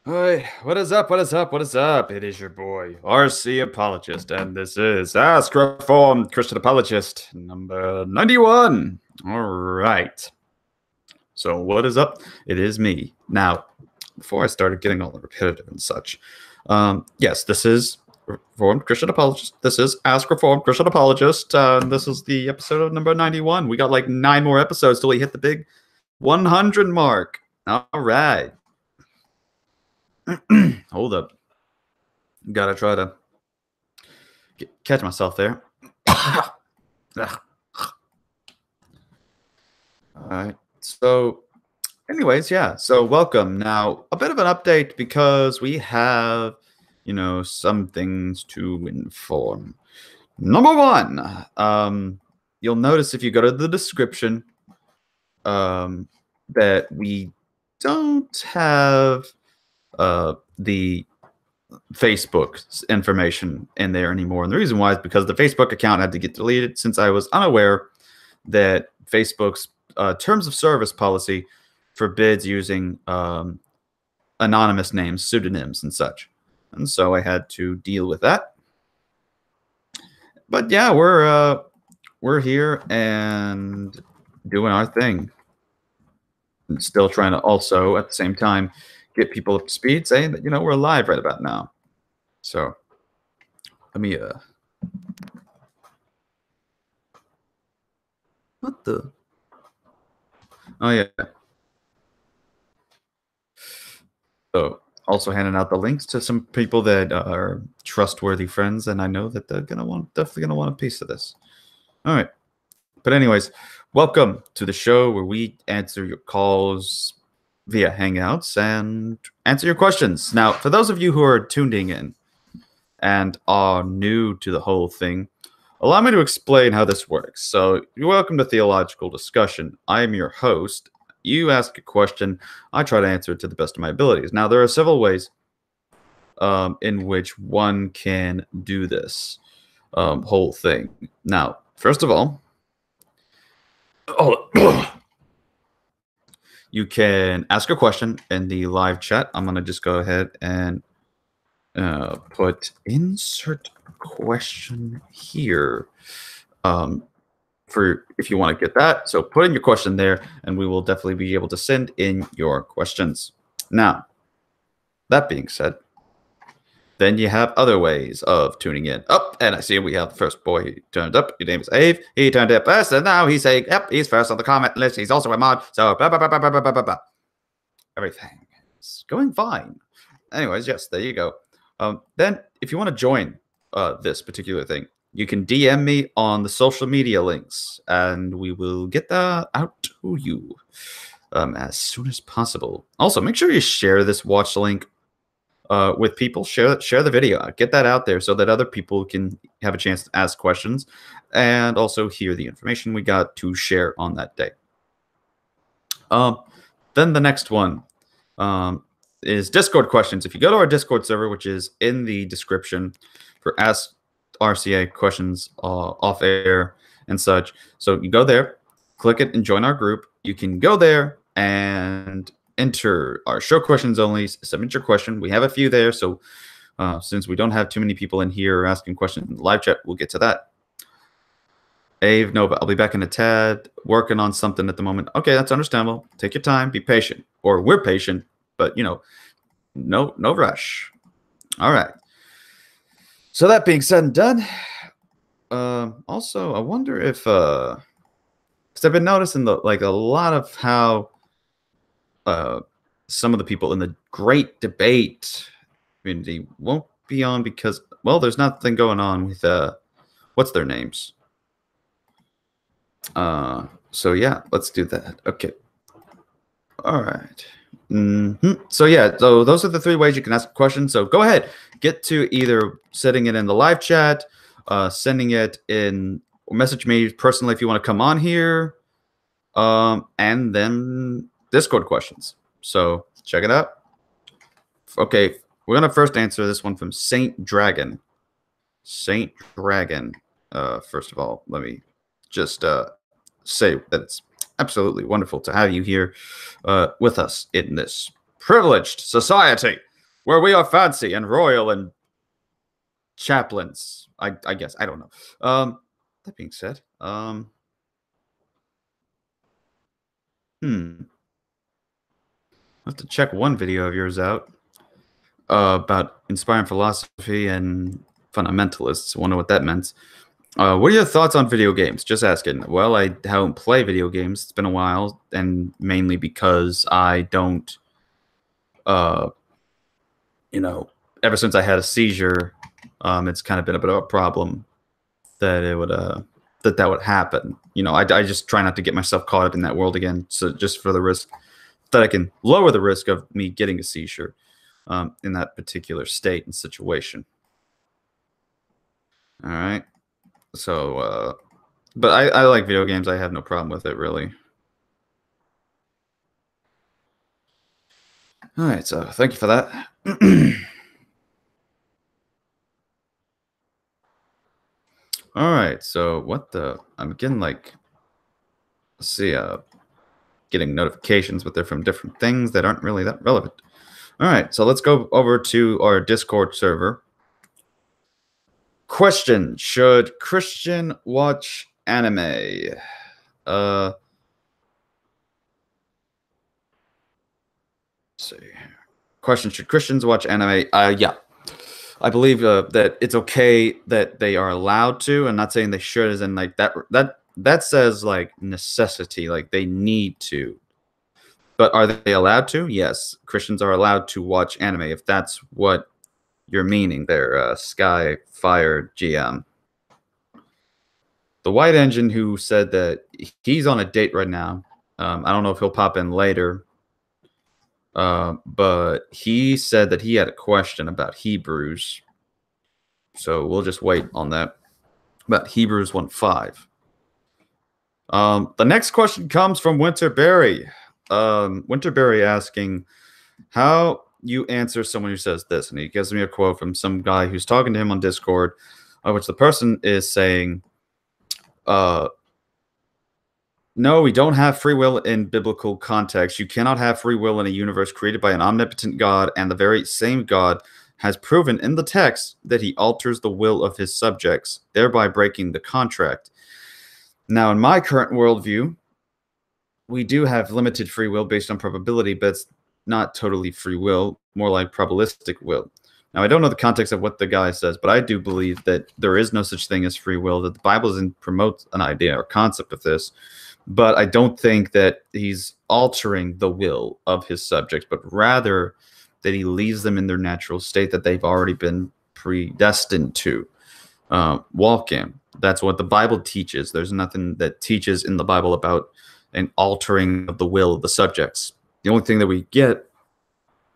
Hey, what is up? What is up? What is up? It is your boy, RC Apologist, and this is Ask Reformed Christian Apologist number 91. All right. So, what is up? It is me. Now, before I started getting all the repetitive and such, yes, this is Reformed Christian Apologist. This is Ask Reformed Christian Apologist. This is the episode of number 91. We got like 9 more episodes till we hit the big 100 mark. All right. Hold up. Gotta try to catch myself there. All right. So, anyways, yeah. So, welcome. Now, a bit of an update because we have, some things to inform. Number one, you'll notice if you go to the description, that we don't have the Facebook information in there anymore. And the reason why is because the Facebook account had to get deleted since I was unaware that Facebook's terms of service policy forbids using anonymous names, pseudonyms, and such. And so I had to deal with that. But yeah, we're here and doing our thing. And still trying to also at the same time get people up to speed, saying that we're live right about now. So let me what the yeah. So also handing out the links to some people that are trustworthy friends, and I know that they're definitely gonna want a piece of this. All right. But anyways, welcome to the show where we answer your calls via Hangouts and answer your questions. Now, for those of you who are tuning in and are new to the whole thing, allow me to explain how this works. So, you're welcome to Theological Discussion. I am your host. You ask a question, I try to answer it to the best of my abilities. Now, there are several ways in which one can do this whole thing. Now, first of all, you can ask a question in the live chat. I'm going to just go ahead and put insert question here for if you want to get that. So put in your question there, and we will definitely be able to send in your questions. Now, that being said, then you have other ways of tuning in. And I see we have the first boy who turned up. His name is Ave. He turned up first, and now he's saying, yep, he's first on the comment list. He's also a mod. So, blah, blah, blah, blah, blah, blah, blah, blah. Everything is going fine. Anyways, yes, there you go. Then, if you want to join this particular thing, you can DM me on the social media links, and we will get that out to you as soon as possible. Also, make sure you share this watch link with people. Share the video, get that out there so that other people can have a chance to ask questions and also hear the information we got to share on that day. Then the next one is Discord questions. If you go to our Discord server, which is in the description for Ask RCA questions off air and such, so you go there, click it, and join our group. You can go there and enter our show questions only. Submit your question. We have a few there, so since we don't have too many people in here asking questions in the live chat, we'll get to that. Ave, no, but I'll be back in a tad. Working on something at the moment. Okay, that's understandable. Take your time. Be patient. Or we're patient, but no rush. All right. So that being said and done, also I wonder if because I've been noticing a lot of how some of the people in the great debate community won't be on because, well, there's nothing going on with what's their names. So yeah, let's do that. Okay. All right. So yeah, so those are the 3 ways you can ask a question. So go ahead, get to either setting it in the live chat, sending it in, or message me personally if you want to come on here, and then Discord questions. So check it out. Okay, we're gonna first answer this one from Saint Dragon. Saint Dragon. First of all, let me just say that it's absolutely wonderful to have you here with us in this privileged society. where we are fancy and royal and chaplains. I guess. I don't know. That being said, I have to check one video of yours out about inspiring philosophy and fundamentalists. Wonder what that meant. What are your thoughts on video games? Just asking. Well, I don't play video games. It's been a while, and mainly because I don't, uh, ever since I had a seizure, it's kind of been a bit of a problem that it would, that would happen. I just try not to get myself caught up in that world again. So just for the risk that I can lower the risk of me getting a seizure, in that particular state and situation. All right. So, but I like video games. I have no problem with it, really. All right, so thank you for that. All right, so I'm getting let's see, getting notifications, but they're from different things that aren't really that relevant. All right, so let's go over to our Discord server. Question: should Christian watch anime? Let's see. Question: should Christians watch anime? Yeah. I believe that it's okay that they are allowed to, and not saying they should, as in like that says like necessity, like they need to. But are they allowed to? Yes, Christians are allowed to watch anime if that's what you're meaning there, Sky Fire GM. The White Engine, who said that he's on a date right now. I don't know if he'll pop in later. But he said that he had a question about Hebrews. So we'll just wait on that. About Hebrews 1:5. The next question comes from Winterberry. Winterberry asking how you answer someone who says this. And he gives me a quote from some guy who's talking to him on Discord, which the person is saying, no, we don't have free will in biblical context. You cannot have free will in a universe created by an omnipotent God, and the very same God has proven in the text that he alters the will of his subjects, thereby breaking the contract. Now, in my current worldview, we do have limited free will based on probability, but it's not totally free will, more like probabilistic will. Now, I don't know the context of what the guy says, but I do believe that there is no such thing as free will, that the Bible doesn't promote an idea or concept of this. But I don't think that he's altering the will of his subjects, but rather that he leaves them in their natural state that they've already been predestined to walk in. That's what the Bible teaches. There's nothing that teaches in the Bible about an altering of the will of the subjects. The only thing that we get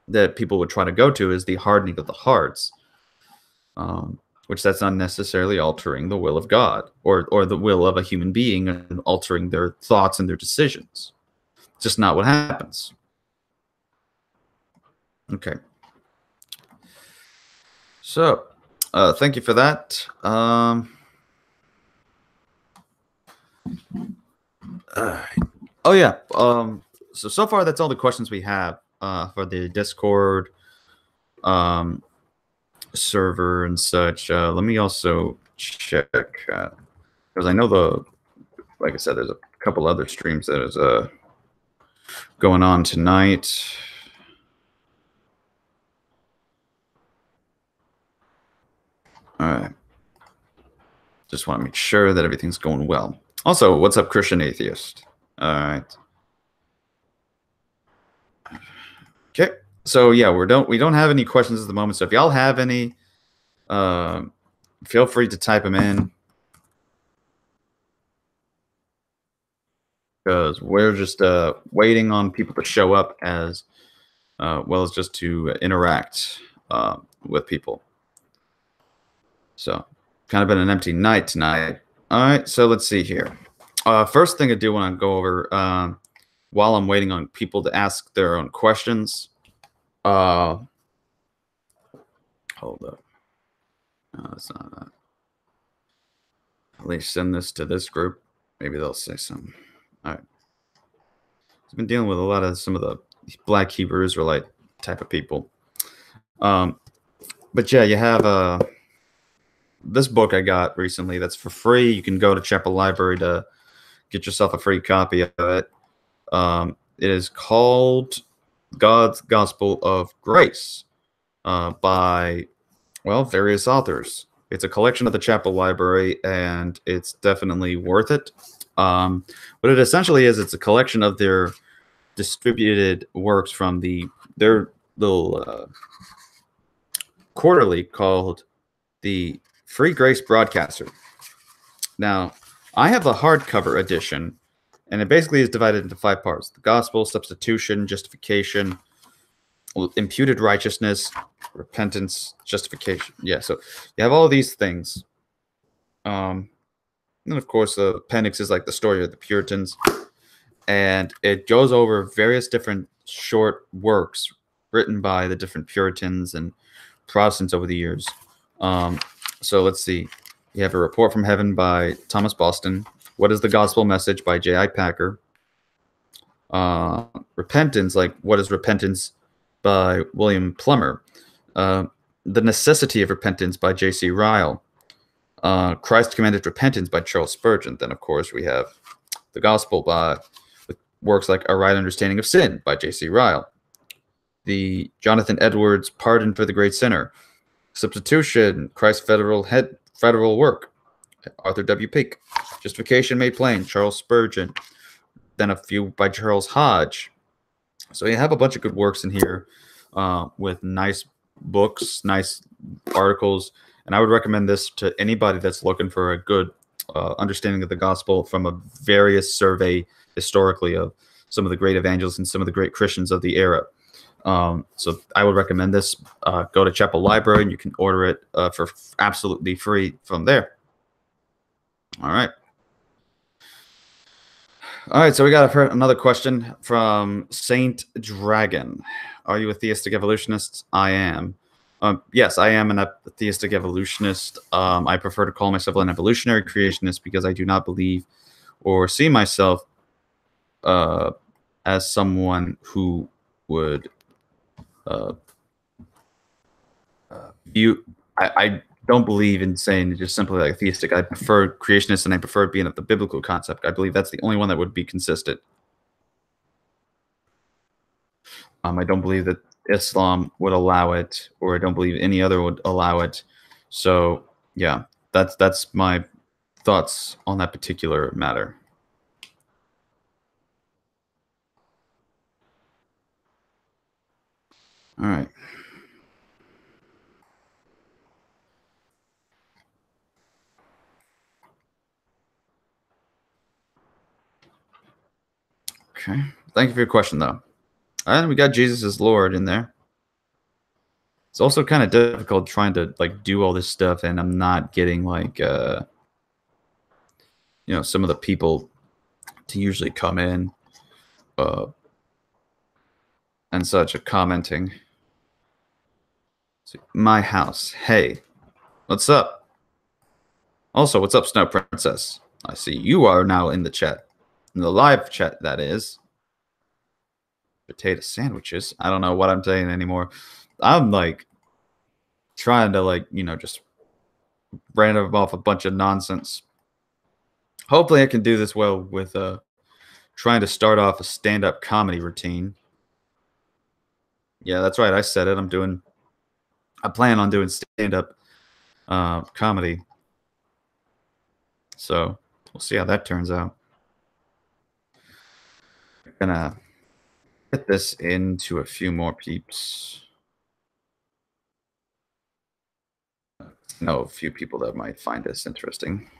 that people would try to go to is the hardening of the hearts, which that's not necessarily altering the will of God or the will of a human being and altering their thoughts and their decisions. It's just not what happens. Okay. So, thank you for that. Oh yeah. So far that's all the questions we have for the Discord server and such. Let me also check because I know like I said, there's a couple other streams that is going on tonight. All right. Just want to make sure that everything's going well. Also, what's up, Christian Atheist? All right. Okay. So yeah, we don't have any questions at the moment. So if y'all have any, feel free to type them in, because we're just waiting on people to show up as well as just to interact with people. So kind of been an empty night tonight. All right, so let's see here. First thing I do want to go over while I'm waiting on people to ask their own questions. Hold up. No, that's not that. At least send this to this group. Maybe they'll say something. All right. I've been dealing with some of the Black Hebrew Israelite type of people. But yeah, you have this book I got recently that's for free. You can go to Chapel Library to get yourself a free copy of it. It is called God's Gospel of Grace by, well, various authors. It's a collection of the Chapel Library, and it's definitely worth it. What it essentially is, it's a collection of their distributed works from their little quarterly called the Free Grace Broadcaster. Now, I have the hardcover edition, and it basically is divided into 5 parts: the gospel, substitution, justification, imputed righteousness, repentance, justification. Yeah, so you have all these things. And of course, the appendix is like the story of the Puritans, and it goes over various different short works written by the different Puritans and Protestants over the years. So let's see. You have A Report from Heaven by Thomas Boston. What is the Gospel Message by J.I. Packer. Repentance, like What is Repentance by William Plummer. The Necessity of Repentance by J.C. Ryle. Christ Commanded Repentance by Charles Spurgeon. Then, of course, we have the Gospel with works like A Right Understanding of Sin by J.C. Ryle. The Jonathan Edwards Pardon for the Great Sinner. Substitution, Christ's federal work, Arthur W. Peake. Justification Made Plain, Charles Spurgeon. Then a few by Charles Hodge. So you have a bunch of good works in here with nice books, nice articles, and I would recommend this to anybody that's looking for a good understanding of the gospel from a various survey historically of some of the great evangelists and some of the great Christians of the era. So I would recommend this. Go to Chapel Library, and you can order it for absolutely free from there. All right. All right, so we got another question from Saint Dragon. Are you a theistic evolutionist? I am. Yes, I am a theistic evolutionist. I prefer to call myself an evolutionary creationist because I do not believe or see myself as someone who would I don't believe in saying just simply like theistic. I prefer creationist, and I prefer being of the biblical concept. I believe that's the only one that would be consistent. I don't believe that Islam would allow it, or I don't believe any other would allow it. So yeah, that's my thoughts on that particular matter. All right. Okay. Thank you for your question, though. And we got Jesus as Lord in there. It's also kind of difficult trying to like do all this stuff, and I'm not getting like some of the people to usually come in and such are commenting. So, my house. Hey, what's up? Also, what's up, Snow Princess? I see you are now in the chat. In the live chat, that is. Potato sandwiches. I don't know what I'm saying anymore. I'm like trying to just random off a bunch of nonsense. Hopefully I can do this well with trying to start off a stand-up comedy routine. Yeah, that's right. I said it. I plan on doing stand-up comedy. So we'll see how that turns out. I'm gonna get this into a few more peeps. Know a few people that might find this interesting.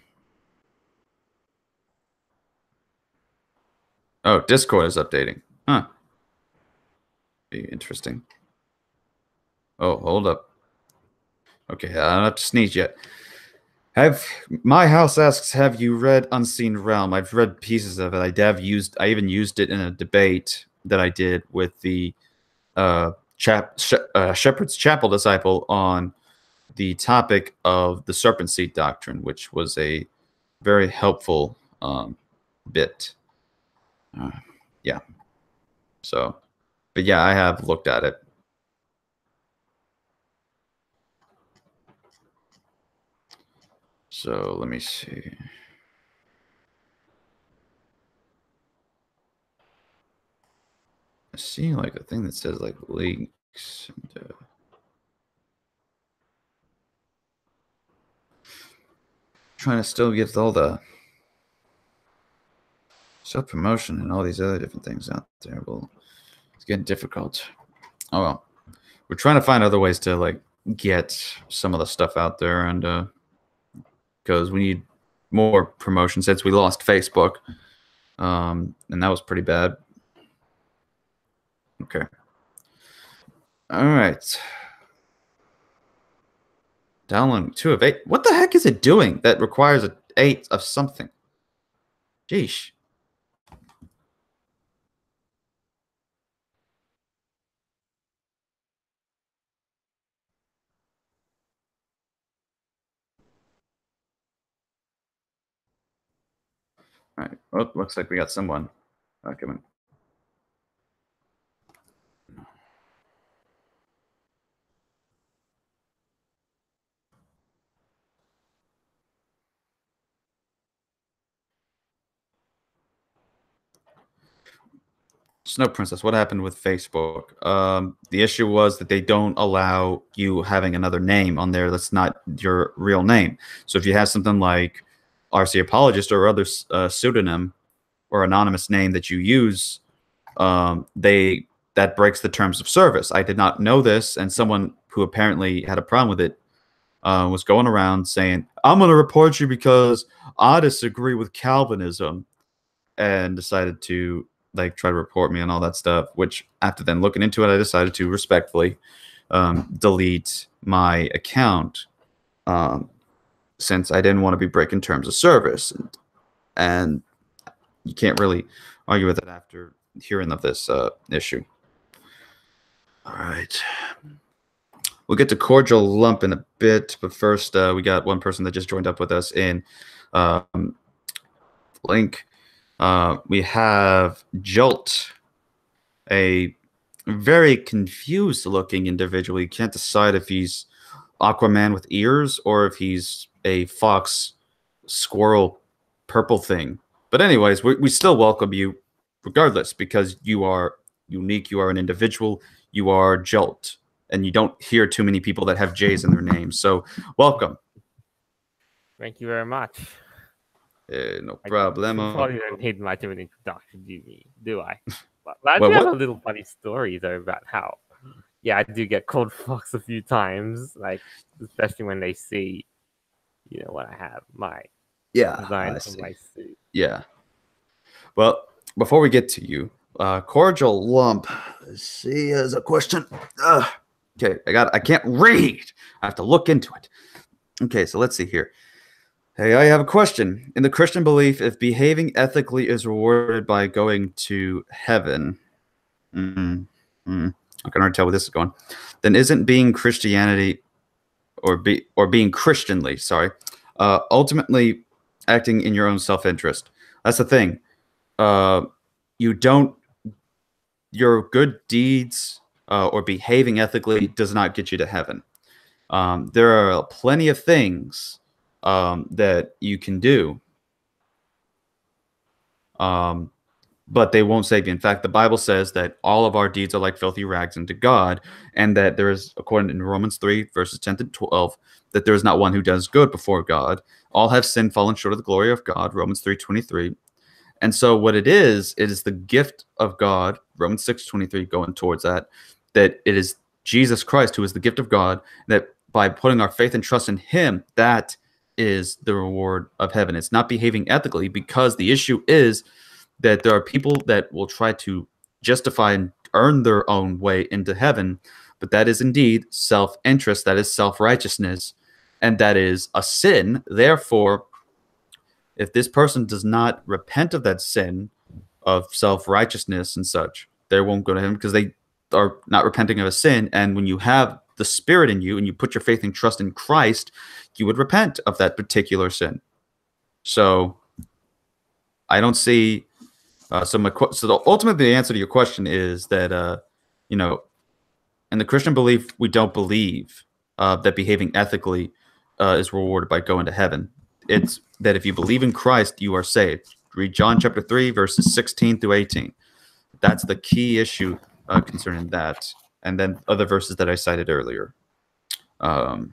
Oh, Discord is updating. Huh. Be interesting. Oh, hold up. Okay, I don't have to sneeze yet. My house asks, have you read Unseen Realm? I've read pieces of it. I even used it in a debate that I did with the Shepherd's Chapel disciple on the topic of the serpent seed doctrine, which was a very helpful bit. Yeah. So, but yeah, I have looked at it. So let me see. I see like a thing that says like links. And, trying to still get all the self-promotion and all these other different things out there. Well, it's getting difficult. Oh well. We're trying to find other ways to like get some of the stuff out there, and because we need more promotion since we lost Facebook, and that was pretty bad. Okay. All right. Downloading 2 of 8. What the heck is it doing that requires an 8 of something? Jeesh. All right. Well, looks like we got someone. Come on. Snow Princess, what happened with Facebook? The issue was that they don't allow you having another name on there that's not your real name. So if you have something like RC Apologist or other pseudonym or anonymous name that you use, that breaks the terms of service. I did not know this, and someone who apparently had a problem with it was going around saying, "I'm going to report you because I disagree with Calvinism," and decided to like try to report me and all that stuff. Which after then looking into it, I decided to respectfully delete my account since I didn't want to be breaking terms of service, and you can't really argue with it after hearing of this issue. All right. We'll get to Cordial Lump in a bit, but first we got one person that just joined up with us in Link. We have Jolt, a very confused looking individual. You can't decide if he's Aquaman with ears or if he's a fox squirrel purple thing. But anyways, we still welcome you regardless because you are unique. You are an individual. You are Jolt. And you don't hear too many people that have J's in their names. So welcome. Thank you very much. No problem. I probably don't need much of an introduction, do I? But I do have a little funny story though about how, yeah, I do get called fox a few times, like especially when they see, you know, what I have, my design of my suit. Yeah. Well, before we get to you, Cordial Lump. Let's see, there's a question. Okay, I can't read. I have to look into it. Okay, so let's see here. Hey, I have a question. In the Christian belief, if behaving ethically is rewarded by going to heaven, I can already tell where this is going. Then isn't being Christianity or being Christianly, ultimately acting in your own self-interest? That's the thing. Your good deeds or behaving ethically does not get you to heaven. There are plenty of things that you can do, but they won't save you. In fact, the Bible says that all of our deeds are like filthy rags unto God, and that there is, according to Romans 3, verses 10 to 12, that there is not one who does good before God. All have sinned, fallen short of the glory of God, Romans 3:23. And so what it is the gift of God, Romans 6:23, going towards that it is Jesus Christ who is the gift of God, that by putting our faith and trust in him, that is the reward of heaven. It's not behaving ethically, because the issue is that there are people that will try to justify and earn their own way into heaven, but that is indeed self-interest, that is self-righteousness, and that is a sin. Therefore, if this person does not repent of that sin of self-righteousness and such, they won't go to heaven because they are not repenting of a sin. And when you have the Spirit in you and you put your faith and trust in Christ, you would repent of that particular sin. So I don't see. Ultimately, the answer to your question is that in the Christian belief, we don't believe that behaving ethically is rewarded by going to heaven. it's that if you believe in Christ, you are saved. Read John chapter 3, verses 16 through 18. That's the key issue concerning that. And then other verses that I cited earlier. And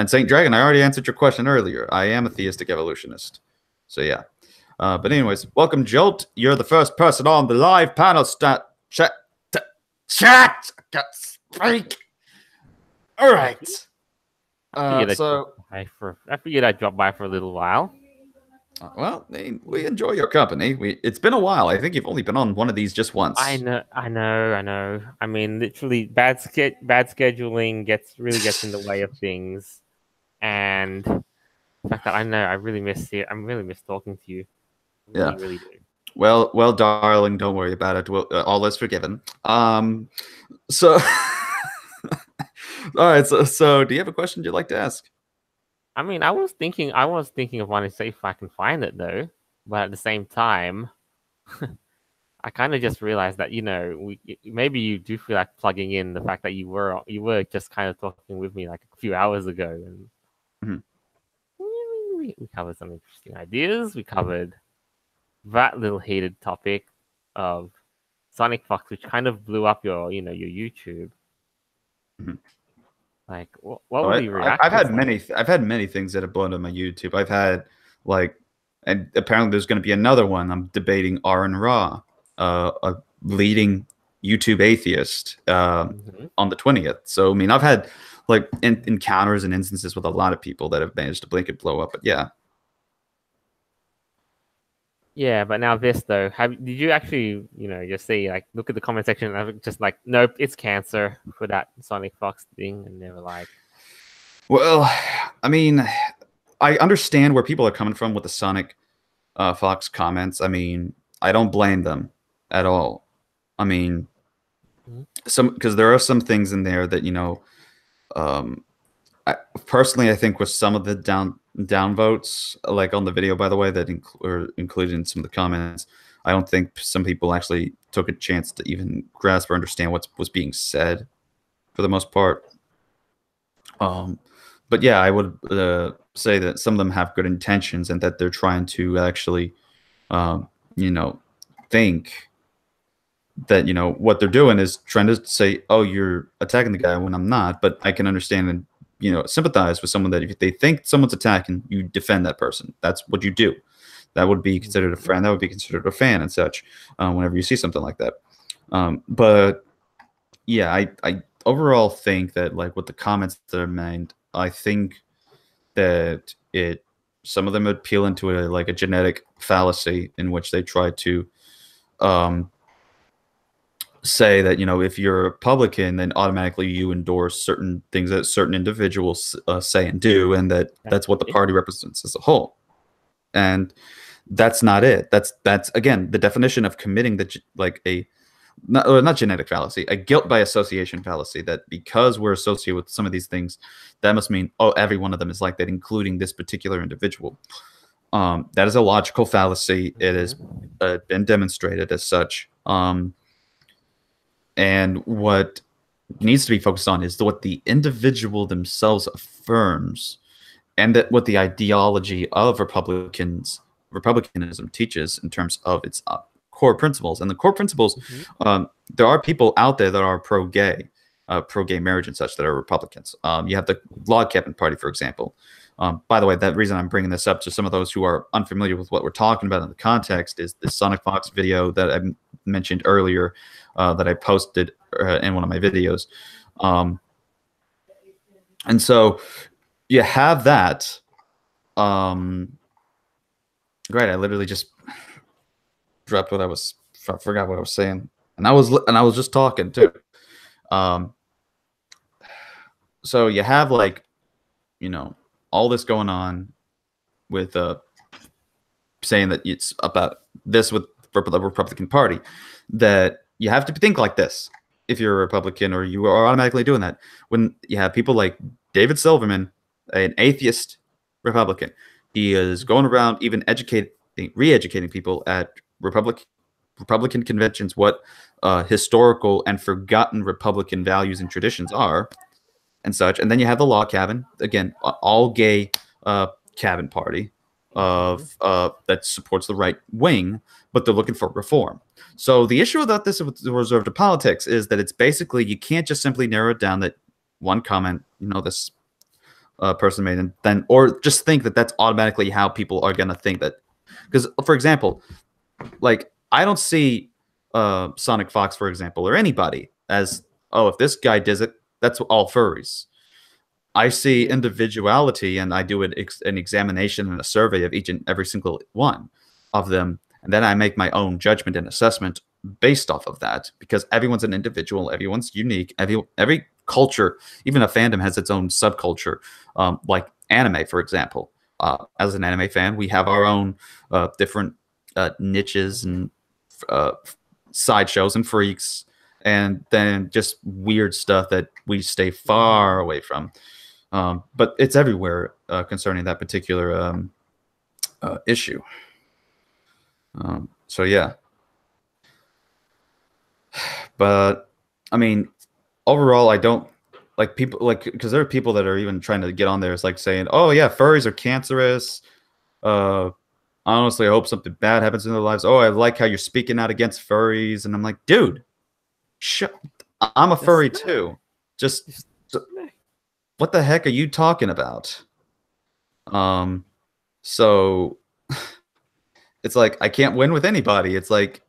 Saint Dragon, I already answered your question earlier. I am a theistic evolutionist. So yeah. But anyways, welcome, Jolt. You're the first person on the live panel. Chat. Speak. All right. I figured I'd drop by for a little while. Well, we enjoy your company. It's been a while. I think you've only been on one of these just once. I know. I mean, literally, bad scheduling really gets in the way of things, and the fact that I really miss it. I really miss talking to you. Really do. Well, darling, don't worry about it. All is forgiven. So, all right. So, do you have a question you'd like to ask? I mean, I was thinking of wanting to say if I can find it though, but at the same time, I kind of just realized that maybe you do feel like plugging in the fact that you were just kind of talking with me like a few hours ago, and we covered some interesting ideas. We covered that little heated topic of Sonic Fox, which kind of blew up your YouTube. Like, what were your reactions? I've had many things that have blown up my YouTube. I've had and apparently there's going to be another one. I'm debating Aaron Ra, a leading YouTube atheist, on the 20th. So I mean, I've had encounters and instances with a lot of people that have managed to blink and blow up. But yeah. Yeah, but now this though, did you actually, just say look at the comment section and just nope, it's cancer for that Sonic Fox thing, and they were like, well, I mean, I understand where people are coming from with the Sonic Fox comments. I mean, I don't blame them at all. I mean, because there are some things in there that personally, I think with some of the down votes, like on the video, by the way, that are included in some of the comments, I don't think some people actually took a chance to even grasp or understand what was being said, for the most part. But yeah, I would say that some of them have good intentions and that they're trying to actually, think that what they're doing is trying to say, oh, you're attacking the guy, when I'm not. But I can understand and sympathize with someone that if they think someone's attacking, you defend that person. That's what you do. That would be considered a friend. That would be considered a fan and such. Whenever you see something like that. But yeah, I overall think that with the comments that are made, I think that some of them appeal into a genetic fallacy in which they try to say that if you're a Republican, then automatically you endorse certain things that certain individuals say and do, and that's what the party represents as a whole. And that's not it. That's again the definition of committing not genetic fallacy, a guilt by association fallacy. That because we're associated with some of these things, that must mean every one of them is like that, including this particular individual. That is a logical fallacy. It has been demonstrated as such. And what needs to be focused on is what the individual themselves affirms, and that what the ideology of republicanism teaches in terms of its core principles. And the core principles, there are people out there that are pro-gay marriage and such that are Republicans. You have the Log Cabin Party, for example. By the way, the reason I'm bringing this up to some of those who are unfamiliar with what we're talking about in the context is the Sonic Fox video that I mentioned earlier, that I posted in one of my videos. And so you have that. Great, I literally just dropped forgot what I was saying, and I was just talking too. So you have all this going on with saying that it's about this with the Republican Party, that you have to think like this if you're a Republican, or you are automatically doing that. When you have people like David Silverman, an atheist Republican, he is going around even re-educating people at Republican conventions what historical and forgotten Republican values and traditions are and such. And then you have the Log Cabin, again, all gay cabin party. of that supports the right wing, but they're looking for reform. So the issue about this with reserved to politics is that it's basically you can't just simply narrow it down that one comment, this person made, and then or just think that that's automatically how people are gonna think that. Because, for example, like I don't see Sonic Fox, for example, or anybody as if this guy does it, that's all furries. I see individuality, and I do an examination and a survey of each and every single one of them, and then I make my own judgment and assessment based off of that, because everyone's an individual, everyone's unique, every culture, even a fandom, has its own subculture, like anime, for example. As an anime fan, we have our own different niches and sideshows and freaks, and then just weird stuff that we stay far away from. But it's everywhere concerning that particular issue. So yeah. But I mean, overall, I don't like people because there are people that are even trying to get on there. It's like saying, "Oh yeah, furries are cancerous." Honestly, I hope something bad happens in their lives. Oh, I like how you're speaking out against furries, and I'm like, dude, I'm a furry too. Just what the heck are you talking about? So it's like I can't win with anybody. It's like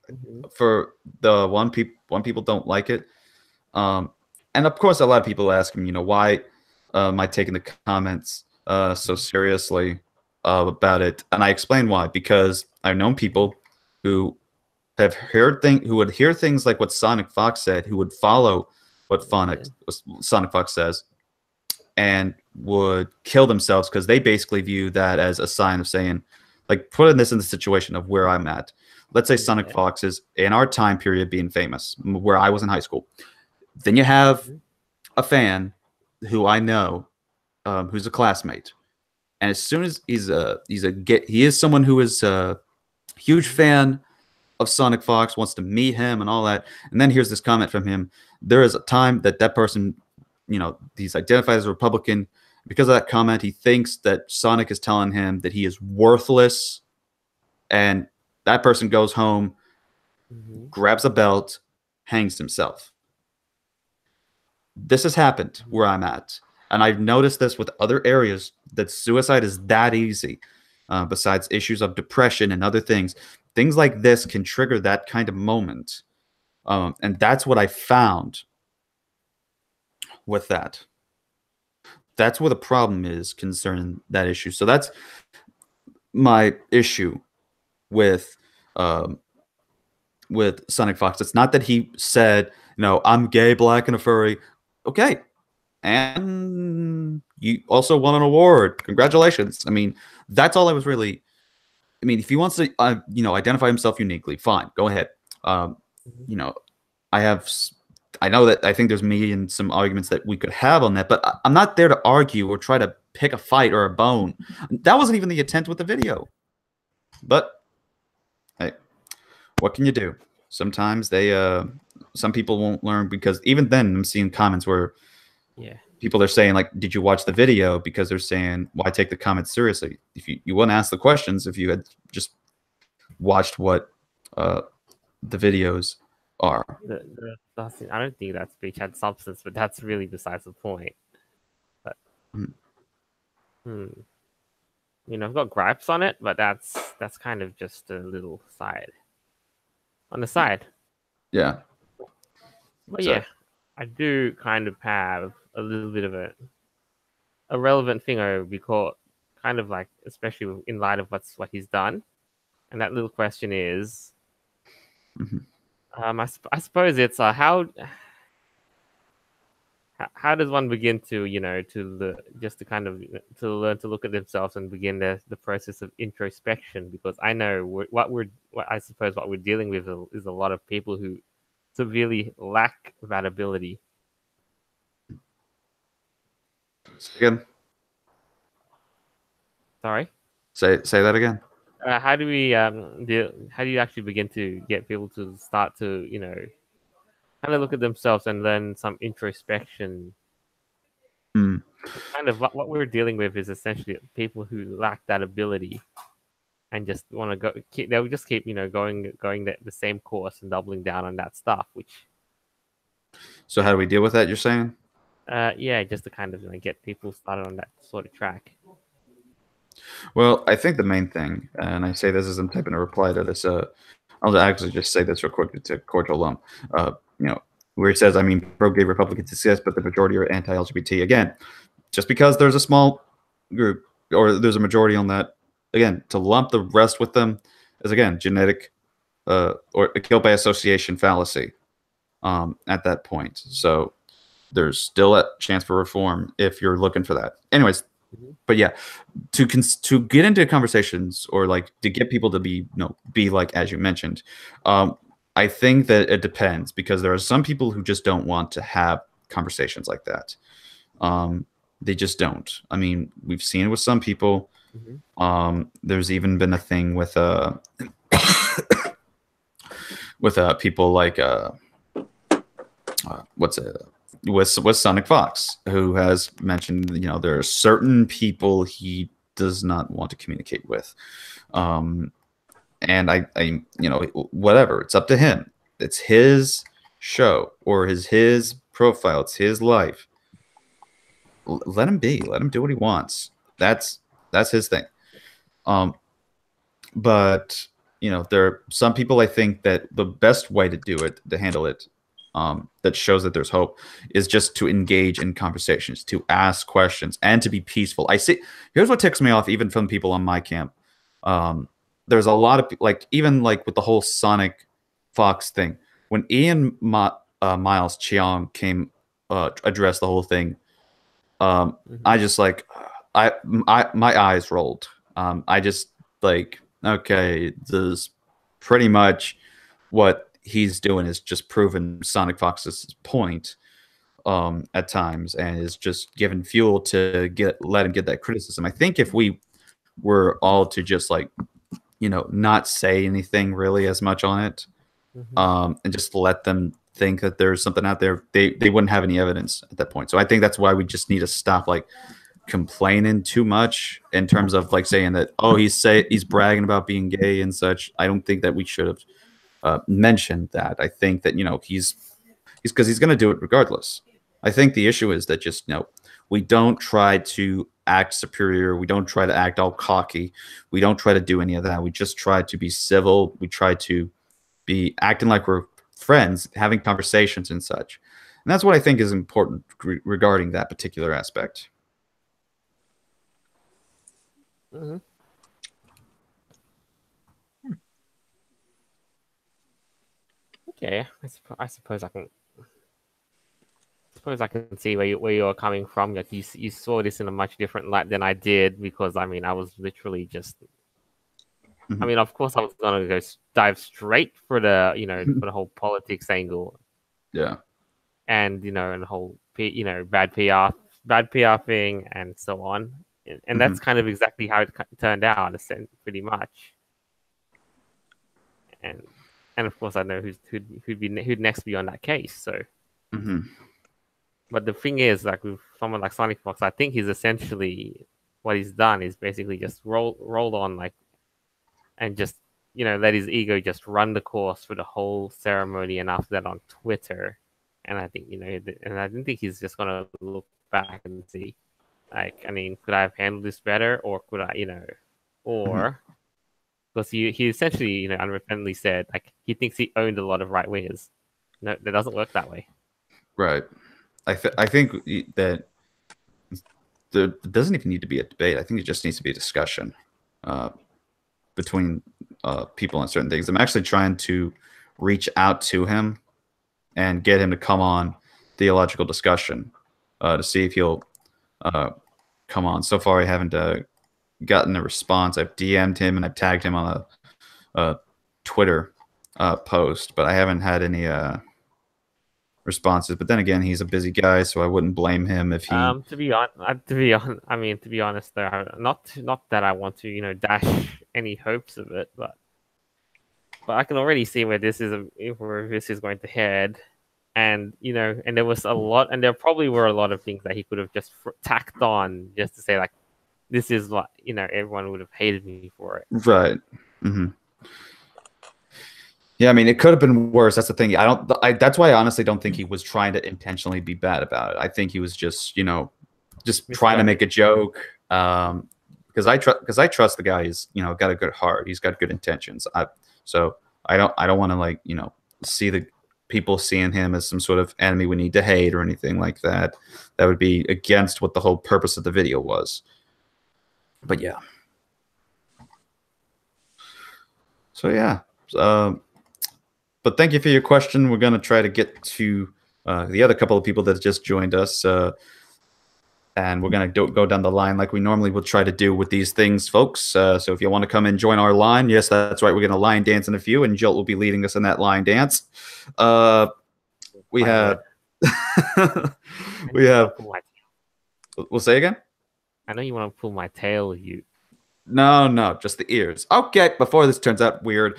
for the one people don't like it. And of course, a lot of people ask me, why am I taking the comments so seriously about it? And I explain why. Because I've known people who have who would hear things like what Sonic Fox said, who would follow what Sonic Fox says, and would kill themselves because they basically view that as a sign of saying, like, putting this in the situation of where I'm at. Let's say Sonic Fox is in our time period being famous, where I was in high school. Then you have a fan who I know, who's a classmate, and as soon as he is someone who is a huge fan of Sonic Fox, wants to meet him and all that, and then here's this comment from him. There is a time that person, he's identified as a Republican. Because of that comment, he thinks that Sonic is telling him that he is worthless, and that person goes home, grabs a belt, hangs himself. This has happened where I'm at, and I've noticed this with other areas, that suicide is that easy. Besides issues of depression and other things like this can trigger that kind of moment, and that's what I found with that. That's where the problem is concerning that issue. So that's my issue with Sonic Fox. It's not that he said, I'm gay, black, and a furry. Okay. And you also won an award. Congratulations. I mean, that's all I was really. I mean, if he wants to, identify himself uniquely, fine, go ahead. I know that I think there's maybe in some arguments that we could have on that, but I'm not there to argue or try to pick a fight or a bone. That wasn't even the intent with the video. But hey, what can you do? Sometimes some people won't learn, because even then I'm seeing comments where people are saying, like, did you watch the video? Because they're saying, why take the comments seriously? If you wouldn't ask the questions if you had just watched what the videos are. I don't think that speech had substance, but that's really besides the point. But I've got gripes on it, but that's kind of just a little side. On the side. Yeah. But yeah, I do kind of have a little bit of a relevant thing I would be called, kind of like, especially in light of what he's done. And that little question is, I suppose it's how does one begin to learn to look at themselves and begin the process of introspection? Because I know what we're dealing with is a lot of people who severely lack that ability. Again. Sorry. Say that again. How do we how do you actually begin to get people to start to kind of look at themselves and learn some introspection? Kind of what we're dealing with is essentially people who lack that ability. and just want to go. They'll just keep going the same course and doubling down on that stuff. Which, So how do we deal with that? You're saying? yeah, just to kind of get people started on that sort of track. Well, I think the main thing, and I say this as I'm typing a reply to this. I'll actually just say this real quick. It's a cordial lump. Where he says, I mean, pro-gay Republicans exist, but the majority are anti-LGBT. Again, just because there's a small group or there's a majority on that, again, to lump the rest with them is, again, genetic or guilt by association fallacy at that point. So there's still a chance for reform if you're looking for that. Anyways, but yeah, to get into conversations or like to get people to be like, as you mentioned, I think that it depends, because there are some people who just don't want to have conversations like that. They just don't. I mean, we've seen it with some people. There's even been a thing with people like with Sonic Fox, who has mentioned, there are certain people he does not want to communicate with. And I whatever, it's up to him. It's his show or his profile. It's his life. Let him be. Let him do what he wants. That's his thing. But there are some people, I think, that the best way to do it, to handle it, that shows that there's hope, is just to engage in conversations, to ask questions, and to be peaceful. Here's what ticks me off, even from people on my camp. There's a lot of even with the whole Sonic Fox thing, when Ian Miles Cheong came addressed the whole thing. I just my eyes rolled. I just okay, this pretty much what he's doing is just proving Sonic Fox's point at times, and is just giving fuel to let him get that criticism. I think if we were all to just not say anything really as much on it, and just let them think that there's something out there, they wouldn't have any evidence at that point. So I think that's why we just need to stop complaining too much in terms of saying that, oh, he's bragging about being gay and such. I don't think that we should have mentioned that. I think that he's because he's going to do it regardless. I think the issue is that just we don't try to act superior. We don't try to act all cocky. We don't try to do any of that. We just try to be civil. We try to be acting like we're friends, having conversations and such. And that's what I think is important regarding that particular aspect. Okay, I suppose I can see where you're coming from. You saw this in a much different light than I did, because I was literally just. Of course, I was gonna dive straight for the for the whole politics angle. Yeah. And and the whole bad PR thing and so on, and that's kind of exactly how it turned out, pretty much. And of course, I know who'd next be on that case. So. But the thing is, with someone like Sonic Fox, I think he's essentially what he's done is basically just rolled on and just let his ego just run the course for the whole ceremony, and after that on Twitter. And I think and I don't think he's just gonna look back and see, could I have handled this better, or could I, or because he essentially unrepentantly said he thinks he owned a lot of right wingers. No, that doesn't work that way. Right. I think that there doesn't even need to be a debate. I think it just needs to be a discussion between people on certain things. I'm actually trying to reach out to him and get him to come on theological discussion to see if he'll come on. So far, I haven't gotten a response. I've DM'd him and I've tagged him on a Twitter post, but I haven't had any responses. But then again, he's a busy guy, so I wouldn't blame him if he. To be honest, though, not that I want to dash any hopes of it, but I can already see where this is going to head. And and there probably were a lot of things that he could have just tacked on just to say this is what everyone would have hated me for it. Right. Mm-hmm. Yeah, I mean, it could have been worse. That's the thing. That's why I honestly don't think he was trying to intentionally be bad about it. I think he was just trying to make a joke. Because I trust the guy. He's got a good heart. He's got good intentions. So I don't want to see the people seeing him as some sort of enemy we need to hate or anything like that. That would be against what the whole purpose of the video was. But yeah. So yeah. But thank you for your question. We're going to try to get to the other couple of people that just joined us. And we're going to go down the line like we normally would try to do with these things, folks. So if you want to come and join our line, yes, that's right. We're going to line dance in a few, and Jilt will be leading us in that line dance. We have... We'll say again? I know you want to pull my tail, you... No, just the ears. Okay, before this turns out weird.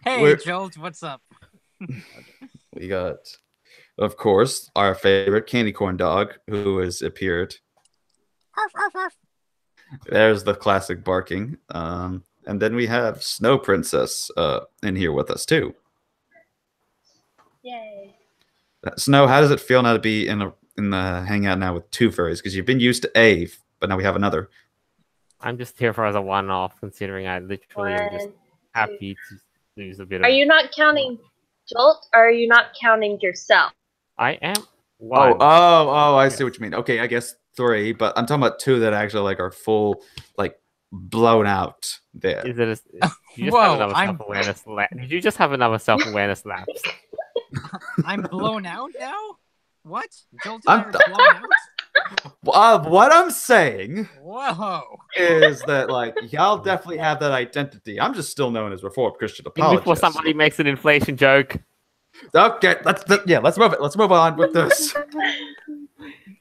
Hey, Jolt, what's up? We got, of course, our favorite candy corn dog who has appeared. Arf, arf, arf. There's the classic barking. And then we have Snow Princess in here with us too. Yay. Snow, how does it feel now to be in the hangout now with two furries? Because you've been used to Ave, but now we have another. I'm just here for as a one-off, considering I literally am just happy to lose a bit of... Are you not counting Jolt, or are you not counting yourself? I am one. Oh, I see what you mean. Okay, I guess 3, but I'm talking about 2 that actually are full, blown out there. Is it you just have another self-awareness Did you just have another self-awareness lapse? I'm blown out now? What? Jolt and I are blown out? What I'm saying is that y'all definitely have that identity. I'm just still known as Reformed Christian Apologist. Before somebody makes an inflation joke. Okay, let's move it. Let's move on with this.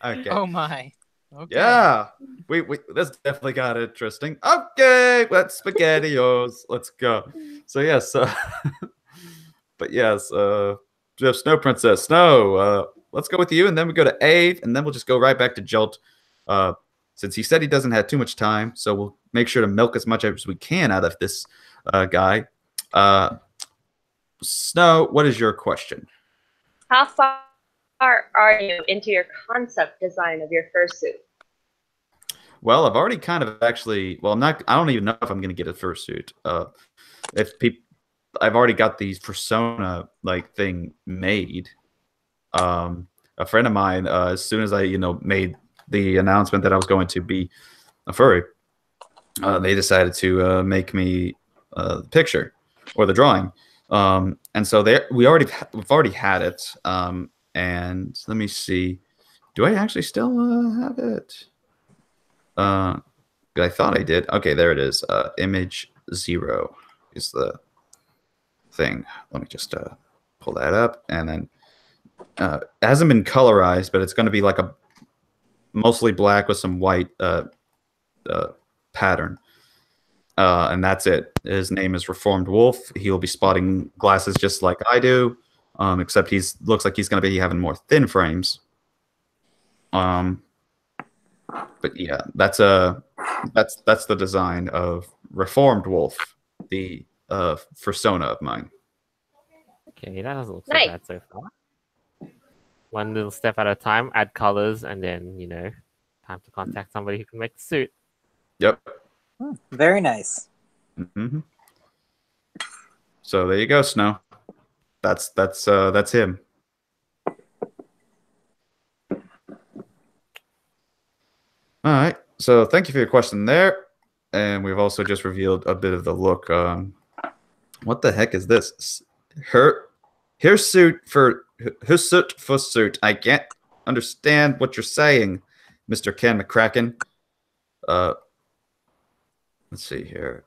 Okay. Oh my. Okay. Yeah, we this definitely got interesting. Okay, let's spaghettios. Let's go. So yes, but yes, Jeff, Snow Princess, Snow. Let's go with you, and then we go to Ave, and then we'll just go right back to Jolt. Since he said he doesn't have too much time, so we'll make sure to milk as much as we can out of this guy. Snow, what is your question? How far are you into your concept design of your fursuit? Well, I've already kind of actually. Well, I don't even know if I'm going to get a fursuit. I've already got the persona thing made. A friend of mine, as soon as I made the announcement that I was going to be a furry, they decided to make me the picture or the drawing, and so we've already had it. And let me see, do I actually still have it? I thought I did. Okay, there it is. Image 0 is the thing. Let me just pull that up, and then. It hasn't been colorized, but it's going to be a mostly black with some white pattern. And that's it. His name is Reformed Wolf. He will be spotting glasses just like I do, except looks like he's going to be having more thin frames. But yeah, that's the design of Reformed Wolf, the persona of mine. Okay, that doesn't look so bad so far. One little step at a time, add colors, and then, time to contact somebody who can make the suit. Yep. Very nice. Mm-hmm. So there you go, Snow. That's him. All right. So thank you for your question there. And we've also just revealed a bit of the look. What the heck is this? Hirsute for suit. I can't understand what you're saying, Mr. Ken McCracken. Let's see here.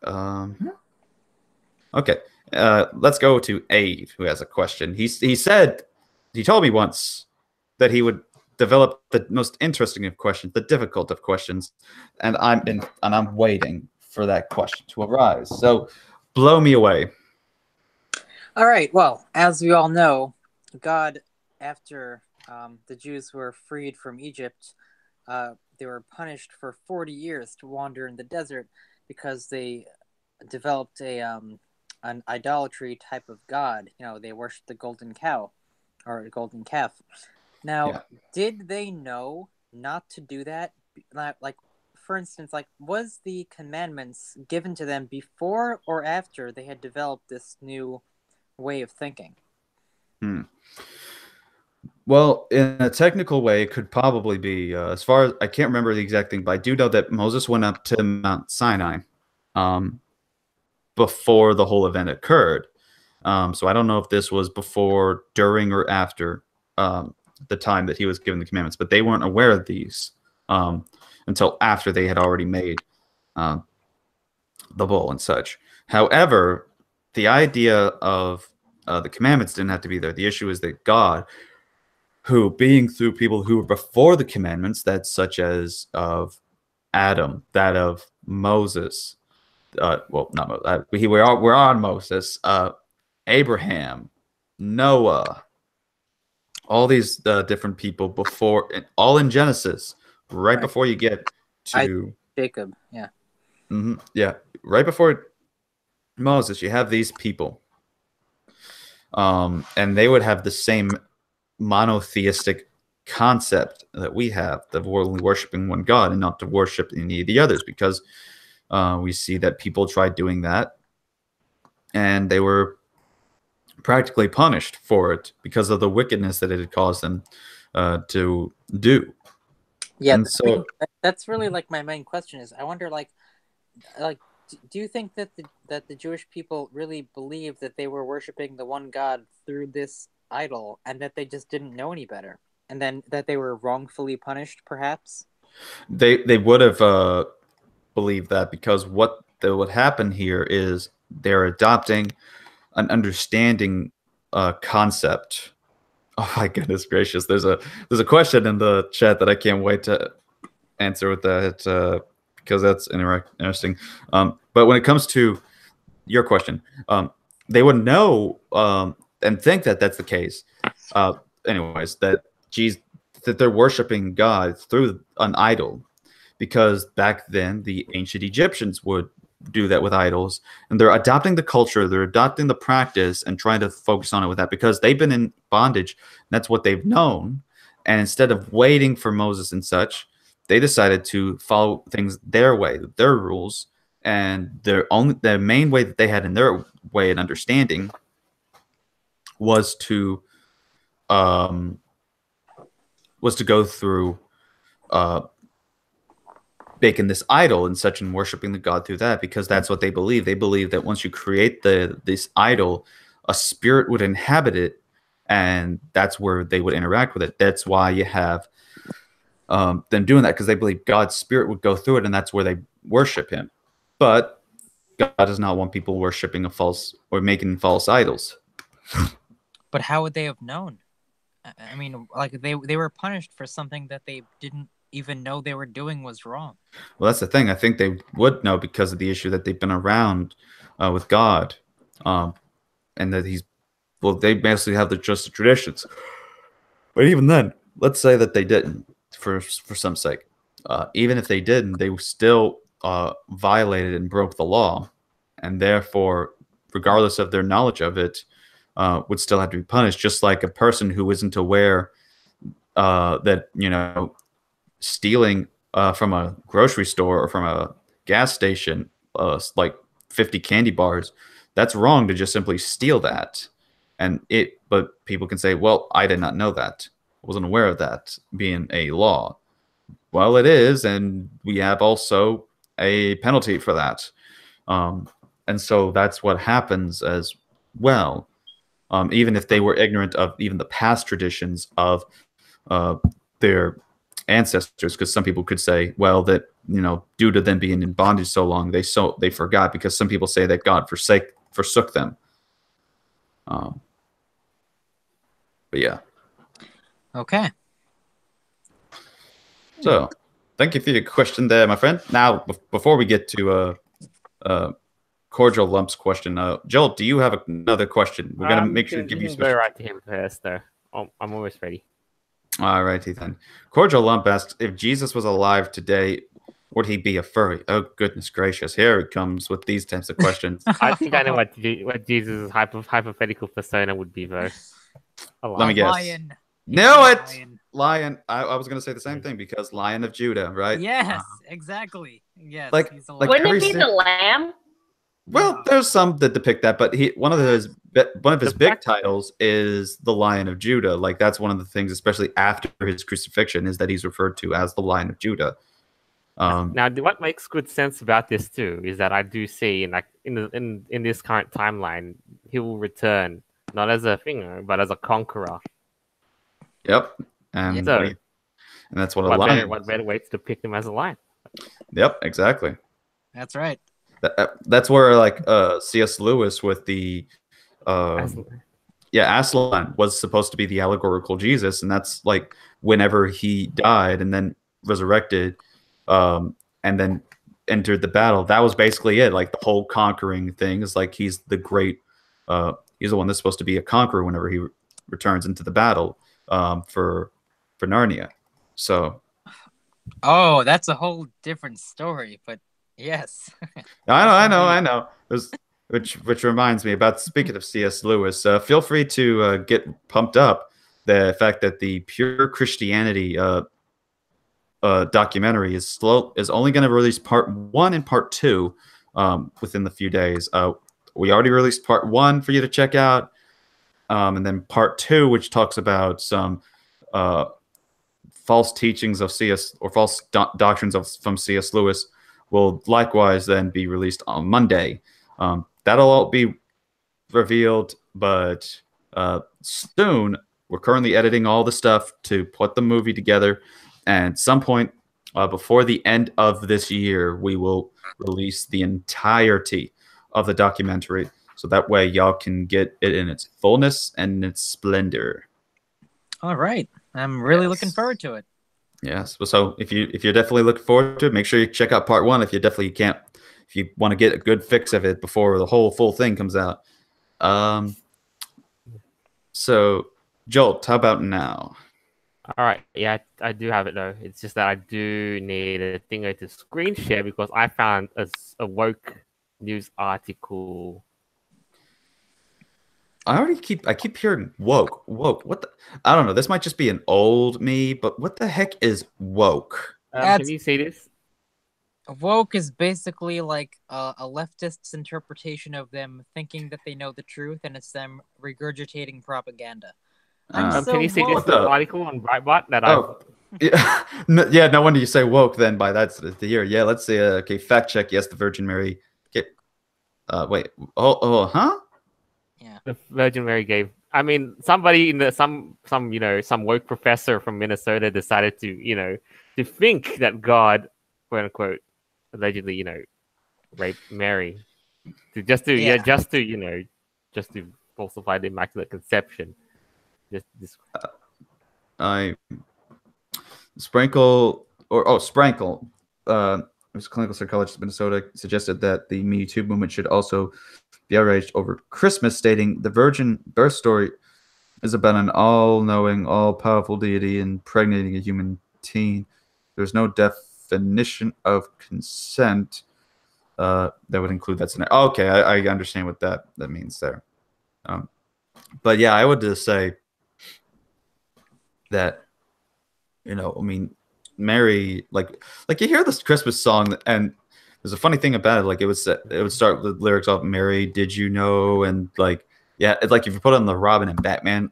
Okay. Let's go to Ave, who has a question. He told me once that he would develop the most interesting of questions, the difficult of questions, and I'm waiting for that question to arise. So blow me away. All right. Well, as we all know, God, after the Jews were freed from Egypt, they were punished for 40 years to wander in the desert because they developed an idolatry type of god. You know, they worshipped the golden cow or golden calf. Now, Yeah. did they know not to do that? Like, for instance, like, was the commandments given to them before or after they had developed this new way of thinking? Well, in a technical way, it could probably be, as far as I can't remember the exact thing, but I do know that Moses went up to Mount Sinai before the whole event occurred. So I don't know if this was before, during, or after the time that he was given the commandments, but they weren't aware of these until after they had already made the bull and such. However, the idea of the commandments didn't have to be there. The issue is that God, who being through people who were before the commandments, that's such as of Adam, that of Moses, well, not Moses, we're on Moses, Abraham, Noah, all these different people before, all in Genesis, right before you get to Jacob, yeah. Yeah, right before Moses, you have these people, and they would have the same monotheistic concept that we have, that we're only worshiping one God and not to worship any of the others, because we see that people tried doing that and they were practically punished for it because of the wickedness that it had caused them to do. Yeah, and so that's really like my main question is, I wonder, like do you think that the Jewish people really believed that they were worshiping the one God through this idol, and that they just didn't know any better, and then that they were wrongfully punished, perhaps? they would have believed that, because what would happen here is they're adopting an understanding concept. Oh my goodness gracious! There's a question in the chat that I can't wait to answer with that because that's interesting. But when it comes to your question, they would know and think that that's the case. Anyways, that they're worshiping God through an idol, because back then the ancient Egyptians would do that with idols, and they're adopting the culture, they're adopting the practice and trying to focus on it with that, because they've been in bondage, and that's what they've known. And instead of waiting for Moses and such, they decided to follow things their way, their rules, and the main way that they had in their way and understanding was to go through making this idol and such, and worshiping the God through that, because that's what they believe. They believe that once you create this idol, a spirit would inhabit it, and that's where they would interact with it. That's why you have them doing that, because they believe God's spirit would go through it, and that's where they worship him. But God does not want people worshiping a false or making false idols. But how would they have known? I mean, like, they were punished for something that they didn't even know they were doing was wrong. Well, that's the thing. I think they would know because of the issue that they've been around with God, and that they basically have just the traditions. But even then, let's say that they didn't, for some sake. Even if they didn't, they still violated and broke the law, and therefore, regardless of their knowledge of it, would still have to be punished. Just like a person who isn't aware that, stealing from a grocery store or from a gas station, like 50 candy bars, that's wrong to just simply steal that. But people can say, well, I did not know that. I wasn't aware of that being a law. Well, it is, and we have also a penalty for that. And so that's what happens as well. Even if they were ignorant of even the past traditions of their ancestors, because some people could say, well, that due to them being in bondage so long, they forgot, because some people say that God forsook them. But yeah. Okay. So, thank you for your question there, my friend. Now, before we get to Cordial Lump's question, Joel, do you have another question? We're gonna make sure to give you go right to him first, though. I'm almost ready. All righty then. Cordial Lump asks, if Jesus was alive today, would he be a furry? Oh, goodness gracious. Here it comes with these types of questions. I think I know what Jesus' hypothetical persona would be, though. Let me guess. Lion. Knew it! Lion. Lion. I was going to say the same thing because Lion of Judah, right? Yes, exactly. Yes. Like- he's a like lion. Wouldn't Harry it be said- the lamb? Well, there's some that depict that, but one of his The big fact- titles is the Lion of Judah. Like that's one of the things, especially after his crucifixion, is that he's referred to as the Lion of Judah. Now, what makes good sense about this too is that I do see, in this current timeline, he will return not as a finger, but as a conqueror. Yep, and So- and that's what a What lion. better way to depict him as a lion? Yep, exactly. That's right. That's where like C.S. Lewis with the Aslan was supposed to be the allegorical Jesus, and that's like whenever he died and then resurrected, and then entered the battle. That was basically it. Like the whole conquering thing is like he's the great. He's the one that's supposed to be a conqueror whenever he returns into the battle for Narnia. So Oh, that's a whole different story, but yes. I know. Which reminds me about speaking of C.S. Lewis. Feel free to get pumped up the fact that the Pure Christianity documentary is only going to release part 1 and part 2 within the few days. We already released part 1 for you to check out, and then part 2, which talks about some false teachings of C.S. or false doctrines from C.S. Lewis, will likewise then be released on Monday. That'll all be revealed, but soon. We're currently editing all the stuff to put the movie together, and at some point before the end of this year, we will release the entirety of the documentary, so that way y'all can get it in its fullness and its splendor. All right. I'm really looking forward to it. Yes. So if you're definitely looking forward to it, make sure you check out part 1 if you want to get a good fix of it before the whole full thing comes out. So Jolt, how about now? All right, yeah, I do have it though. It's just that I do need a thing to screen share because I found a woke news article. I keep hearing woke. What the? I don't know. This might just be an old me, but what the heck is woke? Can you see this? Woke is basically like a leftist's interpretation of them thinking that they know the truth, and it's them regurgitating propaganda. Can you see this woke. article on Breitbart that yeah. Yeah, no wonder you say woke then by that's the year. Yeah, let's see. Okay, fact check. Yes, the Virgin Mary. Okay. Wait. Huh? Yeah. the Virgin Mary gave? I mean, somebody in some woke professor from Minnesota decided to think that God, quote unquote, allegedly raped Mary just to falsify the Immaculate Conception. I Sprankle. Who's a clinical psychologist in Minnesota, suggested that the Me Too movement should also be outraged over Christmas, stating the virgin birth story is about an all-knowing, all-powerful deity impregnating a human teen. There's no definition of consent that would include that scenario. Okay, I understand what that means there. But yeah, I would just say that, I mean, Mary, like you hear this Christmas song, and there's a funny thing about it. Like it would start with lyrics off "Mary, did you know?" and it's like if you put on the Robin and Batman,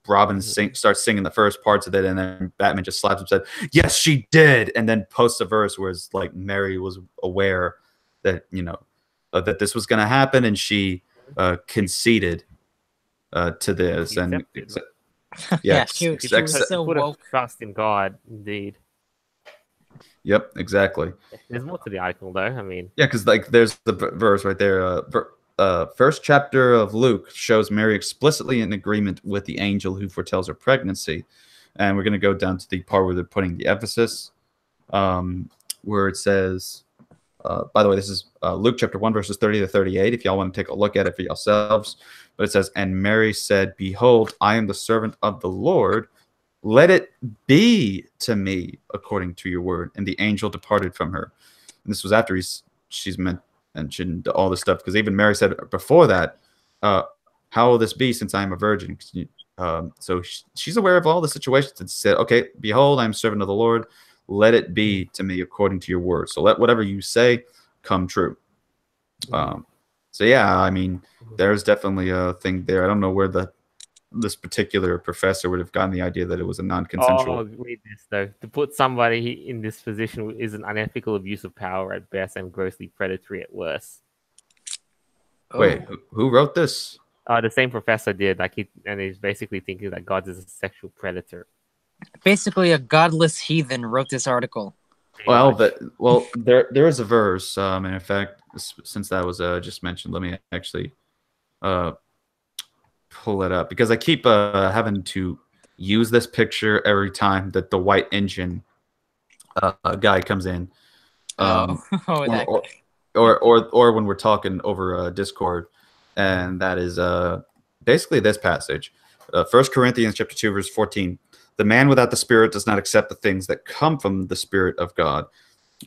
Robin starts singing the first parts of it, and then Batman just slaps him and said, "Yes, she did," and then posts a verse where it's like Mary was aware that that this was going to happen, and she conceded to this, and she was so put a woke. trust in God, indeed. Yep, exactly. There's more to the article, though. I mean, yeah, because there's the verse right there. First chapter of Luke shows Mary explicitly in agreement with the angel who foretells her pregnancy, and we're going to go down to the part where they're putting the emphasis, where it says. By the way, this is Luke chapter 1, verses 30 to 38, if y'all want to take a look at it for yourselves. But it says, "And Mary said, Behold, I am the servant of the Lord. let it be to me according to your word. And the angel departed from her. And this was after she's mentioned all this stuff, because even Mary said before that, how will this be since I am a virgin? So she's aware of all the situations and said, okay, behold, I am servant of the Lord. Let it be to me according to your word. So let whatever you say come true. So yeah, I mean, there's definitely a thing there. I don't know where this particular professor would have gotten the idea that it was a non-consensual. Oh, read this though. To put somebody in this position is an unethical abuse of power at best and grossly predatory at worst. Wait, who wrote this? The same professor did. And he's basically thinking that God is a sexual predator. Basically, a godless heathen wrote this article. Well, there is a verse. And in fact, since that was just mentioned, let me actually pull it up, because I keep having to use this picture every time that the white engine guy comes in. Or when we're talking over Discord, and that is basically this passage, 1 Corinthians chapter 2, verse 14. The man without the Spirit does not accept the things that come from the Spirit of God,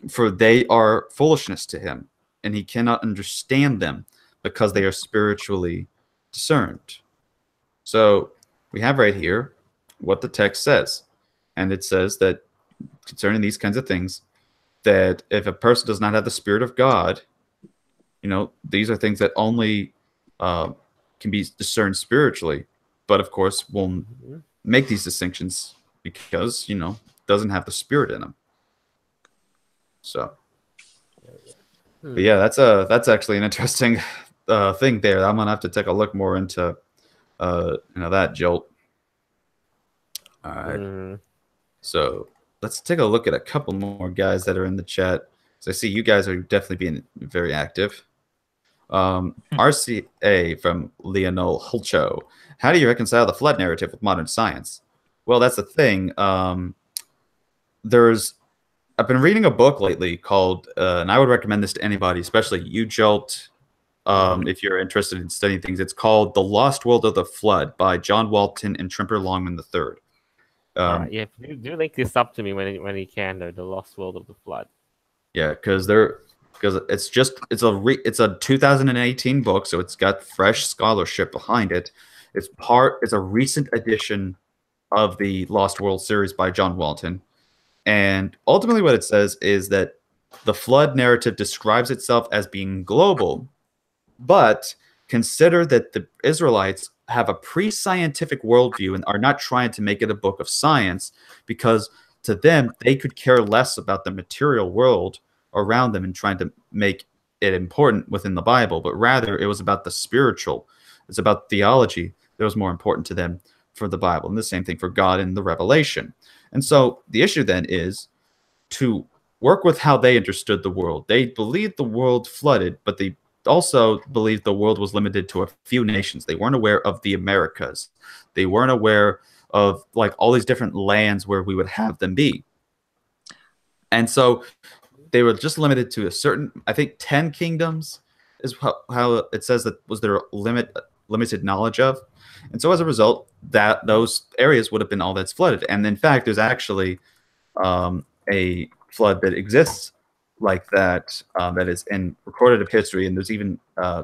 for they are foolishness to him, and he cannot understand them because they are spiritually discerned. So we have right here what the text says, and it says that concerning these kinds of things, that if a person does not have the Spirit of God, these are things that only can be discerned spiritually, but of course we'll make these distinctions because doesn't have the Spirit in them. So but yeah, that's actually an interesting thing there. I'm gonna have to take a look more into that jolt. All right. So let's take a look at a couple more guys that are in the chat. So I see you guys are definitely being very active. RCA from Leonel Hulcho. How do you reconcile the flood narrative with modern science? Well, that's the thing. I've been reading a book lately called, and I would recommend this to anybody, especially you, Jolt, if you're interested in studying things. It's called The Lost World of the Flood by John Walton and Trimper Longman III. Yeah, do link this up to me when you can, though. The Lost World of the Flood. Yeah, because it's a 2018 book, so it's got fresh scholarship behind it. It's a recent edition of the Lost World series by John Walton, and ultimately what it says is that the flood narrative describes itself as being global, but consider that the Israelites have a pre-scientific worldview and are not trying to make it a book of science, because to them, they could care less about the material world around them and trying to make it important within the Bible, but rather it was about the spiritual. It's about theology that was more important to them for the Bible, and the same thing for God in the Revelation. And so the issue then is to work with how they understood the world. They believed the world flooded, but they also believed the world was limited to a few nations. They weren't aware of the Americas. They weren't aware of all these different lands where we would have them be. And so they were just limited to a certain, I think 10 kingdoms is how it says that was their limited knowledge of. And so as a result, that those areas would have been all that's flooded. And in fact, there's actually a flood that exists like that, that is in recorded of history, and there's even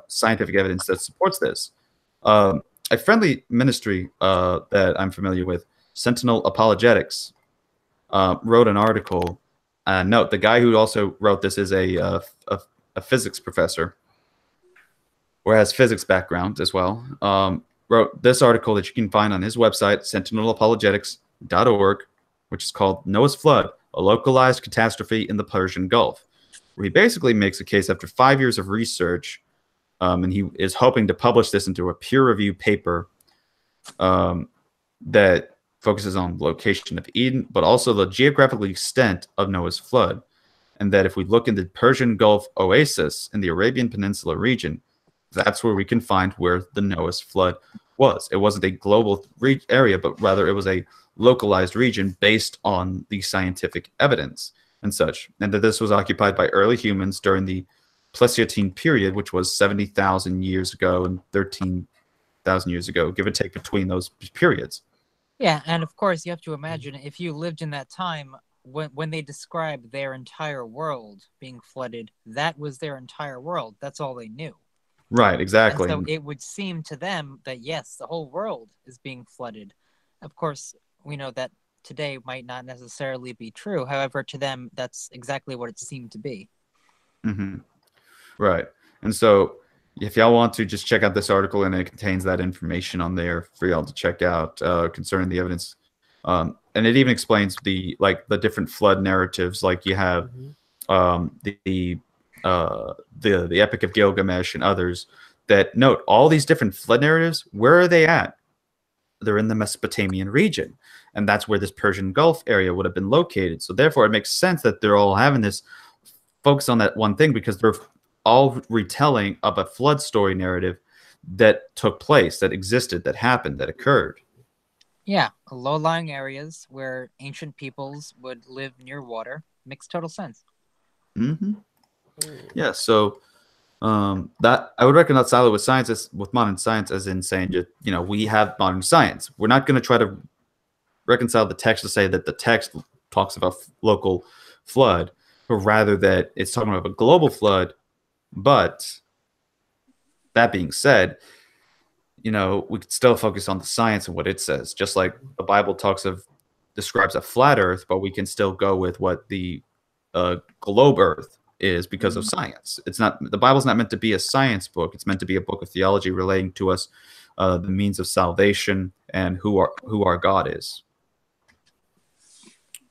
scientific evidence that supports this. A friendly ministry that I'm familiar with, Sentinel Apologetics, wrote an article. Note, the guy who also wrote this is a physics professor, or has physics background as well. Wrote this article that you can find on his website, sentinelapologetics.org, which is called Noah's Flood, a localized catastrophe in the Persian Gulf, where he basically makes a case after 5 years of research, and he is hoping to publish this into a peer-reviewed paper that focuses on the location of Eden, but also the geographical extent of Noah's flood, and that if we look in the Persian Gulf oasis in the Arabian Peninsula region, that's where we can find where the Noah's flood was. It wasn't a global area, but rather it was a localized region based on the scientific evidence and such, and that this was occupied by early humans during the Pleistocene period, which was 70,000 years ago and 13,000 years ago, give or take between those periods. Yeah, and of course you have to imagine if you lived in that time when they described their entire world being flooded, that was their entire world. That's all they knew. Right, And exactly. so it would seem to them that yes, the whole world is being flooded. Of course, we know that today might not necessarily be true. However, to them, that's exactly what it seemed to be. Mm-hmm. Right. And so if y'all want to just check out this article, and it contains that information on there for y'all to check out concerning the evidence. And it even explains the different flood narratives. Like you have the Epic of Gilgamesh and others that note all these different flood narratives. Where are they at? They're in the Mesopotamian region, and that's where this Persian Gulf area would have been located. So therefore, it makes sense that they're all having this focus on that one thing, because they're all retelling of a flood story narrative that took place, that existed, that happened, that occurred. Yeah, low-lying areas where ancient peoples would live near water makes total sense. Mm-hmm. Yeah, so that I would reconcile it with science, with modern science, as in saying, we have modern science. We're not going to try to reconcile the text to say that the text talks about local flood, but rather that it's talking about a global flood. But that being said, we could still focus on the science and what it says. Just like the Bible describes a flat Earth, but we can still go with what the globe Earth is because of science. The Bible's not meant to be a science book. It's meant to be a book of theology relating to us the means of salvation and who our God is.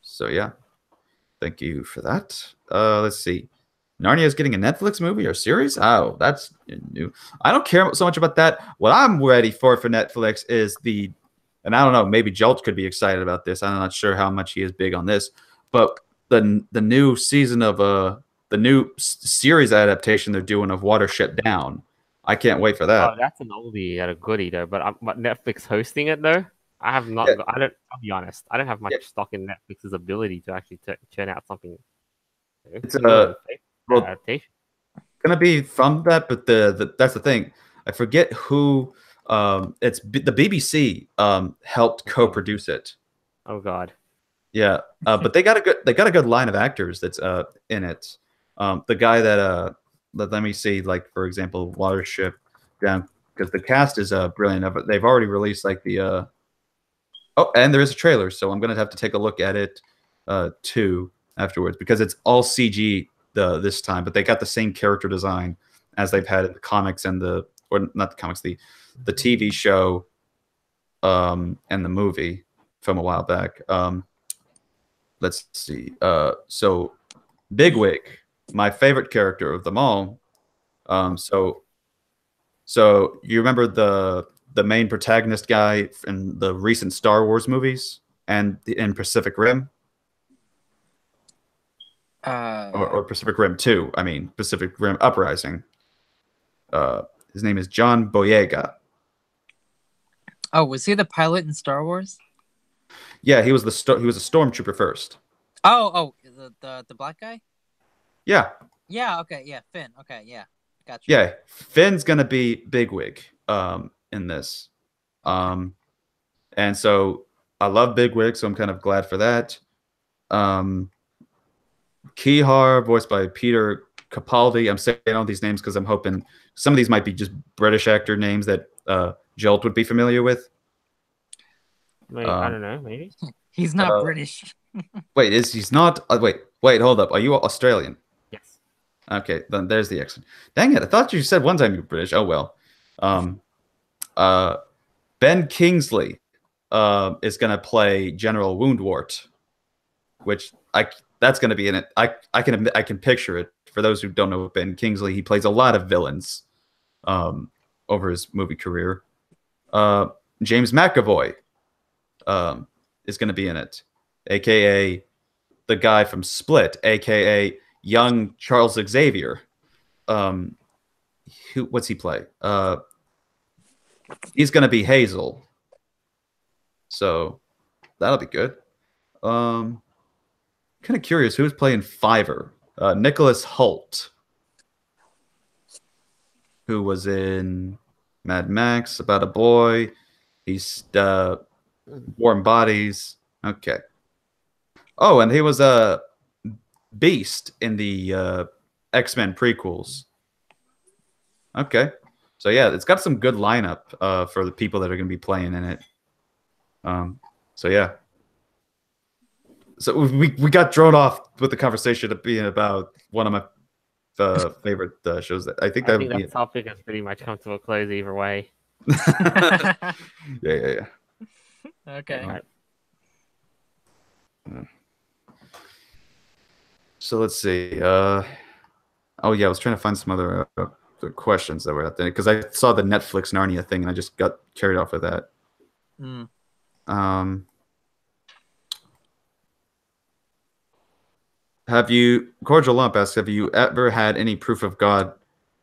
So yeah, thank you for that. Let's see. Narnia's getting a Netflix movie or series? Oh, that's new. I don't care so much about that. What I'm ready for Netflix is and I don't know, maybe Jolt could be excited about this. I'm not sure how much he is big on this, but the new season of the new series adaptation they're doing of Water Shut Down. I can't wait for that. Oh, that's an oldie and a goodie though. But Netflix hosting it though, I have not. Yeah. I'll be honest. I don't have much stock in Netflix's ability to actually churn out something. It's a adaptation. Gonna be from that, but that's the thing. I forget who. It's the BBC helped co-produce it. Oh God. Yeah, but they got a good line of actors that's in it. The guy that let me see, like for example, Watership Down, because the cast is brilliant. They've already released like the and there is a trailer, so I'm gonna have to take a look at it too afterwards, because it's all CG this time, but they got the same character design as they've had in the comics or not the comics, the TV show and the movie from a while back. Let's see. So Bigwig, my favorite character of them all. So you remember the main protagonist guy in the recent Star Wars movies and in Pacific Rim? Or Pacific Rim 2. I mean, Pacific Rim Uprising. His name is John Boyega. Oh, was he the pilot in Star Wars? Yeah, he was a stormtrooper first. Oh, the black guy? Yeah. Yeah, okay, yeah, Finn. Okay, yeah. Gotcha. Yeah, Finn's gonna be Bigwig in this. And so I love Bigwig, so I'm kind of glad for that. Kihar, voiced by Peter Capaldi. I'm saying all these names because I'm hoping some of these might be just British actor names that Jolt would be familiar with. Wait, I don't know, maybe. He's not British. Wait, he's not? Wait, hold up. Are you Australian? Yes. Okay, then there's the accent. Dang it! I thought you said one time you were British. Oh well. Ben Kingsley is gonna play General Woundwort, which that's gonna be in it. I can picture it. For those who don't know Ben Kingsley, he plays a lot of villains over his movie career. James McAvoy is going to be in it, aka the guy from Split, aka young Charles Xavier. What's he play? He's going to be Hazel, so that'll be good. Kind of curious who's playing Fiverr. Nicholas Hoult, who was in Mad Max, About a Boy. He's Warm bodies. Okay. Oh, and he was a Beast in the X-Men prequels. Okay. So yeah, it's got some good lineup for the people that are going to be playing in it. So yeah. So we got drawn off with the conversation of being about one of my favorite shows. That I think that would be that topic has pretty much come to a close either way. Yeah. Okay. Right. So let's see. Oh yeah, I was trying to find some other questions that were out there because I saw the Netflix Narnia thing and I just got carried off with that. Have you, Cordial Lump asks, have you ever had any proof of God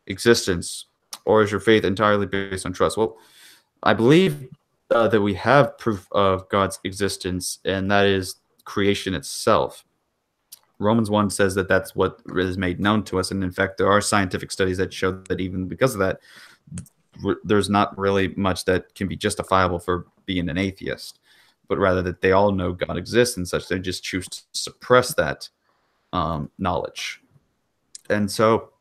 existence, or is your faith entirely based on trust? Well, I believe that we have proof of God's existence, and that is creation itself. Romans 1 says that that's what is made known to us, and in fact, there are scientific studies that show that even because of that, there's not really much that can be justifiable for being an atheist, but rather that they all know God exists and such. They just choose to suppress that knowledge. And so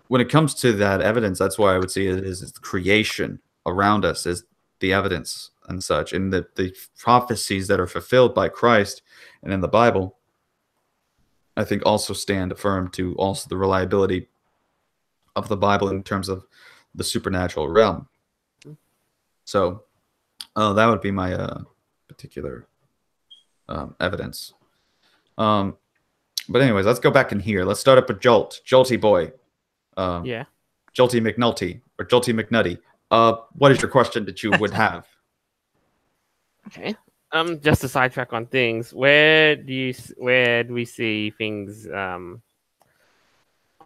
when it comes to that evidence, that's why I would say it is creation around us is the evidence and such. And the prophecies that are fulfilled by Christ and in the Bible, I think also stand affirm to also the reliability of the Bible in terms of the supernatural realm. So that would be my particular evidence. But anyways, let's go back in here. Let's start up with Jolty boy. Yeah. Jolty McNulty or Jolty McNutty. What is your question that you would have? Okay. Just to sidetrack on things, where do we see things on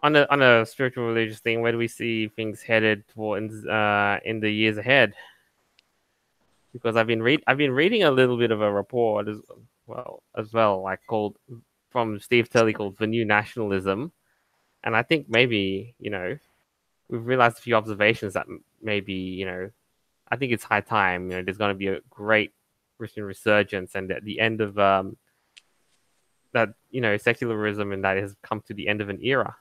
a spiritual religious thing? Where do we see things headed towards in the years ahead? Because I've been reading a little bit of a report as well, like called from Steve Turley called The New Nationalism, and I think maybe we've realized a few observations that maybe I think it's high time there's going to be a great Christian resurgence, and at the end of that secularism, and that has come to the end of an era.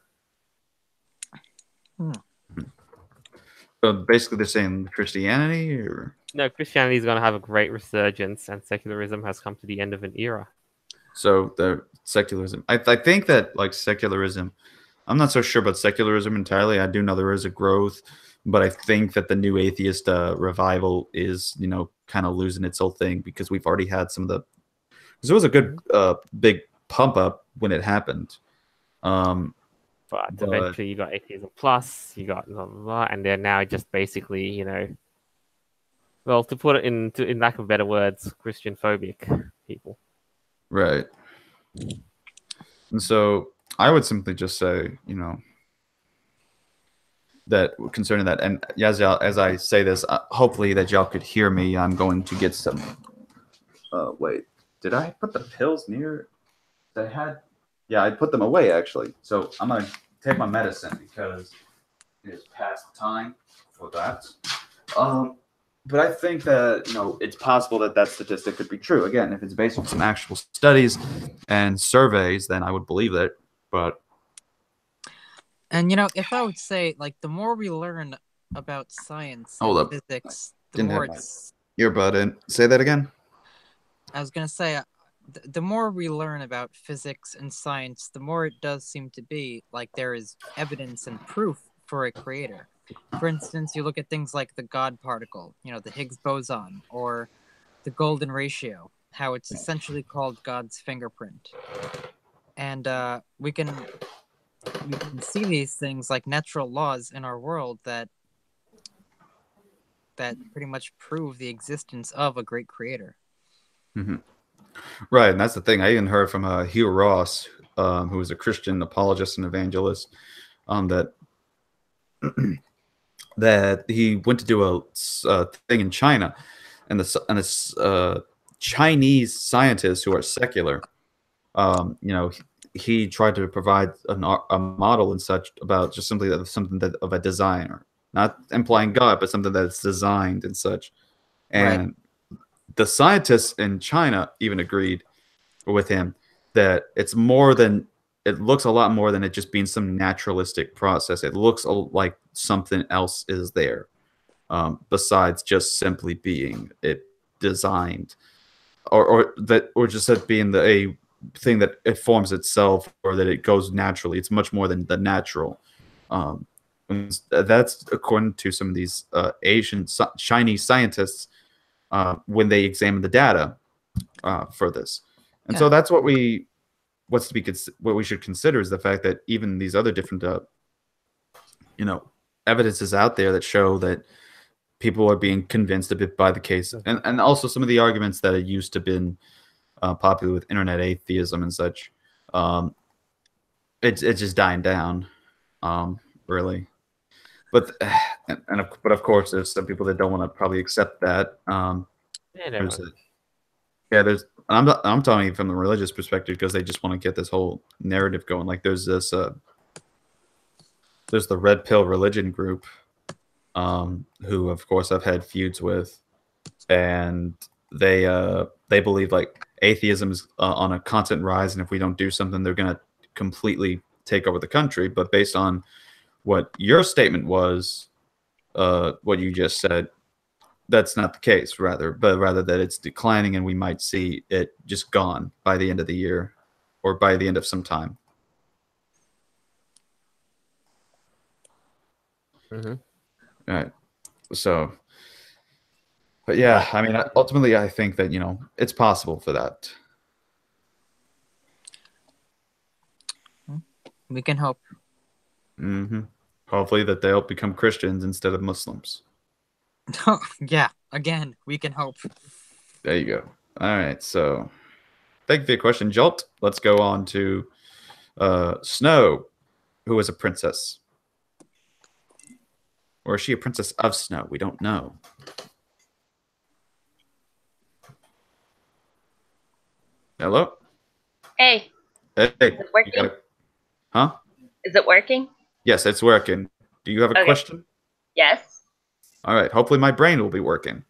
So basically, they're saying Christianity, or no, Christianity is going to have a great resurgence, and secularism has come to the end of an era. So the secularism, I think that like secularism, I'm not so sure about secularism entirely. I do know there is a growth, but I think that the new atheist revival is kind of losing its whole thing because we've already had some of the. Because it was a good big pump up when it happened. But eventually you got atheism plus, you got blah, blah, blah, and they're now just basically, well, to put it in lack of better words, Christian phobic people. Right. And so I would simply just say, that concerning that, and as I say this, hopefully that y'all could hear me. I'm going to get some. Wait, did I put the pills near? Yeah, I put them away actually. So I'm gonna take my medicine because it is past time for that. But I think that it's possible that statistic could be true. Again, if it's based on some actual studies and surveys, then I would believe that. But if I would say the more we learn about science and physics, the more it's earbud in. Say that again. I was gonna say. The more we learn about physics and science, the more it does seem to be like there is evidence and proof for a creator. For instance, you look at things like the God particle, the Higgs boson, or the golden ratio, how it's essentially called God's fingerprint. And we can see these things like natural laws in our world that pretty much prove the existence of a great creator. Mm-hmm. Right, and that's the thing. I even heard from Hugh Ross, who is a Christian apologist and evangelist, that that he went to do a thing in China, and the Chinese scientists who are secular, he tried to provide a model and such about just something of a designer, not implying God, but something that's designed and such. And the scientists in China even agreed with him that it looks a lot more than it just being some naturalistic process. It looks like something else is there, besides just simply being it designed, or just that being a thing that it forms itself, or that it goes naturally. It's much more than the natural. And that's according to some of these Asian Chinese scientists when they examine the data for this. And so that's what we should consider, is the fact that even these other different evidences out there that show that people are being convinced a bit by the case, and also some of the arguments that used to been popular with internet atheism and such. It's just dying down, really. But of course, there's some people that don't want to probably accept that. I'm talking from the religious perspective, because they just want to get this whole narrative going. Like there's the Red Pill Religion group, who of course I've had feuds with, and they believe like atheism is on a constant rise, and if we don't do something, they're going to completely take over the country. But based on what your statement was, what you just said, that's not the case. Rather that it's declining, and we might see it just gone by the end of the year, or by the end of some time. Mm-hmm. All right. So, but yeah, I mean, ultimately, I think that it's possible for that. We can hope. Mm-hmm. Hopefully that they'll become Christians instead of Muslims. Yeah, again, we can hope. There you go. All right, so thank you for your question, Jolt. Let's go on to Snow, who is a princess. Or is she a princess of Snow? We don't know. Hello? Hey. Hey. Is it working? Huh? Is it working? Yes, it's working. Do you have a question? Yes. All right. Hopefully my brain will be working.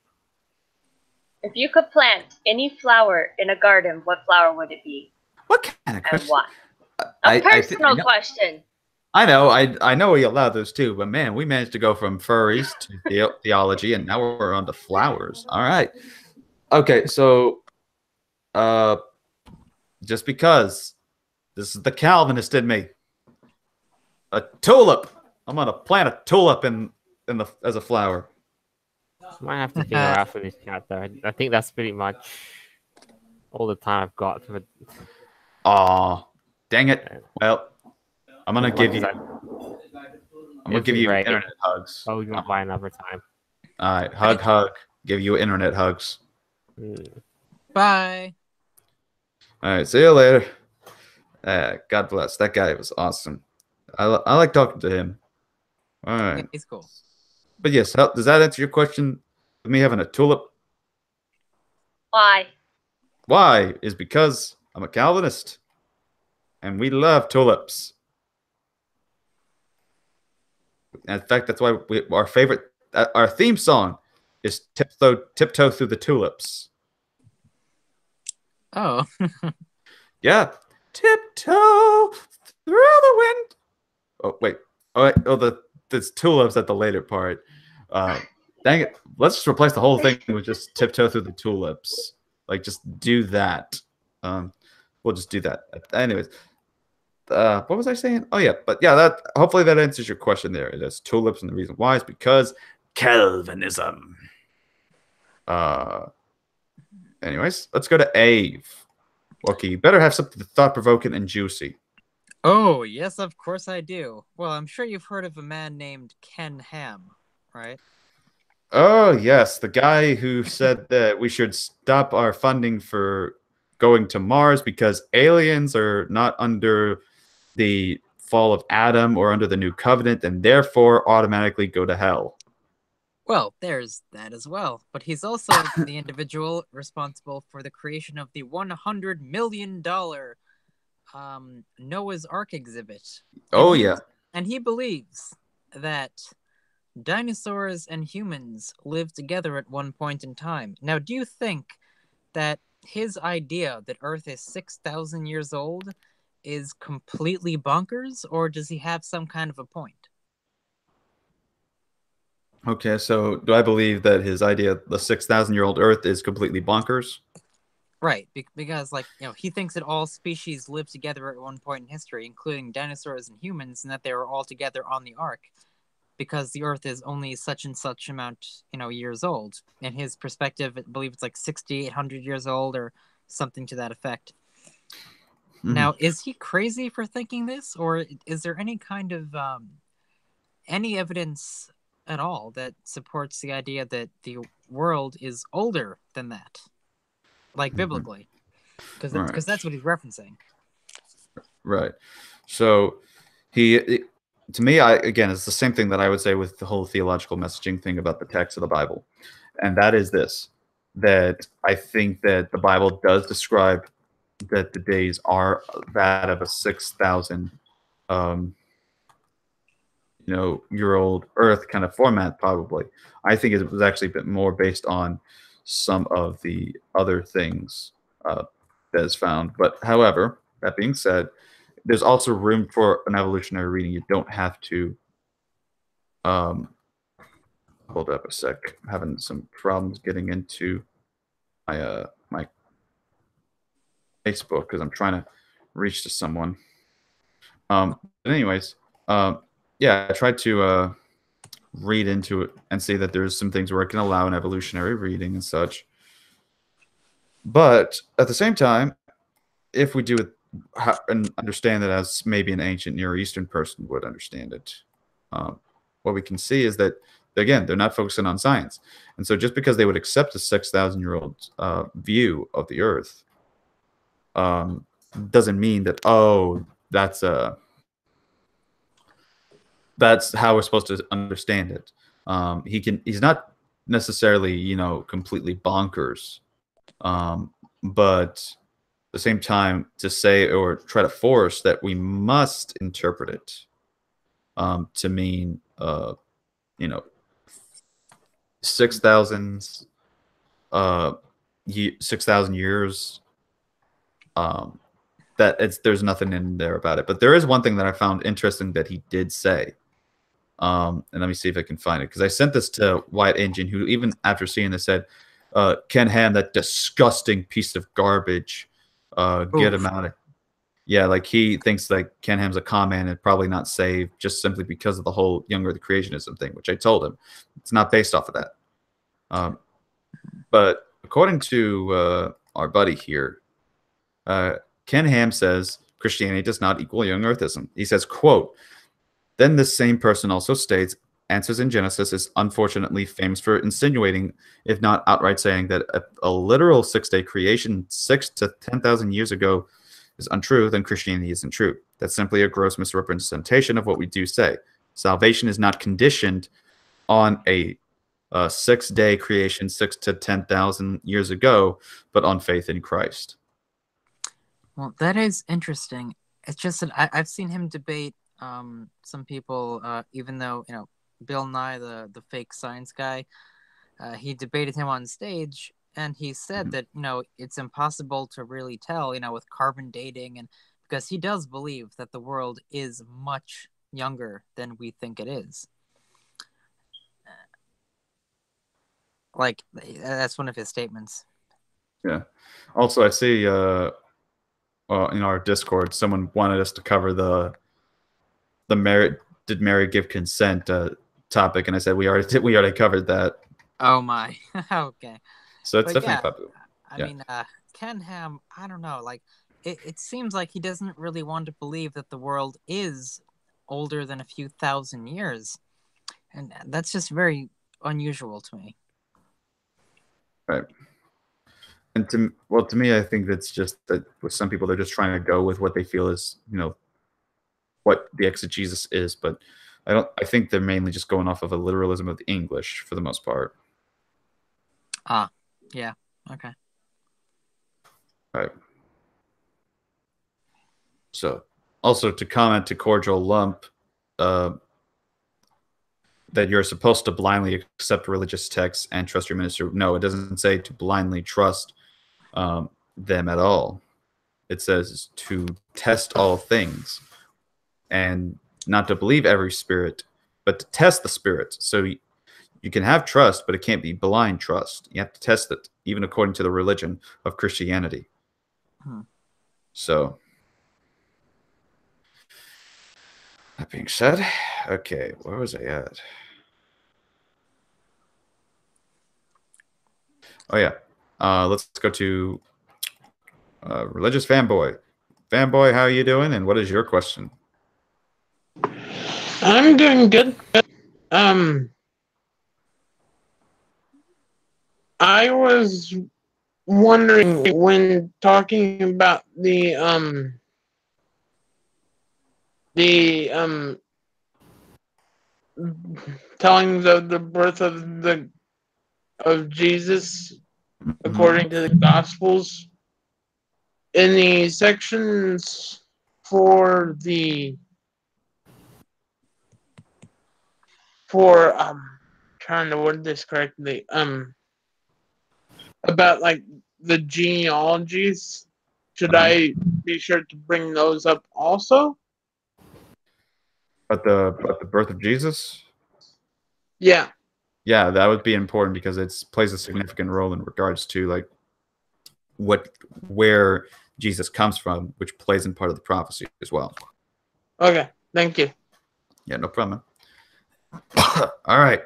If you could plant any flower in a garden, what flower would it be? What kind of question? And why? A personal question. I know. I know we allow those too, but man, we managed to go from furries to theology, and now we're on to flowers. All right. Okay, so just because this is the Calvinist in me. A tulip. I'm gonna plant a tulip as a flower. Might have to figure out for this chapter. I think that's pretty much all the time I've got for. Aw, dang it. Well, I'm gonna give you internet hugs. Oh, you want by another time. All right, hug. Give you internet hugs. Bye. All right, see you later. God bless. That guy was awesome. I like talking to him. All right. He's cool. But yes, does that answer your question of me having a tulip? Why? Why is because I'm a Calvinist, and we love tulips. In fact, that's why our theme song is Tiptoe Through the Tulips. Oh. Yeah. Tiptoe through the wind. Oh, wait. There's tulips at the later part. Dang it. Let's just replace the whole thing with just Tiptoe Through the Tulips. Like, just do that. We'll just do that. Anyways. What was I saying? Oh, yeah. But yeah, hopefully that answers your question there. It is tulips, and the reason why is because Calvinism. Anyways, let's go to Ave. Okay, you better have something thought-provoking and juicy. Oh, yes, of course I do. Well, I'm sure you've heard of a man named Ken Ham, right? Oh, yes, the guy who said that we should stop our funding for going to Mars because aliens are not under the fall of Adam or under the new covenant, and therefore automatically go to hell. Well, there's that as well. But he's also the individual responsible for the creation of the $100 million Noah's Ark exhibit. Oh, yeah. And he believes that dinosaurs and humans lived together at one point in time. Now, do you think that his idea that Earth is 6,000 years old is completely bonkers, or does he have some kind of a point? Okay, so do I believe that his idea, the 6,000-year-old Earth, is completely bonkers? Right, because he thinks that all species lived together at one point in history, including dinosaurs and humans, and that they were all together on the ark, because the Earth is only such and such amount, years old. In his perspective, I believe it's like 6,800 years old or something to that effect. Now, is he crazy for thinking this, or is there any kind of any evidence at all that supports the idea that the world is older than that, like biblically? Because that's what he's referencing. Right. So to me, again, it's the same thing that I would say with the whole theological messaging thing about the text of the Bible, and that is this: that I think that the Bible does describe that the days are that of a 6,000 year old Earth kind of format. Probably, I think it was actually a bit more based on some of the other things that is found. But however, that being said, there's also room for an evolutionary reading. You don't have to. Hold up a sec. I'm having some problems getting into my Facebook because I'm trying to reach to someone. But anyways, yeah, I tried to read into it and see that there's some things where it can allow an evolutionary reading and such. But at the same time, if we do it and understand it as maybe an ancient Near Eastern person would understand it, what we can see is that, again, they're not focusing on science. And so just because they would accept a 6,000-year-old view of the Earth doesn't mean that, that's how we're supposed to understand it. He's not necessarily, completely bonkers. But at the same time, to say or try to force that we must interpret it to mean 6,000 6,000 years, there's nothing in there about it. But there is one thing that I found interesting that he did say. And let me see if I can find it, because I sent this to Wyatt Engine, who even after seeing this said, Ken Ham, that disgusting piece of garbage, get him out of. Yeah, like he thinks like Ken Ham's a con man and probably not saved just simply because of the whole Young Earth creationism thing, which I told him it's not based off of that. But according to our buddy here, Ken Ham says Christianity does not equal Young Earthism. He says, quote, then this same person also states Answers in Genesis is unfortunately famous for insinuating, if not outright saying, that a literal six-day creation 6 to 10,000 years ago is untrue, then Christianity isn't true. That's simply a gross misrepresentation of what we do say. Salvation is not conditioned on a 6-day creation 6 to 10,000 years ago, but on faith in Christ. Well, that is interesting. It's just that I've seen him debate some people, even though, Bill Nye, the fake science guy, he debated him on stage, and he said that, it's impossible to really tell, with carbon dating, and because he does believe that the world is much younger than we think it is. Like, that's one of his statements. Yeah. Also, I see in our Discord, someone wanted us to cover the did Mary give consent topic, and I said we already covered that. Oh my. Okay. So it's definitely popular. I mean, Ken Ham, I don't know, like it seems like he doesn't really want to believe that the world is older than a few thousand years, and that's just very unusual to me. Right. And to me, I think that's just that with some people, they're just trying to go with what they feel is, what the exegesis is, but I think they're mainly just going off of a literalism of the English for the most part. Yeah. Okay. Right. So, also to comment to Cordial Lump, the that you're supposed to blindly accept religious texts and trust your minister. No, it doesn't say to blindly trust them at all. It says to test all things and not to believe every spirit, but to test the spirits. So you can have trust, but it can't be blind trust. You have to test it, even according to the religion of Christianity. So, that being said, okay, where was I at? Oh, yeah. Let's go to Religious Fanboy. Fanboy, how are you doing? And what is your question? I'm doing good. I was wondering, when talking about the tellings of the birth of Jesus according to the Gospels, in the sections for trying to word this correctly, about like the genealogies, should I be sure to bring those up also? About the birth of Jesus? Yeah. Yeah, that would be important because it plays a significant role in regards to like where Jesus comes from, which plays in part of the prophecy as well. Okay, thank you. Yeah, no problem. All right.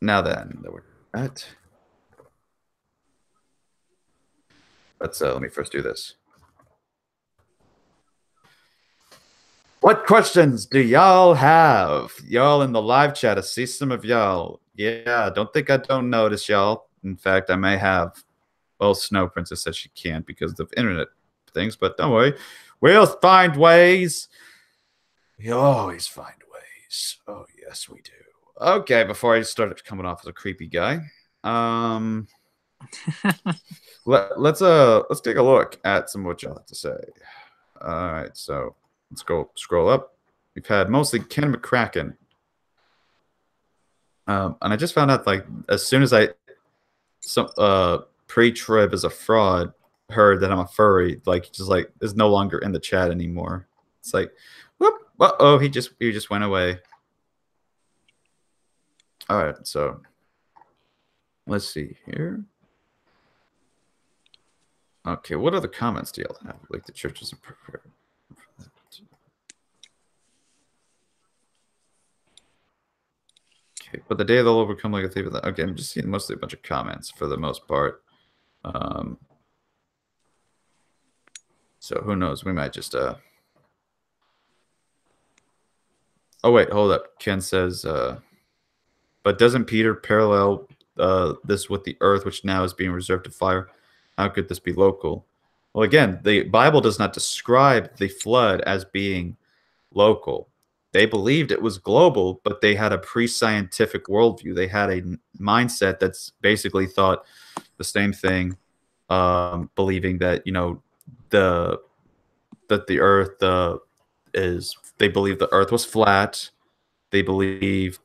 Now then, that we're at. Let me first do this. What questions do y'all have? Y'all in the live chat, I see some of y'all. Yeah, don't think I don't notice y'all. In fact, I may have. Well, Snow Princess said she can't because of internet things, but don't worry. We'll find ways. We always find ways. Oh, yes, we do. Okay, before I start coming off as a creepy guy, let's take a look at some of what y'all have to say. All right, so let's go scroll up. We've had mostly Ken McCracken. And I just found out, like, as soon as pre-trib is a fraud heard that I'm a furry, like, just like is no longer in the chat anymore. It's like, whoop, oh, he just went away. All right, so let's see here. Okay, what other comments do y'all have? Like the churches are prepared. Okay, but the day they'll overcome like a thief. Okay, I'm just seeing mostly a bunch of comments for the most part. So who knows? We might just Oh wait, hold up. Ken says, but doesn't Peter parallel this with the earth, which now is being reserved to fire? How could this be local? Well, again, the Bible does not describe the flood as being local. They believed it was global, but they had a pre-scientific worldview. They had a mindset that's basically thought the same thing, believing that, you know, that the earth they believe the earth was flat. They believe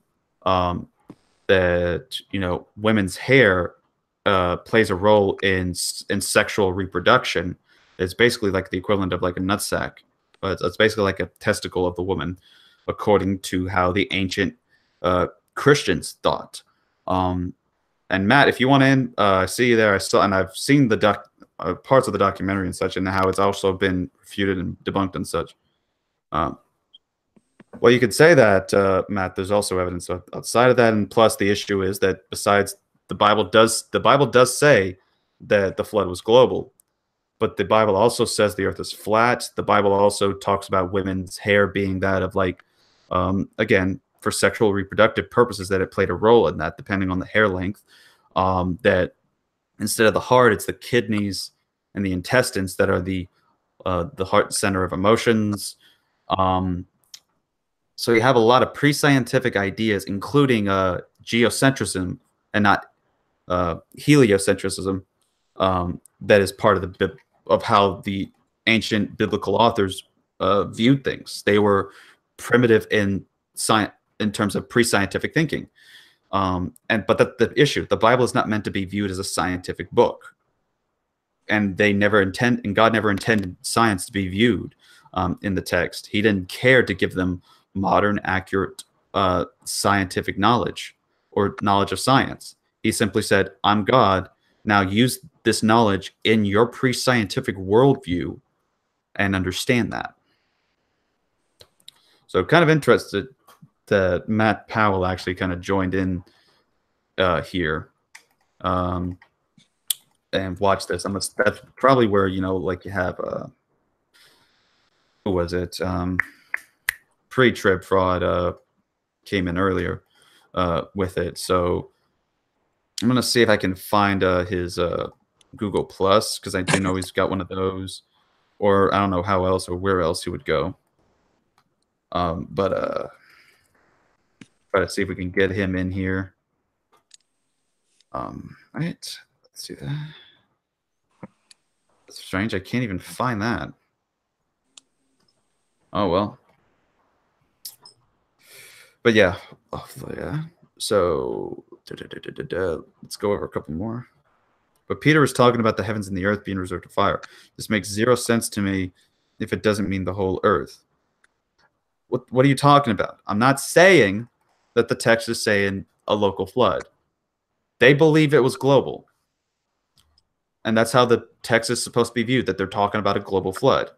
that, you know, women's hair plays a role in sexual reproduction. It's basically like the equivalent of like a nutsack, but it's basically like a testicle of the woman, according to how the ancient Christians thought. And Matt, if you want in, I see you there. I've seen the parts of the documentary and such, and how it's also been refuted and debunked and such. Well, you could say that, Matt. There's also evidence outside of that, and plus the issue is that besides the Bible does say that the flood was global, but the Bible also says the earth is flat. The Bible also talks about women's hair being that of like, again, for sexual reproductive purposes, that it played a role in that, depending on the hair length. That instead of the heart, it's the kidneys and the intestines that are the heart center of emotions. So you have a lot of pre-scientific ideas, including geocentrism and not heliocentrism, that is part of how the ancient biblical authors viewed things. They were primitive in in terms of pre-scientific thinking. But the issue, the Bible is not meant to be viewed as a scientific book, and God never intended science to be viewed in the text. He didn't care to give them modern, accurate scientific knowledge or knowledge of science. He simply said, "I'm God. Now use this knowledge in your pre-scientific worldview and understand that." So kind of interested that Matt Powell actually kind of joined in here and watch this. That's probably where, like you have, who was it? Pre-trib fraud came in earlier with it. So I'm going to see if I can find his Google Plus, because I do know he's got one of those, or I don't know how else or where else he would go. But try to see if we can get him in here. Right, let's do that. That's strange. I can't even find that. Oh well. But yeah, So let's go over a couple more. But Peter is talking about the heavens and the earth being reserved to fire. This makes zero sense to me if it doesn't mean the whole earth. What are you talking about? I'm not saying that the text is saying a local flood. They believe it was global. And that's how the text is supposed to be viewed, that they're talking about a global flood.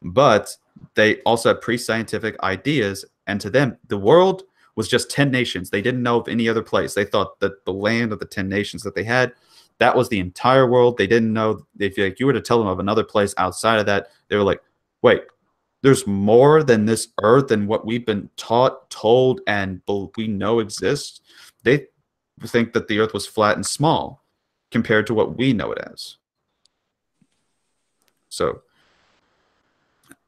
But they also have pre-scientific ideas, and to them, the world was just 10 nations. They didn't know of any other place. They thought that the land of the 10 nations that they had, that was the entire world. They didn't know. If you were to tell them of another place outside of that, they were like, wait, there's more than this earth and what we've been taught, told, and we know exists. They think that the earth was flat and small compared to what we know it as. So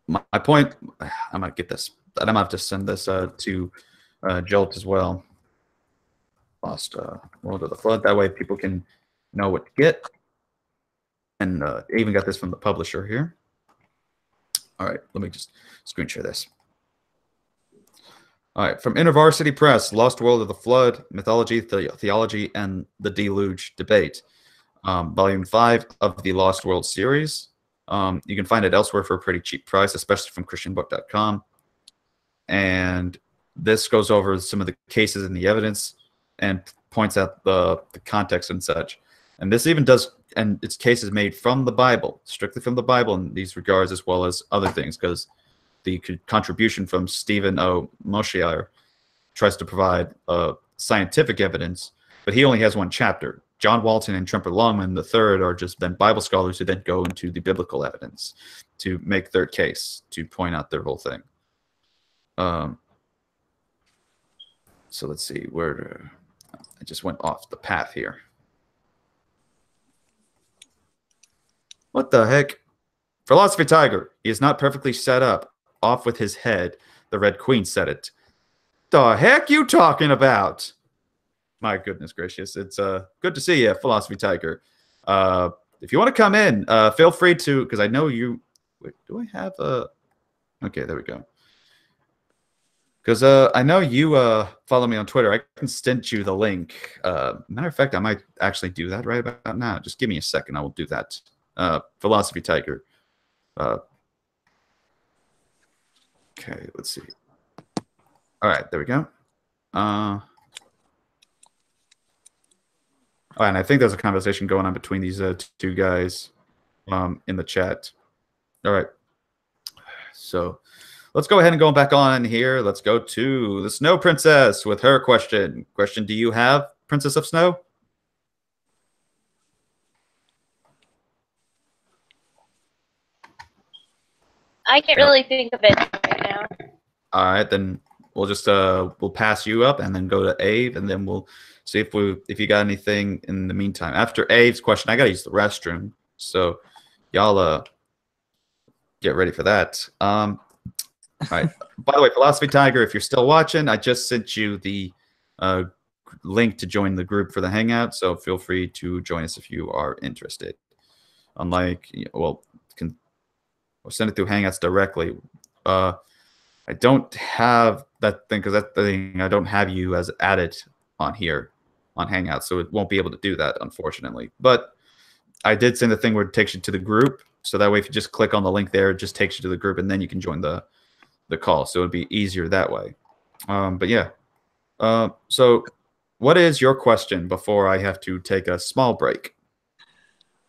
my point, I might get this, and I'm going to have to send this to Jolt as well. Lost World of the Flood. That way people can know what to get. And I even got this from the publisher here. All right, let me just screen share this. All right, from InterVarsity Press, Lost World of the Flood, Mythology, Theology, and the Deluge Debate. Volume 5 of the Lost World series. You can find it elsewhere for a pretty cheap price, especially from christianbook.com. And this goes over some of the cases and the evidence and points out the context and such. And this even does, and it's cases made from the Bible, strictly from the Bible in these regards, as well as other things, because the contribution from Stephen O. Moshier tries to provide scientific evidence, but he only has one chapter. John Walton and Tremper Longman, the third, are just then Bible scholars who then go into the biblical evidence to make their case, to point out their whole thing. So let's see, where I just went off the path here. What the heck? Philosophy Tiger, he is not perfectly set up. Off with his head. The Red Queen said it. The heck you talking about? My goodness gracious. It's good to see you, Philosophy Tiger. If you want to come in, feel free to, because I know you... Wait, do I have a... Okay, there we go. Because I know you follow me on Twitter. I can send you the link. Matter of fact, I might actually do that right about now. Just give me a second. I will do that. Philosophy Tiger. Okay, let's see. All right, there we go. Oh, and I think there's a conversation going on between these two guys in the chat. All right. So let's go ahead and go back on here. Let's go to the Snow Princess with her question. Do you have, Princess of Snow? I can't really think of it right now. All right, then we'll just we'll pass you up and then go to Ave, and then we'll see if you got anything in the meantime. After Ave's question, I gotta use the restroom, so y'all get ready for that. All right. By the way, Philosophy Tiger, if you're still watching, I just sent you the link to join the group for the Hangout, so feel free to join us if you are interested. Unlike, well, or send it through Hangouts directly. I don't have that thing because that's the thing. I don't have you as added on here on Hangouts, so it won't be able to do that, unfortunately. But I did send the thing where it takes you to the group, so that way if you just click on the link there, it just takes you to the group, and then you can join the call. So it'd be easier that way. But yeah. So what is your question before I have to take a small break?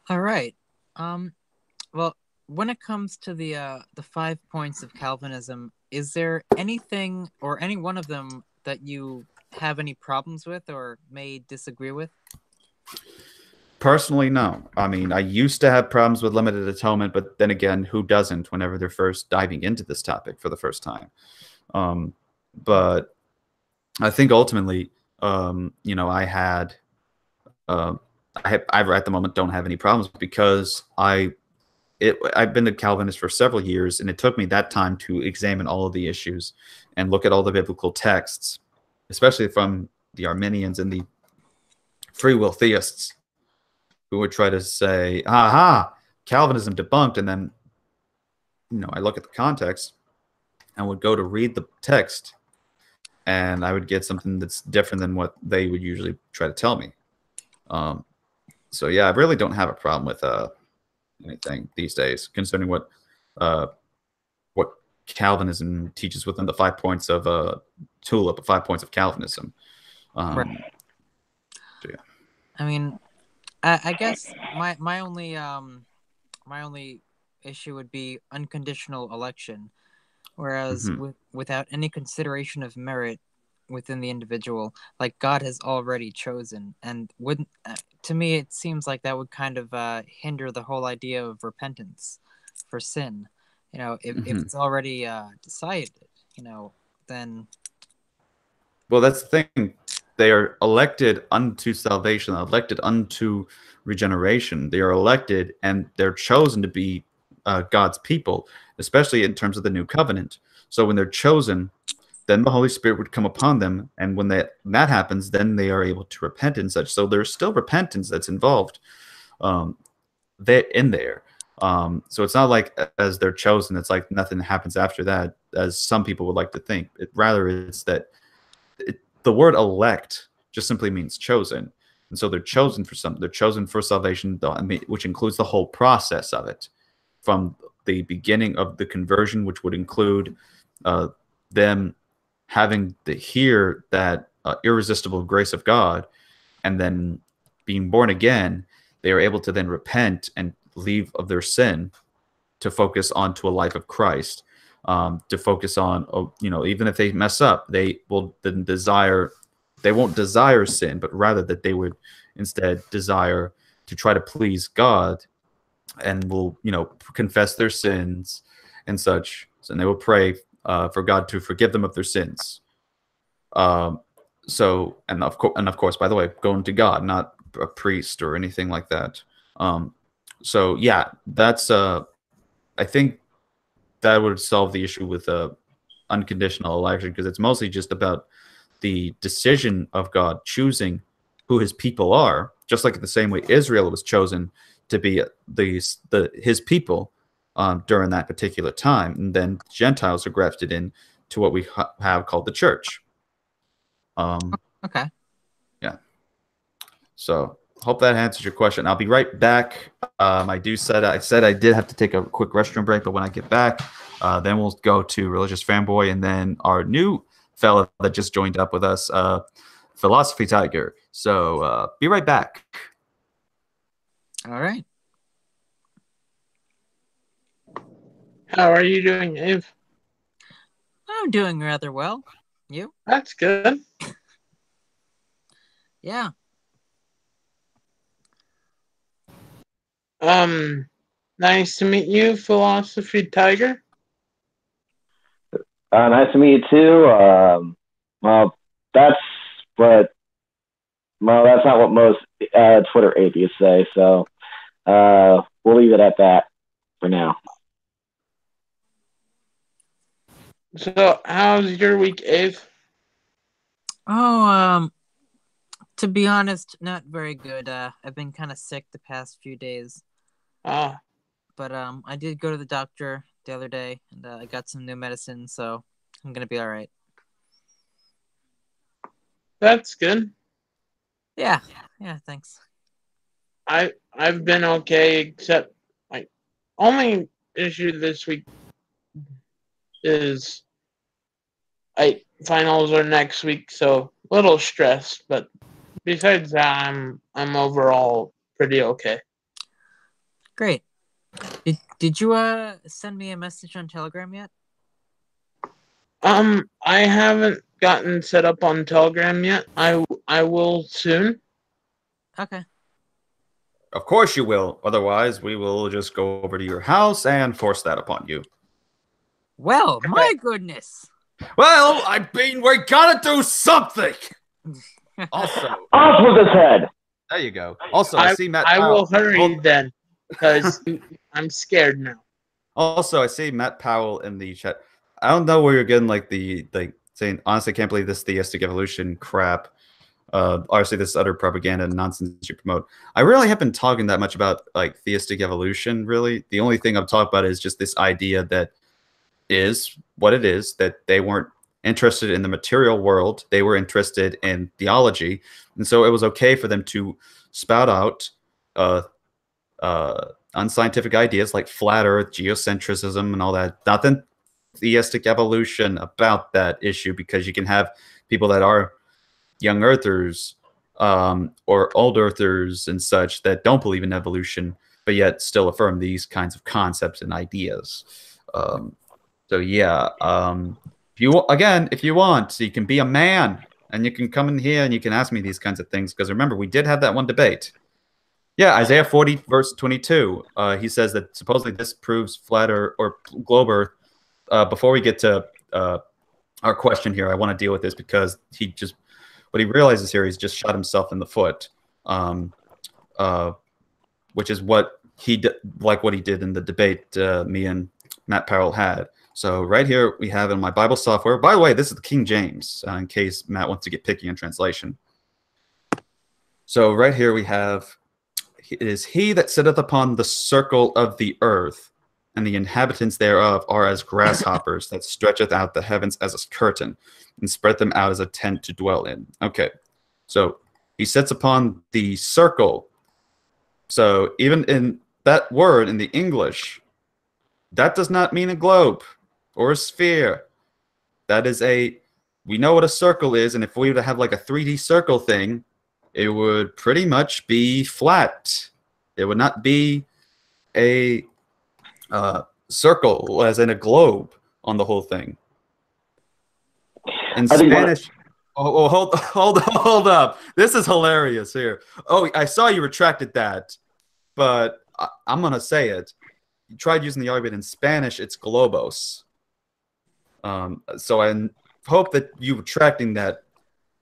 All right. Well, when it comes to the 5 points of Calvinism, is there anything or any one of them that you have any problems with or may disagree with? Personally, no. I mean, I used to have problems with limited atonement, but then again, who doesn't whenever they're first diving into this topic for the first time? But I think ultimately, I had, I at the moment don't have any problems because I've been a Calvinist for several years, and it took me that time to examine all of the issues and look at all the biblical texts, especially from the Arminians and the free will theists, who would try to say, "Aha, Calvinism debunked," and then, I look at the context and would go to read the text, and I would get something that's different than what they would usually try to tell me. So yeah, I really don't have a problem with anything these days concerning what Calvinism teaches within the 5 points of Tulip, 5 points of Calvinism. Right. So yeah. I mean, I guess my only issue would be unconditional election, whereas without any consideration of merit within the individual, like God has already chosen, and wouldn't to me it seems like that would kind of hinder the whole idea of repentance for sin. If it's already decided, then. Well, that's the thing. They are elected unto salvation, elected unto regeneration. They are elected and they're chosen to be God's people, especially in terms of the new covenant. So when they're chosen, then the Holy Spirit would come upon them. And when that happens, then they are able to repent and such. So there's still repentance that's involved in there. So it's not like as they're chosen, it's like nothing happens after that, as some people would like to think. Rather, it's that the word elect just simply means chosen. And so they're chosen for something. They're chosen for salvation, which includes the whole process of it, from the beginning of the conversion, which would include them having to hear that irresistible grace of God, and then being born again. They are able to then repent and leave of their sin to focus onto a life of Christ. To focus on, even if they mess up, they will then they won't desire sin, but rather that they would instead desire to try to please God, and will, confess their sins and such. And they will pray for God to forgive them of their sins. And of course, by the way, going to God, not a priest or anything like that. So yeah, that's I think that would solve the issue with unconditional election, because it's mostly just about the decision of God choosing who his people are, just like the same way Israel was chosen to be his people during that particular time, and then Gentiles are grafted in to what we have called the church. Okay. Yeah. So hope that answers your question. I'll be right back. I said I did have to take a quick restroom break, but when I get back, then we'll go to Religious Fanboy, and then our new fella that just joined up with us, Philosophy Tiger. So be right back. All right. How are you doing, Eve? I'm doing rather well. You? That's good. Yeah. Nice to meet you, Philosophy Tiger. Nice to meet you too. That's not what most Twitter atheists say. So we'll leave it at that for now. So, how's your week, Eve? Oh, to be honest, not very good. I've been kind of sick the past few days. Oh. But I did go to the doctor the other day, and I got some new medicine, so I'm gonna be all right. That's good. Yeah, thanks. I've been okay, except my only issue this week is finals are next week, so a little stressed, but besides that, I'm overall pretty okay. Great. Did you send me a message on Telegram yet? I haven't gotten set up on Telegram yet. I will soon. Okay. Of course you will. Otherwise, we will just go over to your house and force that upon you. Well, my goodness. Well, I mean, we gotta do something. Also, Off with his head. there you go. Also, I see Matt. I Powell. will hurry then, because I'm scared now. Also, I see Matt Powell in the chat. I don't know where you're getting like saying. Honestly, I can't believe this theistic evolution crap. Obviously, this utter propaganda and nonsense you promote. I really haven't been talking that much about like theistic evolution. Really, the only thing I've talked about is just this idea that is what it is, that they weren't interested in the material world. They were interested in theology. And so it was okay for them to spout out unscientific ideas like flat earth, geocentrism, and all that. Nothing theistic evolution about that issue, because you can have people that are young earthers or old earthers and such that don't believe in evolution, but yet still affirm these kinds of concepts and ideas. So yeah, if you want, you can be a man and you can come in here and you can ask me these kinds of things. Because remember, we did have that one debate. Yeah, Isaiah 40 verse 22. He says that supposedly this proves flat or globe Earth. Before we get to our question here, I want to deal with this because what he realizes here, he's just shot himself in the foot, which is what he did in the debate me and Matt Powell had. So right here we have in my Bible software. By the way, this is the King James, in case Matt wants to get picky in translation. So right here we have, it is he that sitteth upon the circle of the earth, and the inhabitants thereof are as grasshoppers that stretcheth out the heavens as a curtain, and spread them out as a tent to dwell in. Okay, so he sits upon the circle. So even in that word in the English, that does not mean a globe or a sphere. That is we know what a circle is, and if we were to have like a 3D circle thing, it would pretty much be flat. It would not be a circle, as in a globe, on the whole thing. In Spanish, hold up. This is hilarious here. Oh, I saw you retracted that, but I'm gonna say it. You tried using the argument in Spanish. It's globos. So I hope that you retracting that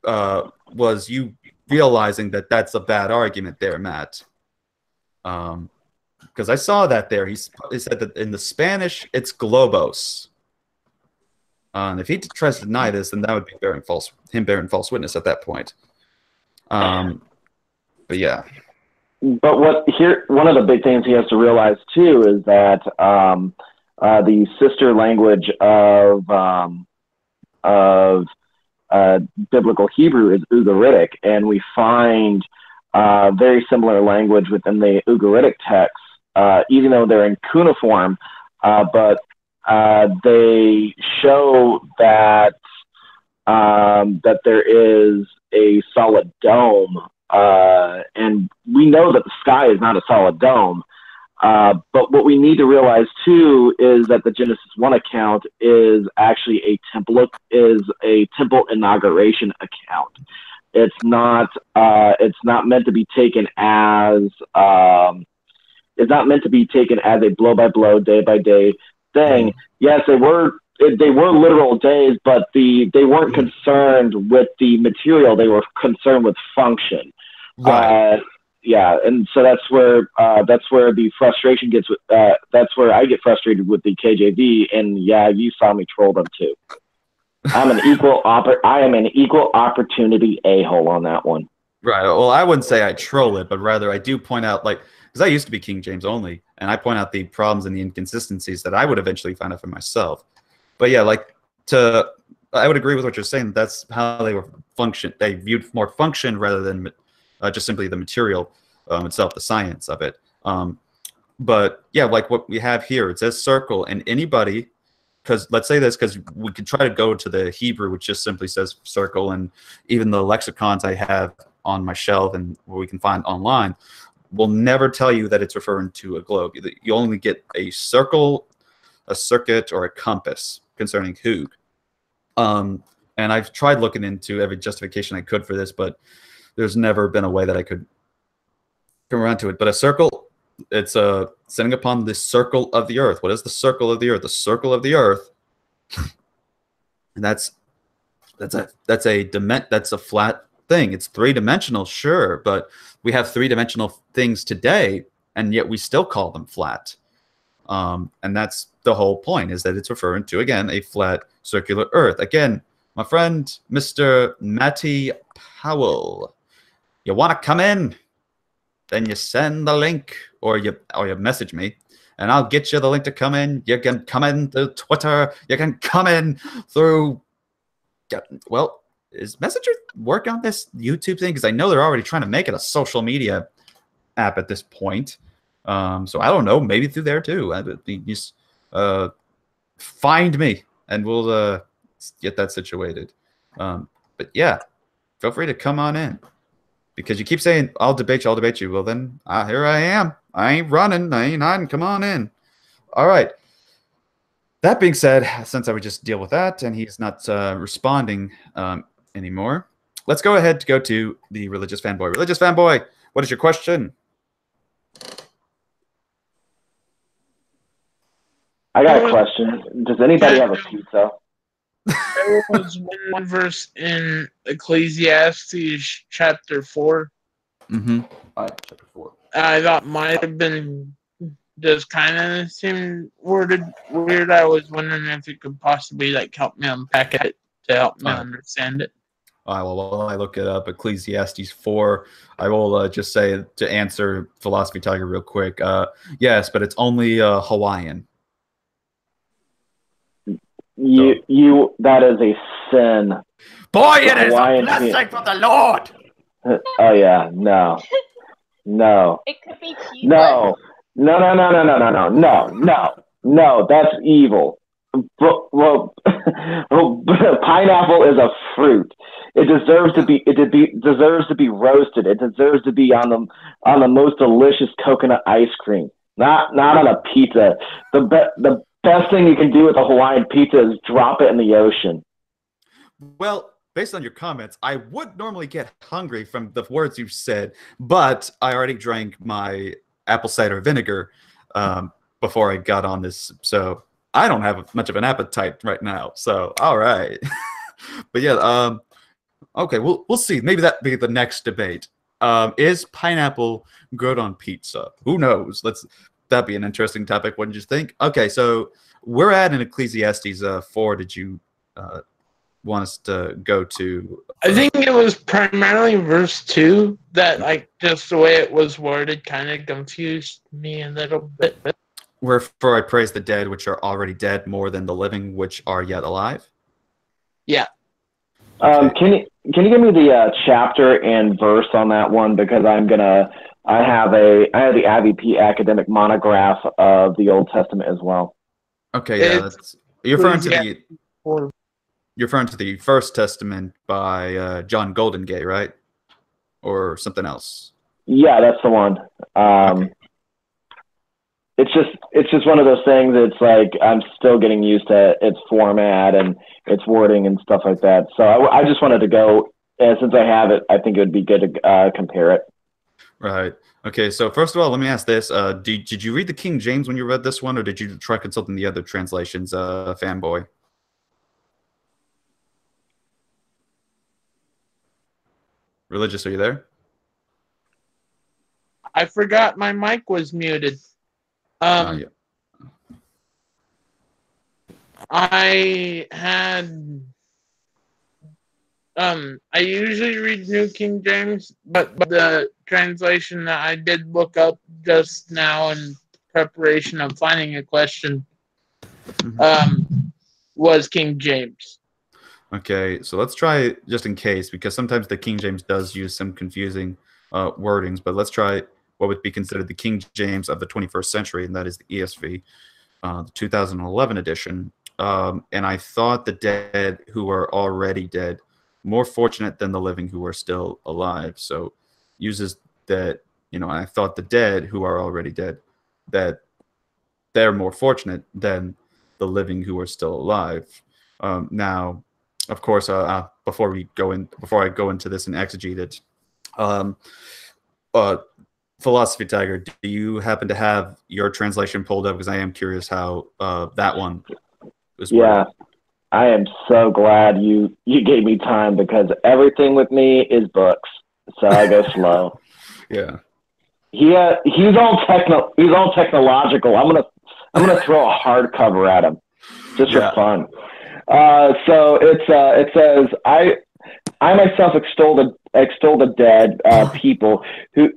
was you realizing that that's a bad argument there, Matt. Because I saw that there. He said that in the Spanish, it's globos. And if he tries to deny this, then that would be bearing false witness at that point. But yeah. But one of the big things he has to realize too is that the sister language of biblical Hebrew is Ugaritic, and we find very similar language within the Ugaritic texts, even though they're in cuneiform, but they show that that there is a solid dome, and we know that the sky is not a solid dome. But what we need to realize too is that the Genesis 1 account is actually a temple inauguration account. It's not meant to be taken as a blow by blow, day by day thing. Yes, they were literal days, but they weren't concerned with the material. They were concerned with function. Right. Yeah, and so that's where the frustration gets. That's where I get frustrated with the KJV. And yeah, you saw me troll them too. I am an equal opportunity a-hole on that one. Right. Well, I wouldn't say I troll it, but rather I do point out, like, because I used to be King James only, and I point out the problems and the inconsistencies that I would eventually find out for myself. But yeah, like I would agree with what you're saying. That's how they were They viewed more function rather than just simply the material itself, the science of it. But yeah, like what we have here, it says circle, and anybody, because let's say this, because we could try to go to the Hebrew, which just simply says circle, and even the lexicons I have on my shelf and what we can find online will never tell you that it's referring to a globe. You only get a circle, a circuit, or a compass concerning Hugh. And I've tried looking into every justification I could for this, but there's never been a way that I could come around to it. But a circle, it's sitting upon the circle of the earth. What is the circle of the earth? The circle of the earth, and that's a flat thing. It's three-dimensional, sure, but we have three-dimensional things today, and yet we still call them flat. And that's the whole point, is that it's referring to, again, a flat circular earth. Again, my friend, Mr. Matty Powell, you want to come in? Then you send the link, or you message me, and I'll get you the link to come in. You can come in through Twitter. You can come in through, well, is Messenger work on this YouTube thing? Because I know they're already trying to make it a social media app at this point. So I don't know, maybe through there too. Just find me, and we'll get that situated. But yeah, feel free to come on in, because you keep saying I'll debate you. Well, then here I am. I ain't running. I ain't hiding. Come on in. All right. That being said, since I would just deal with that, and he's not responding anymore, let's go ahead to go to the religious fanboy. Religious fanboy, what is your question? I got a question. Does anybody have a pizza? There was one verse in Ecclesiastes chapter 4. Mm-hmm. All right, chapter 4. I thought might have been just kind of the same worded weird. I was wondering if you could possibly help me unpack it to help me understand it. All right, well, while I look it up, Ecclesiastes 4, I will just say, to answer Philosophy Tiger real quick, yes, but it's only Hawaiian. That is a sin. Boy, it is a blessing from the Lord. Oh yeah, no. It could be cheese. No, that's evil. Well, pineapple is a fruit. It deserves to be roasted. It deserves to be on the most delicious coconut ice cream, not on a pizza. The best thing you can do with a Hawaiian pizza is drop it in the ocean. Well, based on your comments, I would normally get hungry from the words you've said, but I already drank my apple cider vinegar before I got on this, so I don't have much of an appetite right now. So, all right. But yeah, okay, we'll see. Maybe that'll be the next debate. Is pineapple good on pizza? Who knows? That'd be an interesting topic, wouldn't you think? Okay, so we're at in Ecclesiastes 4. Did you want us to go to? I think it was primarily verse 2 that, just the way it was worded kind of confused me a little bit. Wherefore I praise the dead which are already dead more than the living which are yet alive? Yeah. Okay. Can you give me the chapter and verse on that one? Because I have the IVP academic monograph of the Old Testament as well. Okay, yeah, you're referring to the First Testament by John Goldingay, right? Or something else? Yeah, that's the one. Okay. It's just one of those things. It's I'm still getting used to its format and its wording and stuff like that. So I just wanted to go, since I have it, I think it would be good to compare it. Right. Okay, so first of all, let me ask this. Did you read the King James when you read this one, or did you try consulting the other translations, fanboy? Religious, are you there? I forgot my mic was muted. Yeah. I had I usually read New King James, but the translation that I did look up just now in preparation of finding a question, was King James. Okay, so let's try just in case, because sometimes the King James does use some confusing wordings, but let's try what would be considered the King James of the 21st century, and that is the ESV, the 2011 edition. And I thought the dead who are already dead more fortunate than the living who are still alive. So uses that, and I thought the dead who are already dead, that they're more fortunate than the living who are still alive. Now, of course, before I go into this and exegete it, Philosophy Tiger, do you happen to have your translation pulled up? Because I am curious how that one was worded. Yeah, I am so glad you gave me time, because everything with me is books, so I go slow. Yeah. He's all technological. I'm gonna throw a hardcover at him just for fun. So it says, I myself extol the dead people who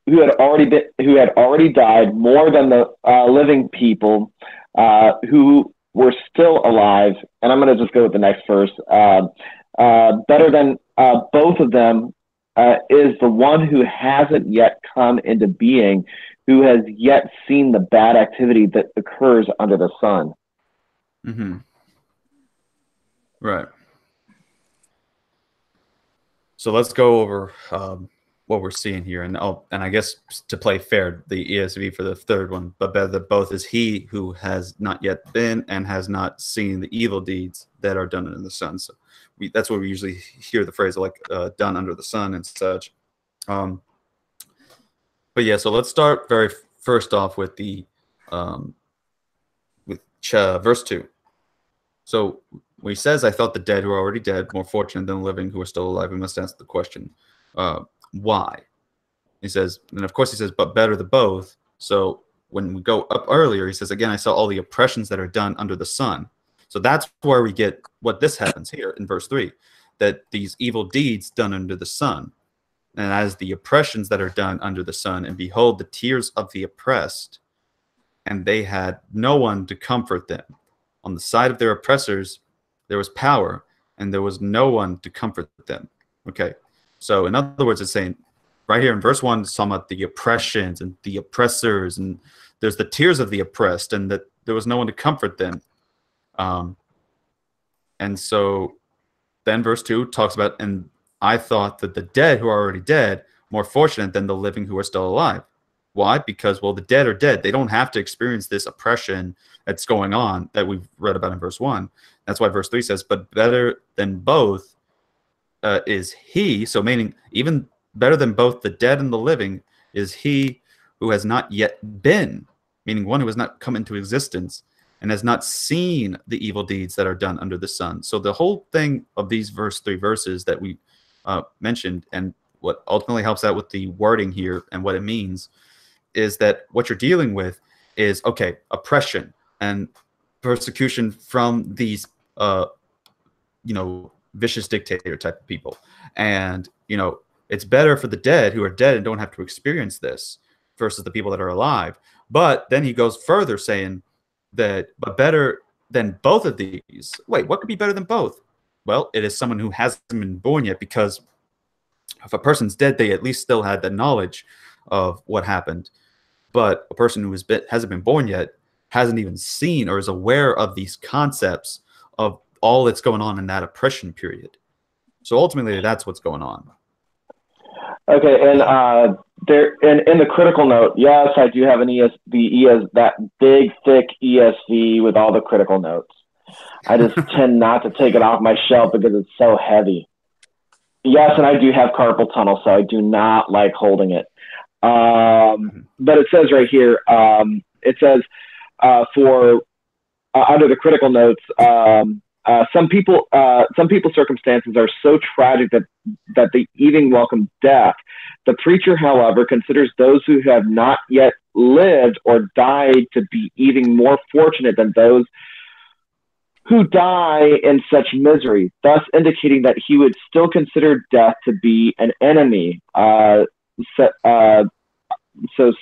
had already died more than the living people who were still alive. And I'm going to just go with the next verse. Better than both of them is the one who hasn't yet come into being, who has yet seen the bad activity that occurs under the sun. Mm-hmm. Right. So let's go over what we're seeing here, and I guess to play fair, the ESV for the third one, but better than both is he who has not yet been and has not seen the evil deeds that are done under the sun. So that's where we usually hear the phrase like done under the sun and such. But yeah, so let's start very first off with the verse 2. So when he says, I thought the dead who are already dead more fortunate than the living who are still alive, we must ask the question, why? He says, and of course he says, but better the both. So when we go up earlier, he says, again, I saw all the oppressions that are done under the sun. So that's where we get what this happens here in verse 3, that these evil deeds done under the sun, and as the oppressions that are done under the sun, and behold, the tears of the oppressed, and they had no one to comfort them. On the side of their oppressors, there was power, and there was no one to comfort them. Okay, so in other words, it's saying right here in verse 1, it's talking about the oppressions and the oppressors, and there's the tears of the oppressed, and that there was no one to comfort them. And so then verse 2 talks about, and I thought that the dead who are already dead more fortunate than the living who are still alive. Why? Because, well, the dead are dead. They don't have to experience this oppression that's going on that we've read about in verse 1. That's why verse 3 says, but better than both is he, so meaning even better than both the dead and the living is he who has not yet been, meaning one who has not come into existence and has not seen the evil deeds that are done under the sun. So the whole thing of these three verses that we mentioned, and what ultimately helps out with the wording here and what it means, is that what you're dealing with is, okay, oppression and persecution from these, vicious dictator type of people. And, it's better for the dead who are dead and don't have to experience this versus the people that are alive. But then he goes further saying that, but better than both of these. Wait, what could be better than both? Well, it is someone who hasn't been born yet, because if a person's dead, they at least still had the knowledge of what happened. But a person who hasn't been born yet hasn't even seen or is aware of these concepts of all that's going on in that oppression period. So ultimately, that's what's going on. Okay, and there in the critical note, yes, I do have an that big thick ESV with all the critical notes. I just tend not to take it off my shelf because it's so heavy. Yes, and I do have carpal tunnel, so I do not like holding it. But it says right here, it says for under the critical notes, some people's circumstances are so tragic that they even welcome death. The preacher, however, considers those who have not yet lived or died to be even more fortunate than those who die in such misery, thus indicating that he would still consider death to be an enemy. So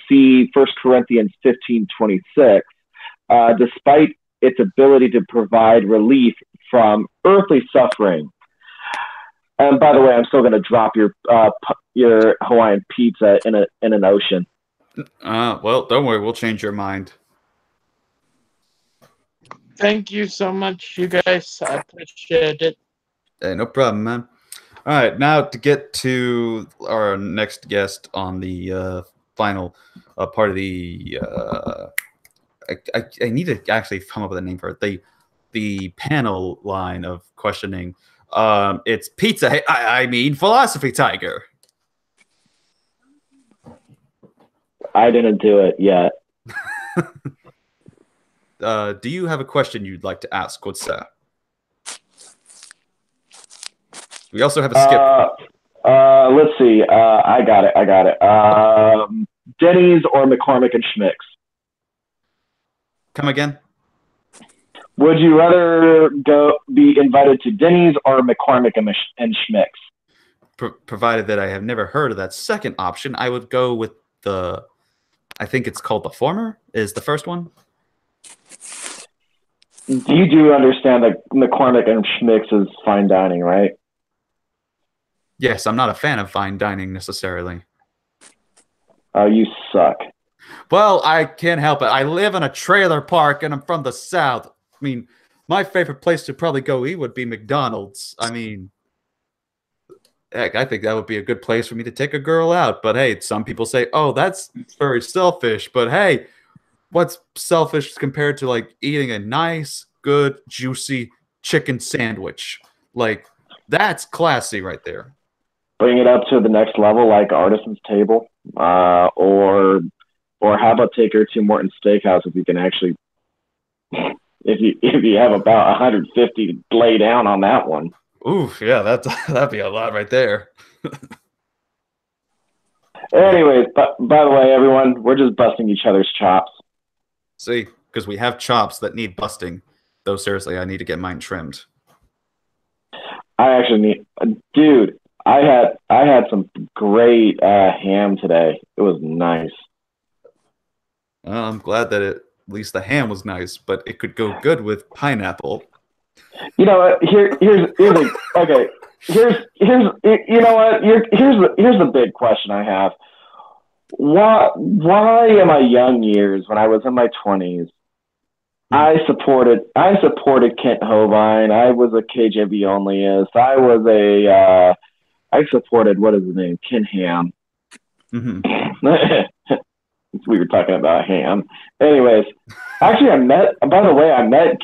see 1 Corinthians 15:26. Despite its ability to provide relief from earthly suffering. And by the way, I'm still going to drop your Hawaiian pizza in an ocean. Well, don't worry, we'll change your mind. Thank you so much, you guys. I appreciate it. Hey, no problem, man. All right, now to get to our next guest on the final part of the. I need to actually come up with a name for it. The panel line of questioning. It's Pizza. Hey, I mean Philosophy Tiger. I didn't do it yet. Do you have a question you'd like to ask, good sir? We also have a skip. Let's see. I got it. Denny's or McCormick and Schmick's? Come again? Would you rather be invited to Denny's or McCormick and Schmick's? Provided that I have never heard of that second option, I would go with I think it's called the former, is the first one. You do understand that McCormick and Schmick's is fine dining, right? Yes, I'm not a fan of fine dining necessarily. Oh, you suck. Well, I can't help it. I live in a trailer park and I'm from the South. I mean, my favorite place to probably go eat would be McDonald's. I mean, heck, I think that would be a good place for me to take a girl out. But hey, some people say, oh, that's very selfish. But hey, what's selfish compared to like eating a nice, good, juicy chicken sandwich? Like, that's classy right there. Bring it up to the next level, like Artisan's Table, or how about take her to Morton Steakhouse if you can actually, if you have about 150 to lay down on that one. Oof, yeah, that'd be a lot right there. Anyways, by the way, everyone, we're just busting each other's chops. See, because we have chops that need busting. Though seriously, I need to get mine trimmed. I actually need, dude. I had some great ham today. It was nice. I'm glad that at least the ham was nice, but it could go good with pineapple. You know what? Here's the big question I have. Why in my young years, when I was in my 20s, I supported Kent Hovind. I was a KJV onlyist. I supported, what is his name? Ken Ham. Mm-hmm. We were talking about ham. Anyways, actually, I met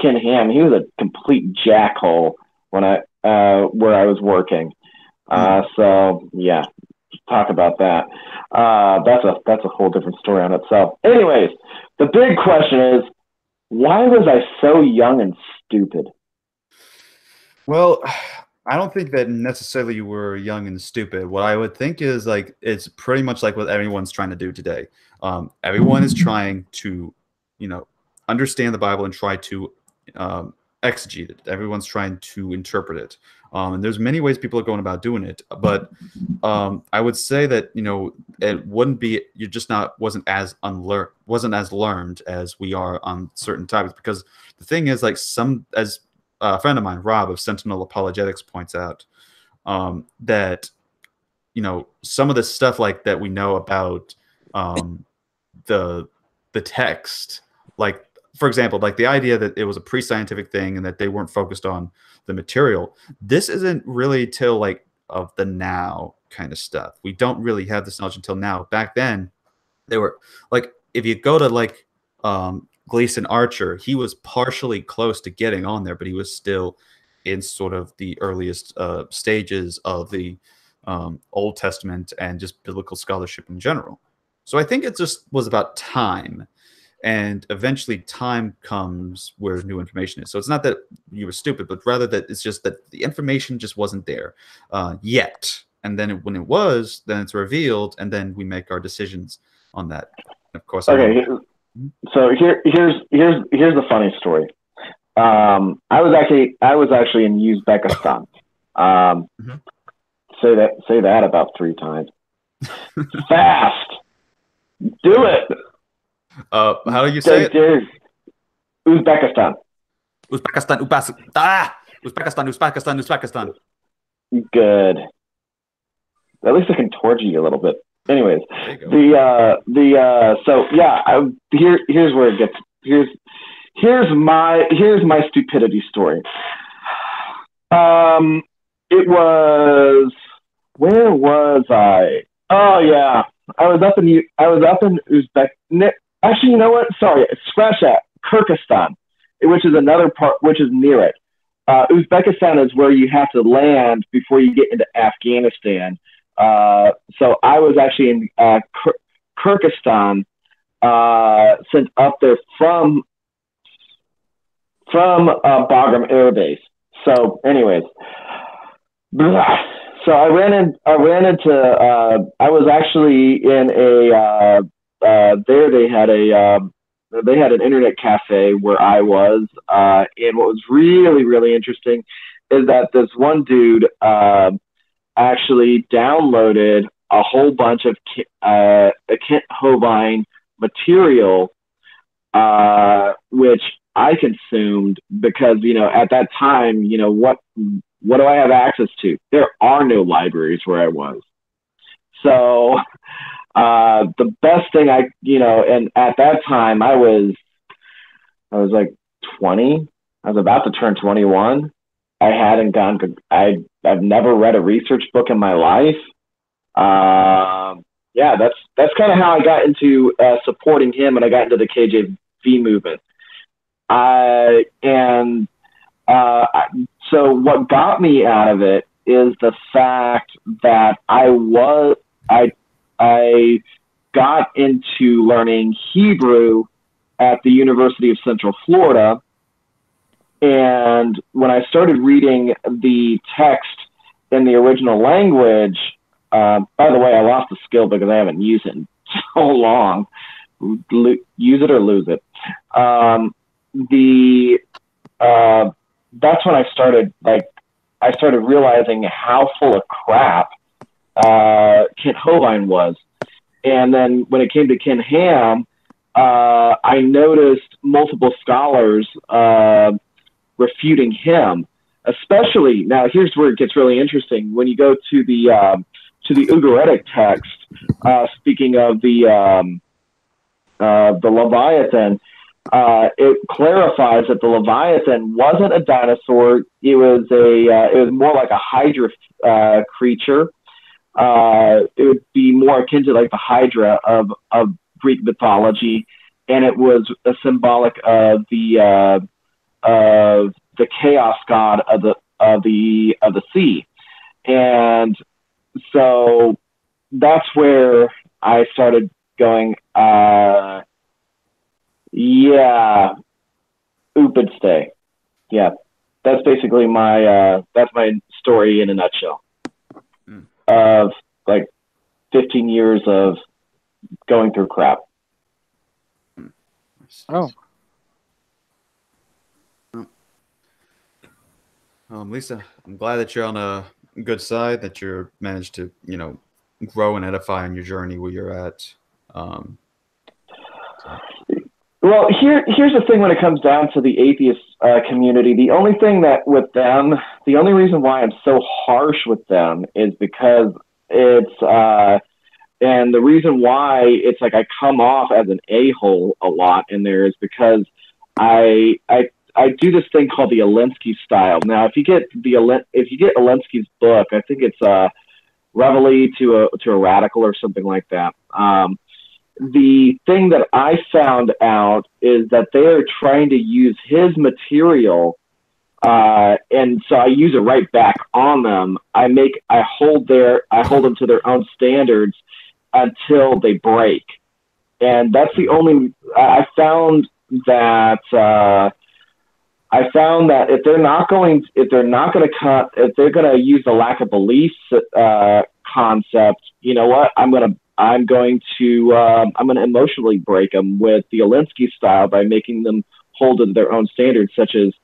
Ken Ham. He was a complete jackhole when where I was working. So yeah, talk about that. That's a whole different story on itself. Anyways, the big question is, why was I so young and stupid? Well, I don't think that necessarily you were young and stupid. What I would think is like it's pretty much like what everyone's trying to do today. Everyone is trying to, understand the Bible and try to exegete it. Everyone's trying to interpret it. And there's many ways people are going about doing it. But I would say that it wouldn't be wasn't as learned as we are on certain topics, because the thing is like as a friend of mine, Rob of Sentinel Apologetics, points out that some of the stuff like that we know about the text, like for example, like the idea that it was a pre-scientific thing and that they weren't focused on the material. This isn't really till like of the now kind of stuff. We don't really have this knowledge until now. Back then, they were like, if you go to like Gleason Archer, he was partially close to getting on there, but he was still in sort of the earliest stages of the Old Testament and just biblical scholarship in general. So I think it just was about time, and eventually time comes where new information is. So it's not that you were stupid, but rather that it's just that the information just wasn't there yet. And then when it was, then it's revealed, and then we make our decisions on that. And of course, okay. So here's the funny story. I was actually in Uzbekistan. Say that about 3 times. Fast. Do it. How do you say it? Uzbekistan. Uzbekistan. Good. At least I can torture you a little bit. Anyways, so yeah, here's where it gets. Here's my stupidity story. It was, where was I? Oh yeah, I was up in Uzbek. Actually, you know what? Sorry, scratch that. Kyrgyzstan, which is another part, which is near it. Uzbekistan is where you have to land before you get into Afghanistan. So I was actually in Kyrgyzstan, sent up there from Bagram Air Base. So, anyways, so I ran into. I was actually in a. There they had an internet cafe where I was, and what was really, really interesting is that this one dude actually downloaded a whole bunch of Kent Hovind material, which I consumed because, at that time, what do I have access to? There are no libraries where I was. So the best thing and at that time I was like 20. I was about to turn 21. I've never read a research book in my life. Yeah, that's kind of how I got into supporting him, and I got into the KJV movement. So what got me out of it is the fact that I got into learning Hebrew at the University of Central Florida. And when I started reading the text in the original language, by the way, I lost the skill because I haven't used it in so long. Use it or lose it. That's when I started realizing how full of crap Kent Hovind was. And then when it came to Ken Ham, I noticed multiple scholars refuting him, especially now. Here's where it gets really interesting. When you go to the Ugaritic text, speaking of the Leviathan, it clarifies that the Leviathan wasn't a dinosaur. It was more like a Hydra creature. It would be more akin to like the Hydra of Greek mythology, and it was a symbolic of the chaos god of the sea. And so that's where I started going, yeah, Upidstay. Yeah, that's basically that's my story in a nutshell. Of like 15 years of going through crap. Oh. Lisa, I'm glad that you're on a good side, that you're managed to, grow and edify on your journey where you're at. Well, here's the thing when it comes down to the atheist community. The only reason why I'm so harsh with them is because it's, and the reason why it's like I come off as an a-hole a lot in there is because I do this thing called the Alinsky style. Now, if you get Alinsky's book, I think it's Reveille to a Radical or something like that. The thing that I found out is that they are trying to use his material, and so I use it right back on them. I hold them to their own standards until they break, and that's the only. I found that if they're going to use the lack of belief concept, you know what? I'm going to emotionally break them with the Alinsky style by making them hold to their own standards, such as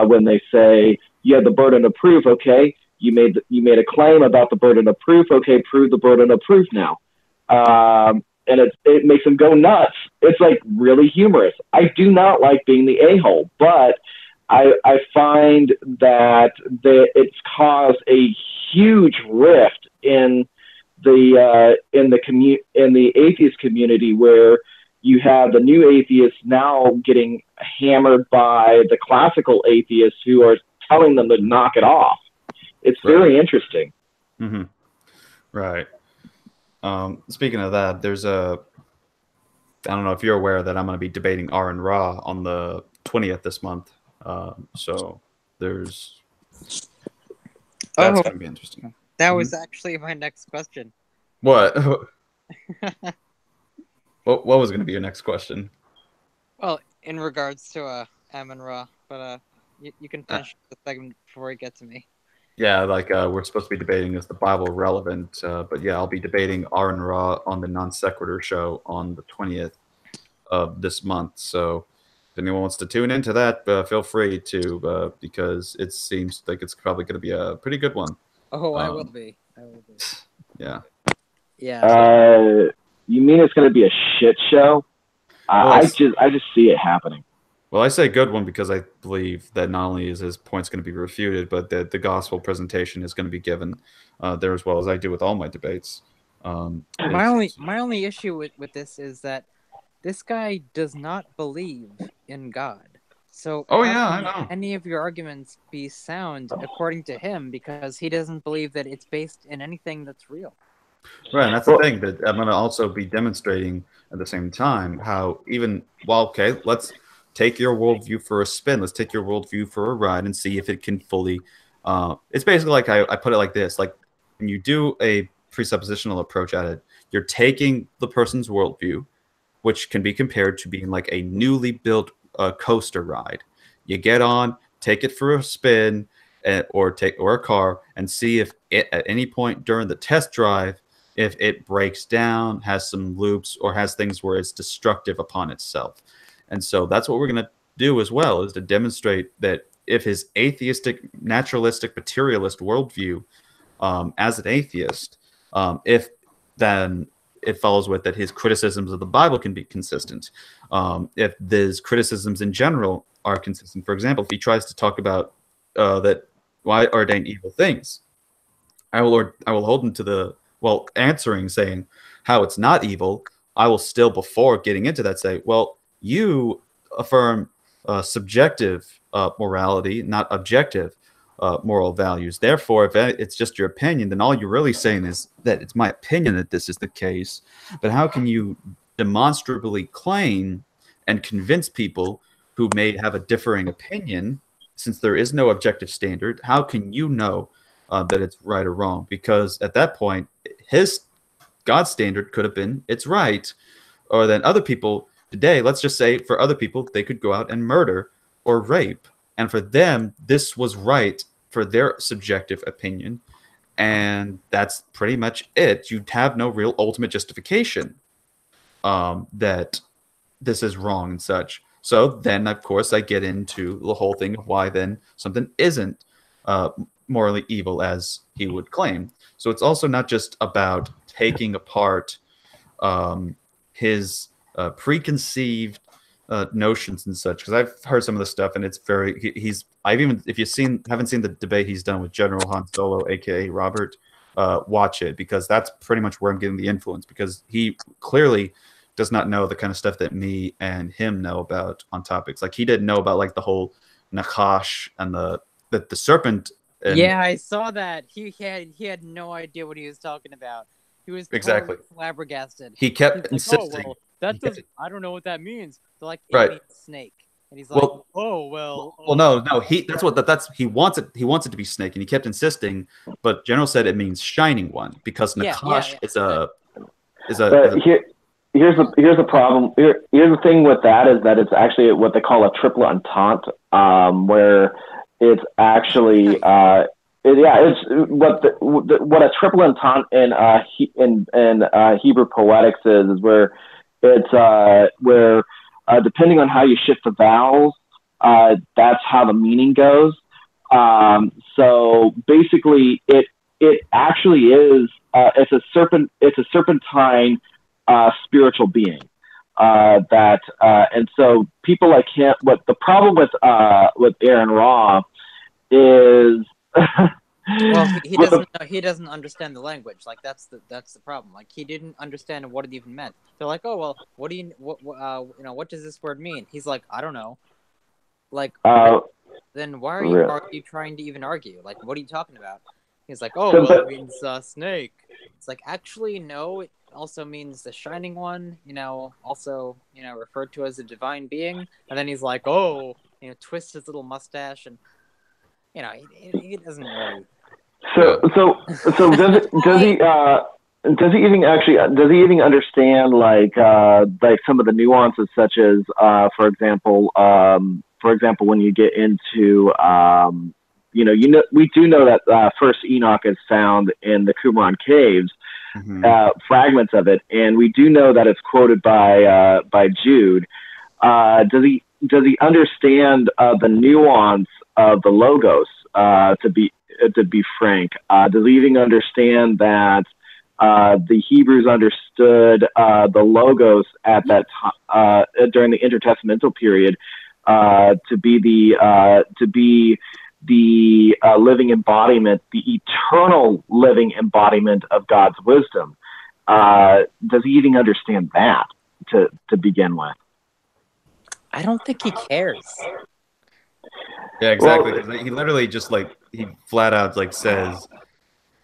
when they say you have the burden of proof. Okay, you made a claim about the burden of proof. Okay, prove the burden of proof now. And it makes them go nuts. It's like really humorous. I do not like being the a-hole, but I find that it's caused a huge rift in the atheist community, where you have the new atheists now getting hammered by the classical atheists who are telling them to knock it off. It's very interesting. Mm-hmm. Right. Speaking of that, there's I don't know if you're aware that I'm going to be debating R and Ra on the 20th this month. So that's going to be interesting. That was actually my next question. What? What was going to be your next question? Well, in regards to Am and Ra, but you can finish the segment before you get to me. Yeah, like we're supposed to be debating is the Bible relevant, but yeah, I'll be debating R and Ra on the Non Sequitur show on the 20th of this month. So if anyone wants to tune into that, feel free to, because it seems like it's probably going to be a pretty good one. Oh, I will be. Yeah. Yeah. You mean it's going to be a shit show? I just see it happening. Well, I say good one because I believe that not only is his points going to be refuted, but that the gospel presentation is going to be given there as well, as I do with all my debates. My only issue with this is that this guy does not believe in God. So I know. Any of your arguments be sound according to him, because he doesn't believe that it's based in anything that's real. Right, and that's the thing that I'm going to also be demonstrating at the same time how let's take your worldview for a spin. Let's take your worldview for a ride and see if it can fully. It's basically like I put it like this: like when you do a presuppositional approach at it, you're taking the person's worldview, which can be compared to being like a newly built coaster ride. You get on, take it for a spin, or a car, and see if it, at any point during the test drive, if it breaks down, has some loops, or has things where it's destructive upon itself. And so that's what we're going to do as well, is to demonstrate that if his atheistic, naturalistic, materialist worldview, as an atheist, then it follows with that his criticisms of the Bible can be consistent. If his criticisms in general are consistent, for example, if he tries to talk about that why ordain evil things, I will hold him to answering, saying how it's not evil. I will still, before getting into that, say, well, you affirm subjective morality, not objective moral values. Therefore, if it's just your opinion, then all you're really saying is that it's my opinion that this is the case. But how can you demonstrably claim and convince people who may have a differing opinion, since there is no objective standard? How can you know that it's right or wrong? Because at that point, his God's standard could have been it's right, or then other people today, let's just say for other people, they could go out and murder or rape. And for them, this was right for their subjective opinion. And that's pretty much it. You'd have no real ultimate justification that this is wrong and such. So then, of course, I get into the whole thing of why then something isn't morally evil as he would claim. So it's also not just about taking apart his preconceived notions and such, because I've heard some of the stuff, and it's very if you haven't seen the debate he's done with General Han Solo, aka Robert, watch it, because that's pretty much where I'm getting the influence, because he clearly does not know the kind of stuff that me and him know about on topics. Like, he didn't know about like the whole Nakash and the serpent. Yeah, I saw that. He had no idea what he was talking about. He was totally flabbergasted. He kept insisting. Oh, well, I don't know what that means. They're like, it right. means snake. And he's like, well, no. He wants it. He wants it to be snake, and he kept insisting. But General said it means shining one, because Nakash is a. Here's the problem. Here's the thing with that, is that it's actually what they call a triple entente, where it's actually it's what a triple entente in Hebrew poetics is where it's where depending on how you shift the vowels, that's how the meaning goes. So basically, it actually is it's a serpentine spiritual being. and so people like him. What the problem with Aaron Ra is. Well, he doesn't understand the language. Like that's the problem. Like he didn't understand what it even meant. They're like, oh well, what does this word mean? He's like, I don't know. Like, then why are you trying to even argue? Like, what are you talking about? He's like, oh, well, it means snake. It's like, actually, no. It also means the Shining One. Also, referred to as a divine being. And then he's like, oh, twists his little mustache, and he doesn't really. So does he even understand like some of the nuances, such as for example when you get into we do know that first Enoch is found in the Qumran caves, fragments of it, and we do know that it's quoted by Jude. Does he understand the nuance of the logos? To be frank, does he even understand that the Hebrews understood the logos at that time during the intertestamental period to be the living embodiment, the eternal living embodiment of God's wisdom? Does he even understand that to begin with? I don't think he cares. Yeah, exactly. Well, he literally just he flat out says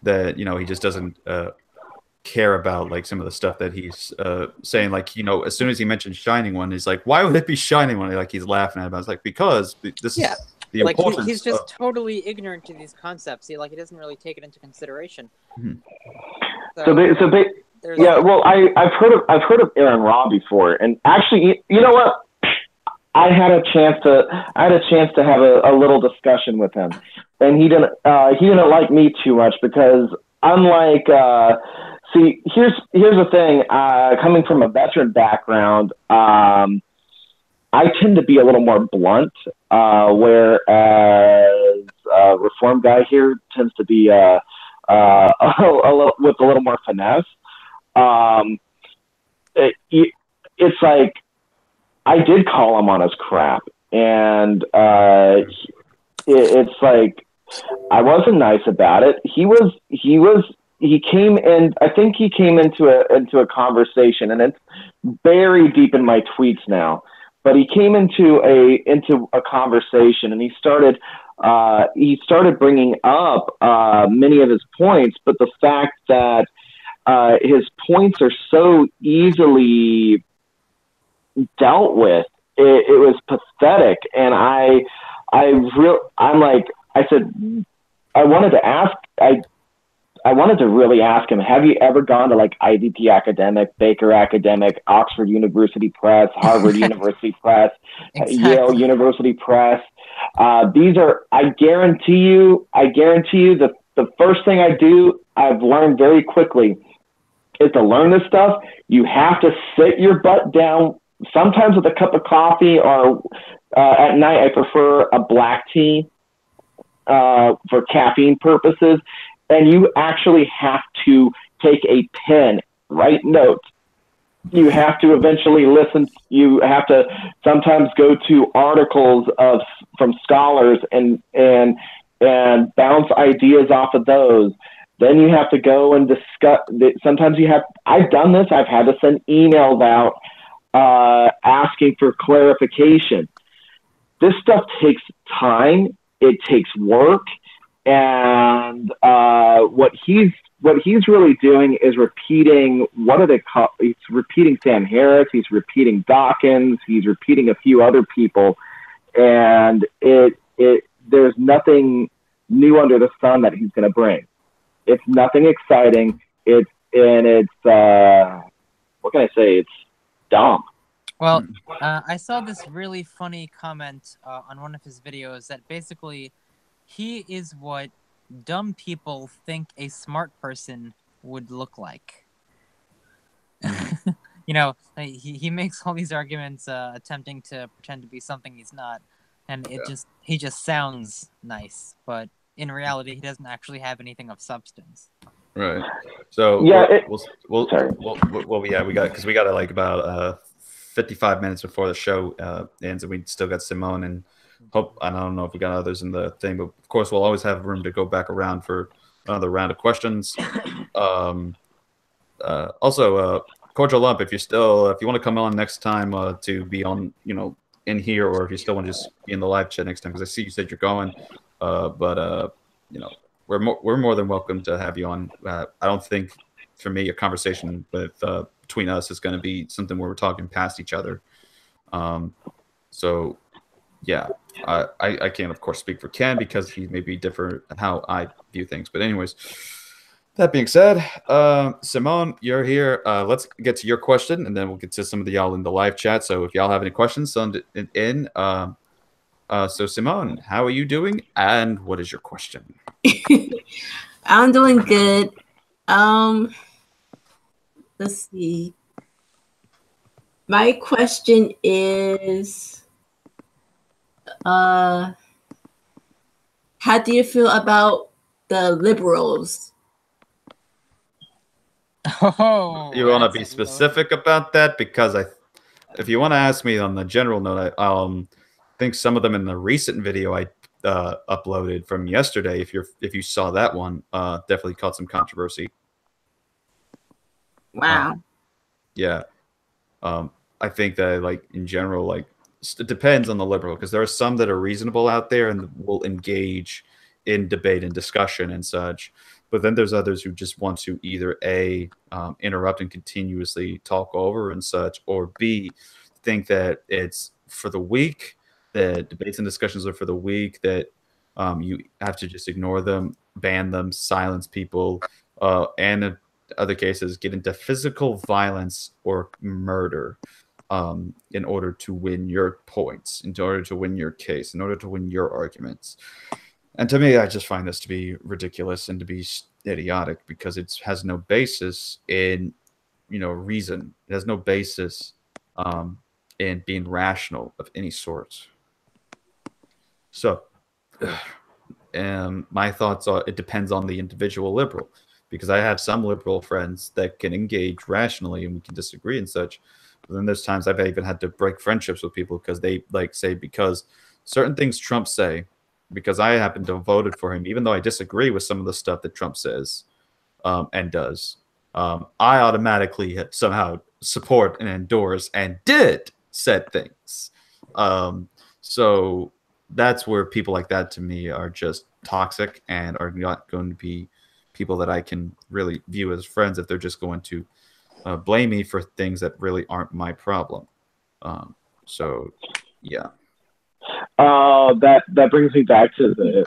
that he just doesn't care about some of the stuff that he's saying. As soon as he mentions Shining One, he's like, why would it be Shining One? He's laughing at it. I was like, because this is the importance. He's just totally ignorant to these concepts. He doesn't really take it into consideration. Well, I've heard of Aaron Ra before, and actually, you know what? I had a chance to have a little discussion with him, and he didn't like me too much because unlike here's the thing, coming from a veteran background, I tend to be a little more blunt, whereas Reform guy here tends to be a little more finesse. It's like, I did call him on his crap, and it's like I wasn't nice about it. He came in. I think he came into a conversation, and it's very deep in my tweets now. But he came into a conversation, and he started bringing up many of his points, but the fact that his points are so easily dealt with, it was pathetic. And I wanted to really ask him, have you ever gone to IVP Academic, Baker Academic, Oxford University Press, Harvard University Press, Yale University Press? These are, I guarantee you the first thing I've learned very quickly is to learn this stuff. You have to sit your butt down, sometimes with a cup of coffee, or at night I prefer a black tea for caffeine purposes. And you actually have to take a pen, write notes. You have to eventually listen. You have to sometimes go to articles from scholars and bounce ideas off of those. Then you have to go and discuss. Sometimes I've done this. I've had to send emails out asking for clarification. This stuff takes time. It takes work. And what he's really doing is repeating, what do they call? He's repeating Sam Harris. He's repeating Dawkins. He's repeating a few other people, and there's nothing new under the sun that he's going to bring. It's nothing exciting. It's what can I say? It's dumb. Well, I saw this really funny comment on one of his videos that basically, he is what dumb people think a smart person would look like. He makes all these arguments attempting to pretend to be something he's not, and he just sounds nice, but in reality he doesn't actually have anything of substance. Right. So we got about 55 minutes before the show ends, and we still got Simone and Hope. I don't know if we got others in the thing, but of course we'll always have room to go back around for another round of questions. Also, Cordial Lump, if you want to come on next time to be on, in here, or if you still want to just be in the live chat next time, because I see you said you're going, but we're more than welcome to have you on. I don't think for me a conversation with between us is going to be something where we're talking past each other. So yeah, I can't of course speak for Ken because he may be different in how I view things. But anyways, that being said, Simone, you're here. Let's get to your question, and then we'll get to some of the y'all in the live chat. So if y'all have any questions, send it in. So Simone, how are you doing, and what is your question? I'm doing good. Let's see. My question is, how do you feel about the liberals? Oh, You want to be specific about that? Because if you want to ask me on the general note, I think some of them in the recent video I uploaded from yesterday, if you saw that one, definitely caught some controversy. Wow. Yeah. I think that, like, in general, like, it depends on the liberal, because there are some that are reasonable out there and will engage in debate and discussion and such. But then there's others who just want to either A, interrupt and continuously talk over and such, or B, think that it's for the weak, that debates and discussions are for the weak, that you have to just ignore them, ban them, silence people, and in other cases get into physical violence or murder in order to win your points, in order to win your case, in order to win your arguments. And to me, I just find this to be ridiculous and to be idiotic, because it has no basis in, reason. It has no basis in being rational of any sort. So, my thoughts are, it depends on the individual liberal, because I have some liberal friends that can engage rationally and we can disagree and such. But then there's times I've even had to break friendships with people because they say, because certain things Trump say, because I happen to have voted for him, even though I disagree with some of the stuff that Trump says and does, I automatically somehow support and endorse and did said things. So that's where people like that, to me, are just toxic and are not going to be people that I can really view as friends if they're just going to blame me for things that really aren't my problem. So, yeah. That brings me back to the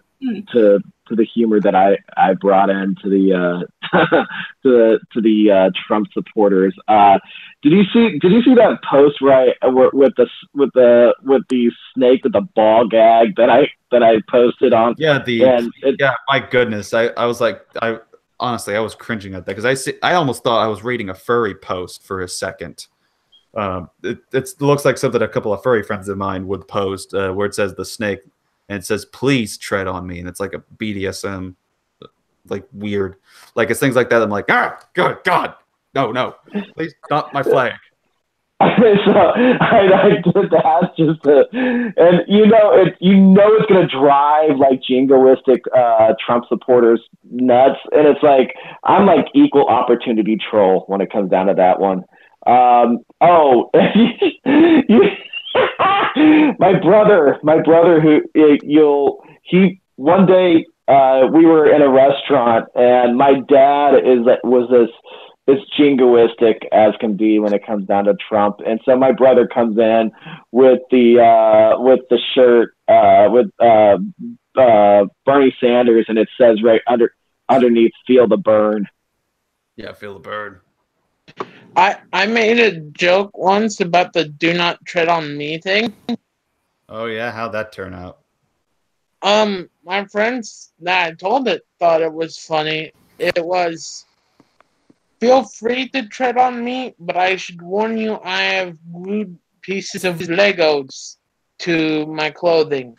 humor that I brought into the to the Trump supporters. Did you see that post with the snake with the ball gag that I posted on? Yeah, my goodness, I was like, honestly, I was cringing at that, because I almost thought I was reading a furry post for a second. It looks like something a couple of furry friends of mine would post, where it says the snake and it says, "Please tread on me," and it's like a BDSM, like, weird, like, it's things like that. I'm like, good God, no, please, not my flag. So I did that just to, and it's gonna drive like jingoistic Trump supporters nuts, and it's like I'm like equal opportunity troll when it comes down to that one. My brother, one day we were in a restaurant, and my dad was as jingoistic as can be when it comes down to Trump, and so my brother comes in with the shirt with Bernie Sanders, and it says right underneath, "Feel the burn." Yeah, feel the burn. I made a joke once about the "do not tread on me" thing. Oh yeah, how'd that turn out? My friends that I told it thought it was funny. It was, "Feel free to tread on me, but I should warn you, I have glued pieces of Legos to my clothing.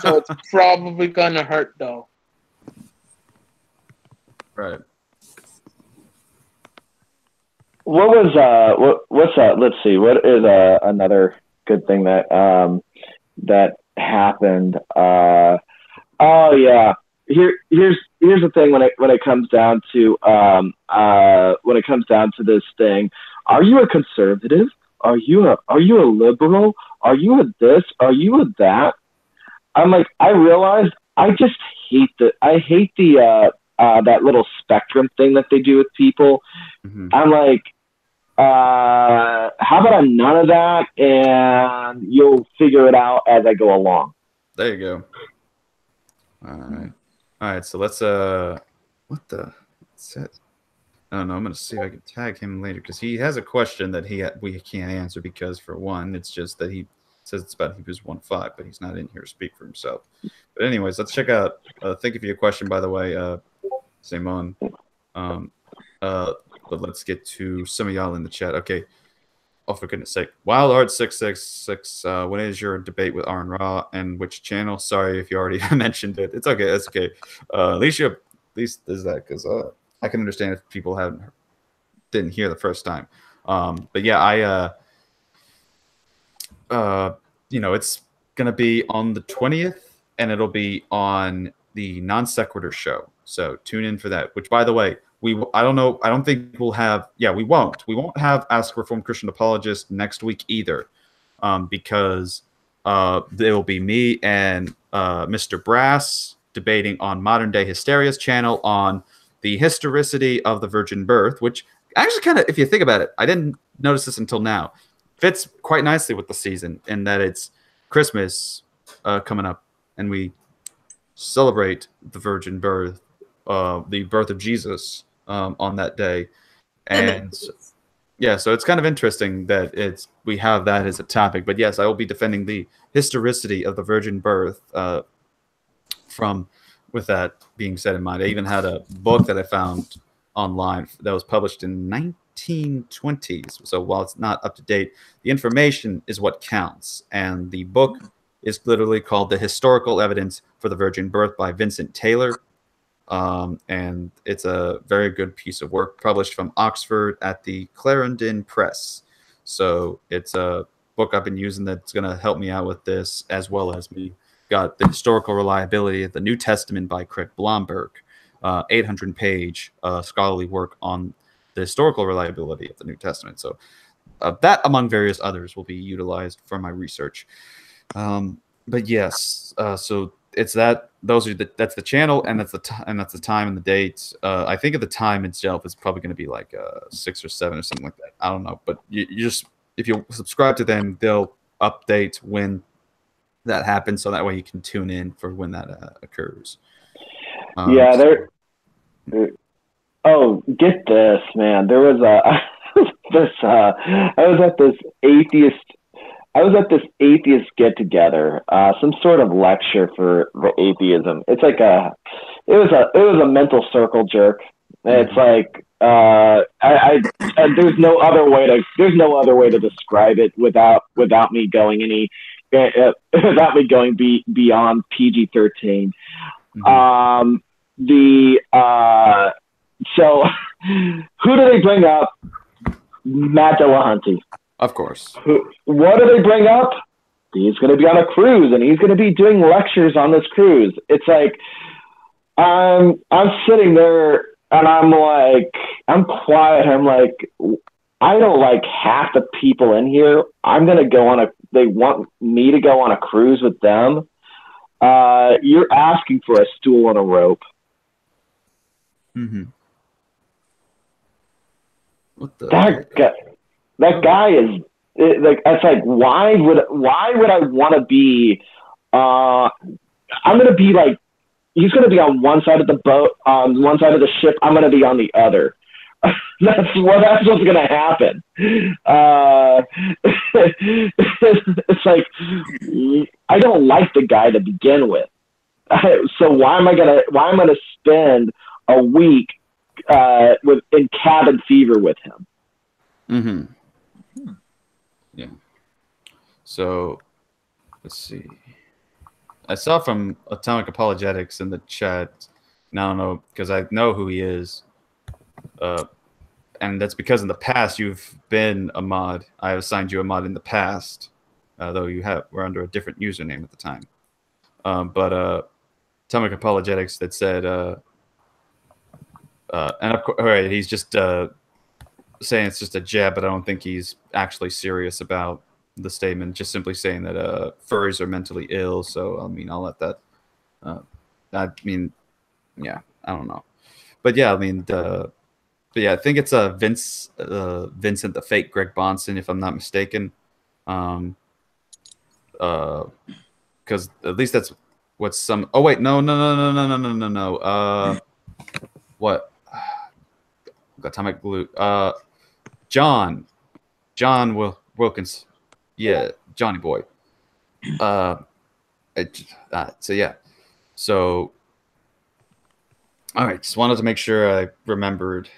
So it's probably gonna hurt though." Right. What was what's let's see, what is another good thing that that happened? Oh yeah. Here's the thing when it comes down to this thing. Are you a conservative? Are you a liberal? Are you a this? Are you a that? I'm like, I realized I just hate the that little spectrum thing that they do with people. Mhm. I'm like, how about none of that, and you'll figure it out as I go along. There you go. All right. So let's what the? What's that? I don't know. I'm gonna see if I can tag him later because he has a question that we can't answer because for one, it's just that he says it's about Hebrews 1:5, but he's not in here to speak for himself. But anyways, let's check out. Thank you for your question, by the way, Simon. But let's get to some of y'all in the chat. Okay. Oh, for goodness sake. WildHeart666, when is your debate with Aaron Ra and which channel? Sorry if you already mentioned it. It's okay. That's okay. At least there's that because I can understand if people didn't hear the first time. But yeah, it's going to be on the 20th and it'll be on the Non Sequitur show. So tune in for that, which by the way, I don't know. I don't think we'll have. Yeah, we won't. We won't have Ask Reformed Christian Apologist next week either, because there will be me and Mr. Brass debating on Modern Day Hysteria's channel on the historicity of the virgin birth, which actually kind of, if you think about it, I didn't notice this until now, fits quite nicely with the season in that it's Christmas coming up, and we celebrate the virgin birth, the birth of Jesus. On that day, and yeah, so it's kind of interesting that we have that as a topic. But yes, I will be defending the historicity of the virgin birth. With that being said in mind, I even had a book that I found online that was published in 1920s. So while it's not up to date, the information is what counts, and the book is literally called "The Historical Evidence for the Virgin Birth" by Vincent Taylor. And it's a very good piece of work published from Oxford at the Clarendon Press. So it's a book I've been using that's going to help me out with this, as well as me got the historical reliability of the New Testament by Craig Blomberg, 800-page scholarly work on the historical reliability of the New Testament. So that, among various others, will be utilized for my research. But yes, so it's that. That's the channel, and that's the time and the date. I think at the time itself is probably going to be like 6 or 7 or something like that. I don't know, but you just, if you subscribe to them, they'll update when that happens, so that way you can tune in for when that occurs. Yeah, oh, get this, man. There was I was at this atheist get together, some sort of lecture for the atheism. It's like it was a mental circle jerk. It's like there's no other way to describe it without me going beyond PG-13. So who do they bring up? Matt Dillahunty. Of course. What do they bring up? He's going to be on a cruise, and he's going to be doing lectures on this cruise. It's like I'm sitting there, and I'm like, I'm quiet. I'm like, I don't like half the people in here. They want me to go on a cruise with them. You're asking for a stool and a rope. Mm-hmm. What the? That guy is like, it's like, why would I want to be? I'm gonna be like, he's gonna be on one side of the boat, on one side of the ship. I'm gonna be on the other. That's what's gonna happen. It's like, I don't like the guy to begin with. So why am I gonna spend a week in cabin fever with him? Mm-hmm. Yeah. So let's see. I saw from Atomic Apologetics in the chat. Now I don't know, because I know who he is. and that's because in the past you've been a mod. I have assigned you a mod in the past, though were under a different username at the time. But Atomic Apologetics that said, and of course, all right, he's just saying it's just a jab, but I don't think he's actually serious about the statement. Just simply saying that furries are mentally ill. So I mean, I'll let that. I mean, yeah, I don't know, but yeah, I mean, but yeah, I think it's Vincent the Fake Greg Bonson, if I'm not mistaken. Because at least that's what some. Oh wait, no. What? Atomic Glue. John Wilkins. Yeah, Johnny Boy. So yeah. So all right, just wanted to make sure I remembered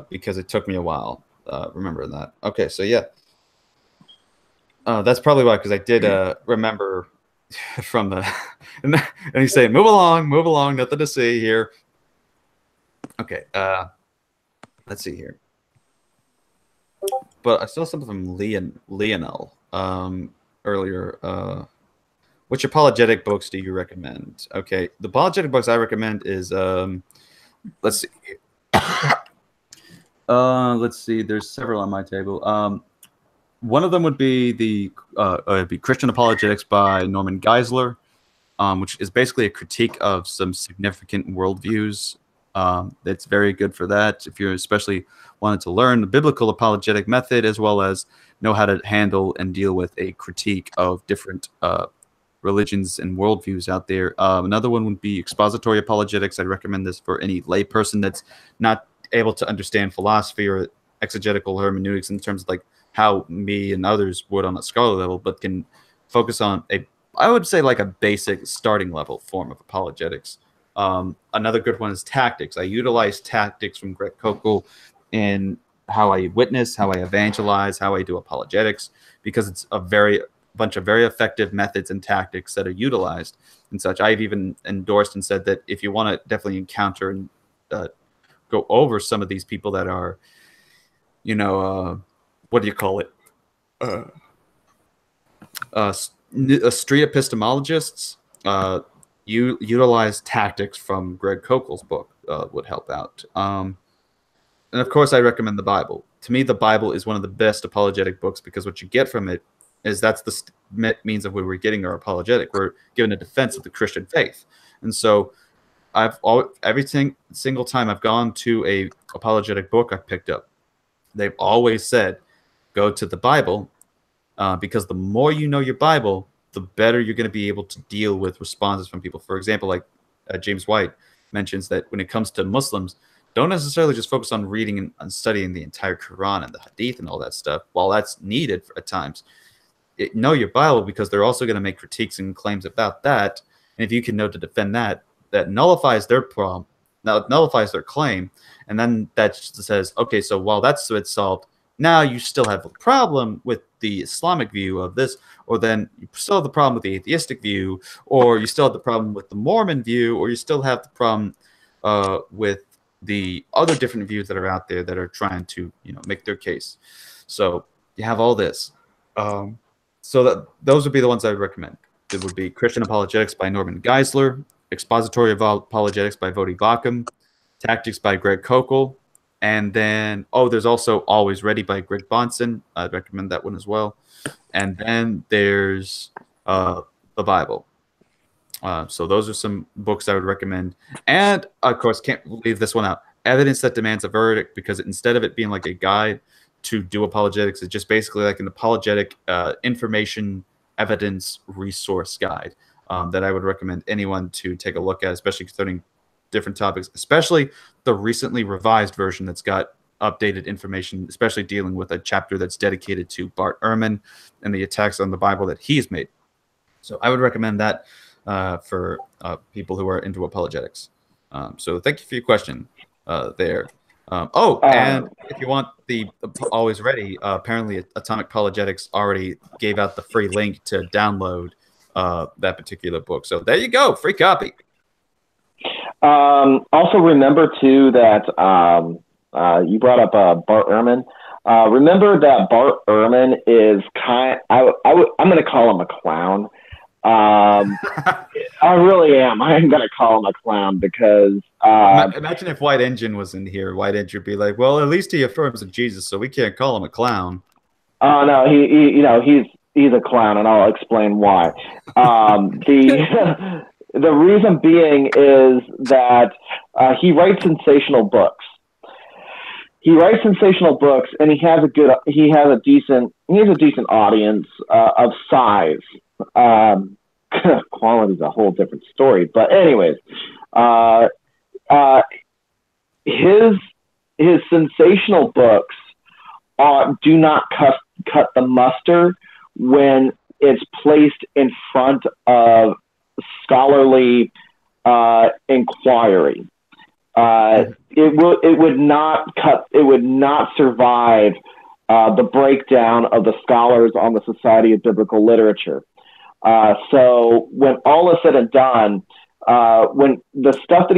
because it took me a while remembering that. Okay, so yeah. That's probably why, because I did remember from the and he's saying move along, nothing to see here. Okay, let's see here. But I saw something from Leonel earlier. Which apologetic books do you recommend? Okay, the apologetic books I recommend is let's see. Let's see. There's several on my table. One of them would be it'd be Christian Apologetics by Norman Geisler, which is basically a critique of some significant worldviews. It's very good for that if you're especially wanted to learn the biblical apologetic method, as well as know how to handle and deal with a critique of different religions and worldviews out there. Another one would be expository apologetics. I'd recommend this for any layperson that's not able to understand philosophy or exegetical hermeneutics in terms of like how me and others would on a scholar level, but can focus on I would say like a basic starting level form of apologetics. Another good one is tactics. I utilize tactics from Greg Kokel in how I witness, how I evangelize, how I do apologetics, because it's a bunch of very effective methods and tactics that are utilized and such. I've even endorsed and said that if you want to definitely encounter and go over some of these people that are, what do you call it? Street epistemologists. You utilize tactics from Greg Kokel's book would help out. And of course, I recommend the Bible. To me, the Bible is one of the best apologetic books because what you get from it is that's the means of where we're getting our apologetic. We're given a defense of the Christian faith. And so every single time I've gone to a apologetic book I've picked up, they've always said, go to the Bible because the more you know your Bible, the better you're going to be able to deal with responses from people. For example, like James White mentions that when it comes to Muslims, don't necessarily just focus on reading and studying the entire Quran and the Hadith and all that stuff. While that's needed at times, know your Bible because they're also going to make critiques and claims about that. And if you can know to defend that, that nullifies their problem, nullifies their claim. And then that just says, okay, so while that's solved, now you still have a problem with the Islamic view of this, or then you still have the problem with the atheistic view, or you still have the problem with the Mormon view, or you still have the problem with the other different views that are out there that are trying to, make their case. So you have all this. So that those would be the ones I would recommend. It would be Christian Apologetics by Norman Geisler, Expository Apologetics by Vodi Bakum, Tactics by Greg Kokel, and then, there's also Always Ready by Greg Bonson. I'd recommend that one as well. And then there's the Bible. So those are some books I would recommend. And, of course, can't leave this one out. Evidence That Demands a Verdict, because instead of it being like a guide to do apologetics, it's just basically like an apologetic information evidence resource guide that I would recommend anyone to take a look at, especially concerning different topics, especially the recently revised version that's got updated information, especially dealing with a chapter that's dedicated to Bart Ehrman and the attacks on the Bible that he's made. So I would recommend that for people who are into apologetics. So thank you for your question there. And if you want the Always Ready, apparently Atomic Apologetics already gave out the free link to download that particular book. So there you go, free copy. Also remember too that you brought up Bart Ehrman. Remember that Bart Ehrman is I'm going to call him a clown. I really am. I am going to call him a clown because imagine if White Engine was in here. White Engine would be like, well, at least he affirms in Jesus, so we can't call him a clown. Oh no, he's a clown, and I'll explain why. The the reason being is that he writes sensational books. He writes sensational books, and he has a decent audience of size. Quality is a whole different story, but anyways, his sensational books do not cut the muster when it's placed in front of scholarly inquiry. It would not survive the breakdown of the scholars on the Society of Biblical Literature. So when all is said and done, when the stuff that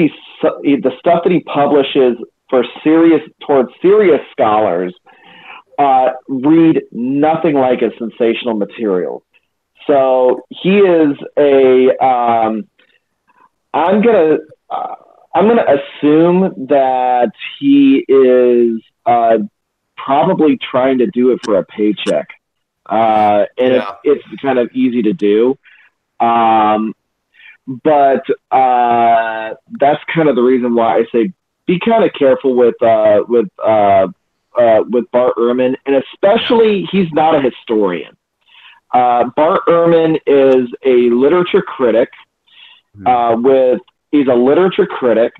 he publishes towards serious scholars read nothing like his sensational material. So he is I'm gonna assume that he is probably trying to do it for a paycheck, and it's kind of easy to do. But that's kind of the reason why I say be kind of careful with Bart Ehrman, and especially he's not a historian. Bart Ehrman is a literature critic. He's a literature critic.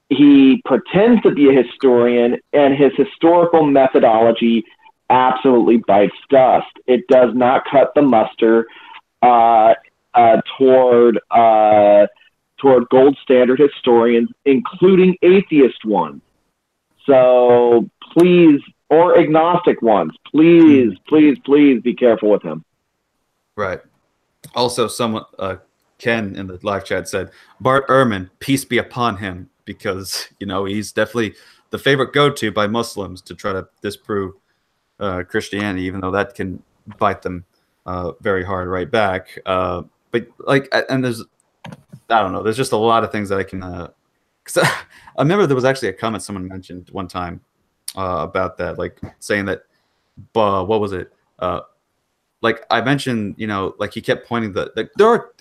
He pretends to be a historian, and his historical methodology absolutely bites dust. It does not cut the muster toward gold standard historians, including atheist ones. So please, or agnostic ones, please be careful with him. Right. Also, someone, Ken in the live chat said, Bart Ehrman, peace be upon him, because, he's definitely the favorite go-to by Muslims to try to disprove Christianity, even though that can bite them very hard right back. But and there's, I don't know, there's just a lot of things that I can, because I remember there was actually a comment someone mentioned one time about that, like saying that, what was it? Like I mentioned, like he kept pointing that there are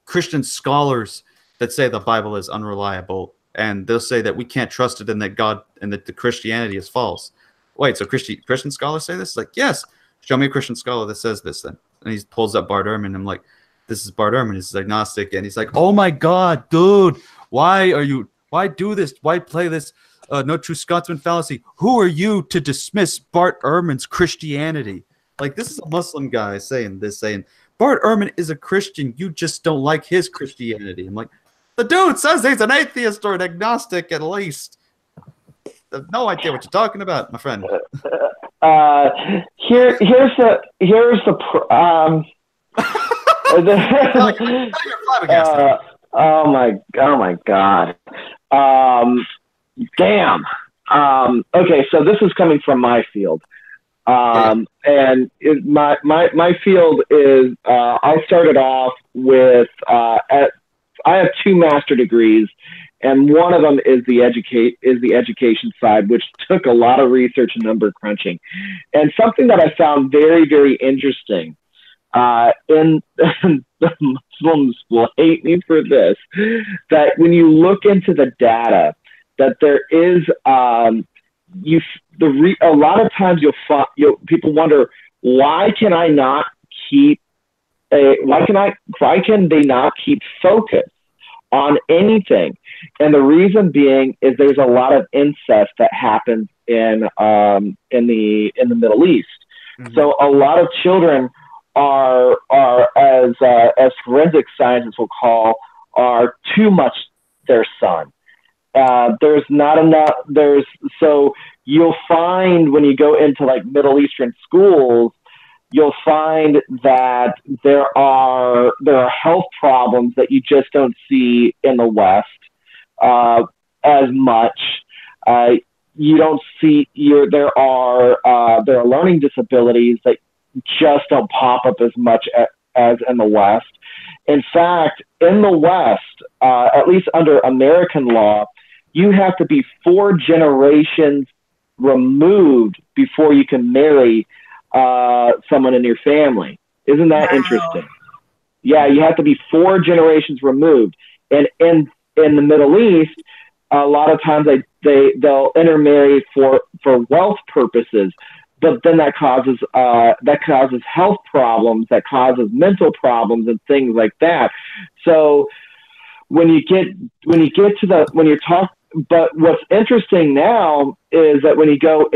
Christian scholars that say the Bible is unreliable, and they'll say that we can't trust it and that God and that the Christianity is false. Wait, so Christian scholars say this? Like, yes, show me a Christian scholar that says this then. And he pulls up Bart Ehrman, and I'm like, this is Bart Ehrman, he's agnostic, and he's like, oh my God, dude, why do this? Why play this no true Scotsman fallacy? Who are you to dismiss Bart Ehrman's Christianity? Like, this is a Muslim guy saying Bart Ehrman is a Christian, you just don't like his Christianity. I'm like, the dude says he's an atheist or an agnostic at least. I have no idea what you're talking about, my friend. Here's the oh my God. Damn. Okay, so this is coming from my field. And my field is I started off with I have 2 master degrees, and one of them is the education side, which took a lot of research and number crunching. And something that I found very, very interesting, and the Muslims will hate me for this, that when you look into the data, that there is a lot of times people wonder, why can they not keep focus on anything? And the reason being is there's a lot of incest that happens in the Middle East. Mm-hmm. So a lot of children are as forensic scientists will call, are too much their son. There's not enough. So you'll find when you go into like Middle Eastern schools, you'll find that there are health problems that you just don't see in the West as much. you don't see there are learning disabilities that just don't pop up as much as in the West. In fact, in the West, at least under American law, you have to be 4 generations removed before you can marry someone in your family. Isn't that interesting? Yeah, you have to be 4 generations removed. And in the Middle East, a lot of times they'll intermarry for wealth purposes, but then that causes health problems, that causes mental problems and things like that. So when you talk, but what's interesting now is that when you go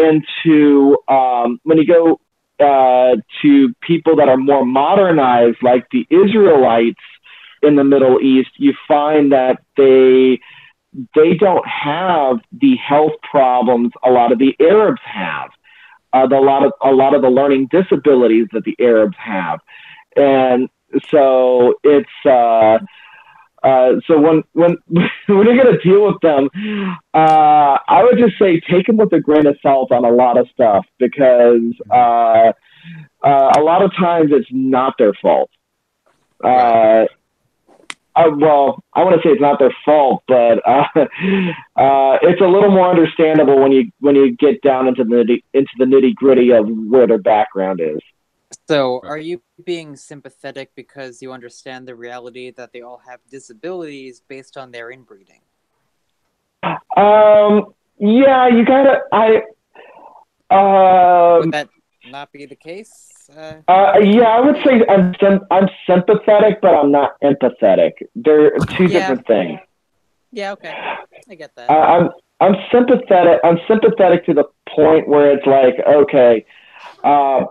to people that are more modernized, like the Israelites in the Middle East, you find that they don't have the health problems a lot of the Arabs have, a lot of the learning disabilities that the Arabs have, and so it's so when you're going to deal with them, I would just say take them with a grain of salt on a lot of stuff, because a lot of times it's not their fault. Well, I want to say it's not their fault, but it's a little more understandable when you get down into the nitty gritty of where their background is. So, are you being sympathetic because you understand the reality that they all have disabilities based on their inbreeding? Yeah, you gotta. Would that not be the case? Yeah, I would say I'm sympathetic, but I'm not empathetic. They're two different things. Yeah, okay, I get that. I'm sympathetic. I'm sympathetic to the point where it's like, okay,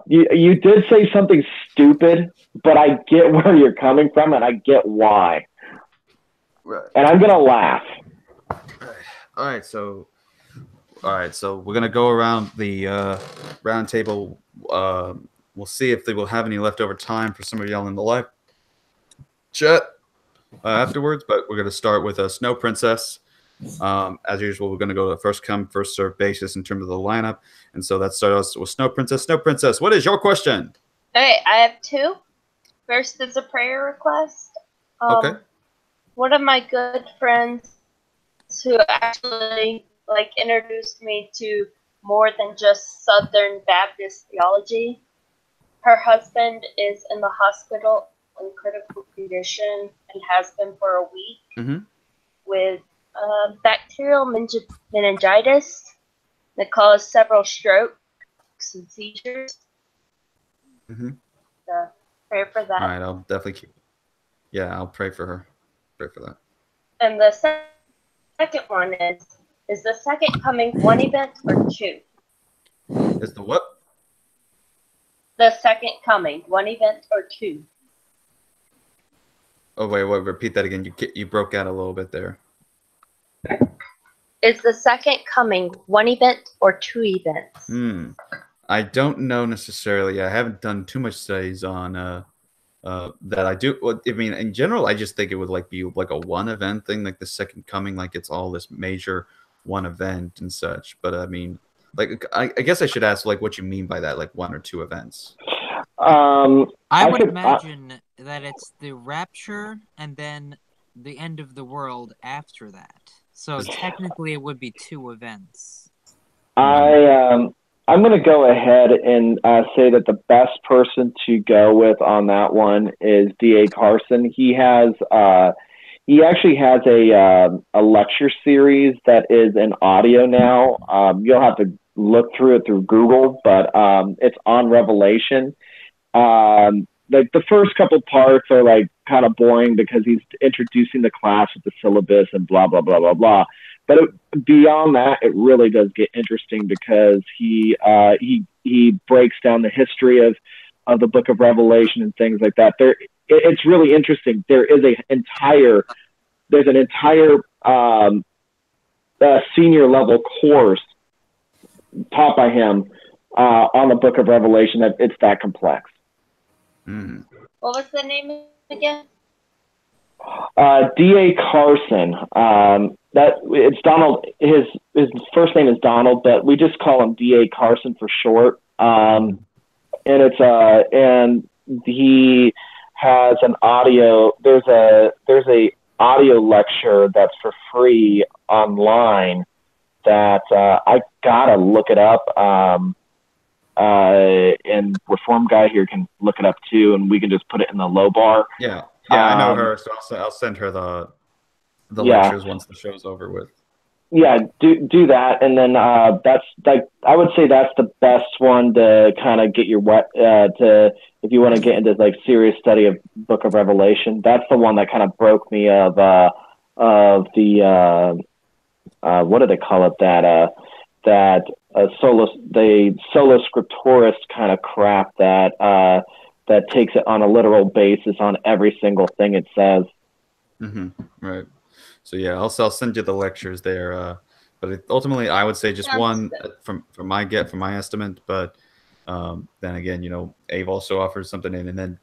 you did say something stupid, but I get where you're coming from, and I get why. Right. And I'm gonna laugh. All right, so we're gonna go around the round table. We'll see if they will have any leftover time for some of y'all in the live chat afterwards. But we're gonna start with a Snow Princess. As usual, we're gonna go to a first come, first serve basis in terms of the lineup, and so that starts with Snow Princess. Snow Princess, what is your question? Okay, I have 2. First is a prayer request. Okay. One of my good friends who actually introduced me to more than just Southern Baptist theology. Her husband is in the hospital in critical condition and has been for a week with bacterial meningitis that caused several strokes and seizures. So pray for that. All right, I'll definitely keep. Yeah, I'll pray for her. Pray for that. And the second one is the second coming one event or 2? Is the what? The second coming, one event or 2? Oh wait, repeat that again. You broke out a little bit there. Is the second coming one event or 2 events? I don't know necessarily. I haven't done too much studies on that. I do. Well, I mean, in general, I just think it would be like a one event thing, like the second coming, like it's all this major one event and such. But I mean, I guess I should ask what you mean by that, like 1 or 2 events. I would imagine that it's the rapture and then the end of the world after that. So technically, it would be 2 events. I'm going to go ahead and say that the best person to go with on that one is D.A. Carson. He actually has a lecture series that is in audio now. You'll have to look through it through Google, but it's on Revelation. The first couple parts are kind of boring because he's introducing the class with the syllabus and blah blah blah blah blah. But beyond that, it really does get interesting because he breaks down the history of the Book of Revelation and things like that. It's really interesting. There's an entire senior level course taught by him on the Book of Revelation. That it's that complex. What was the name again? D.A. Carson. That it's Donald. his first name is Donald, but we just call him D.A. Carson for short. And he has an audio. There's a audio lecture that's for free online that I gotta look it up. And Reform Guy here can look it up too, and we can just put it in the low bar. Yeah, I know her, so I'll send her the lectures once the show's over with. Yeah, do that, and then that's like I would say that's the best one to kind of get your if you want to get into like serious study of Book of Revelation. That's the one that kind of broke me of the what do they call it, that sola scripturist kind of crap that takes it on a literal basis on every single thing it says. Right. So yeah, I'll send you the lectures there. But ultimately, I would say just one from my estimate. But then again, Ave also offers something in, and then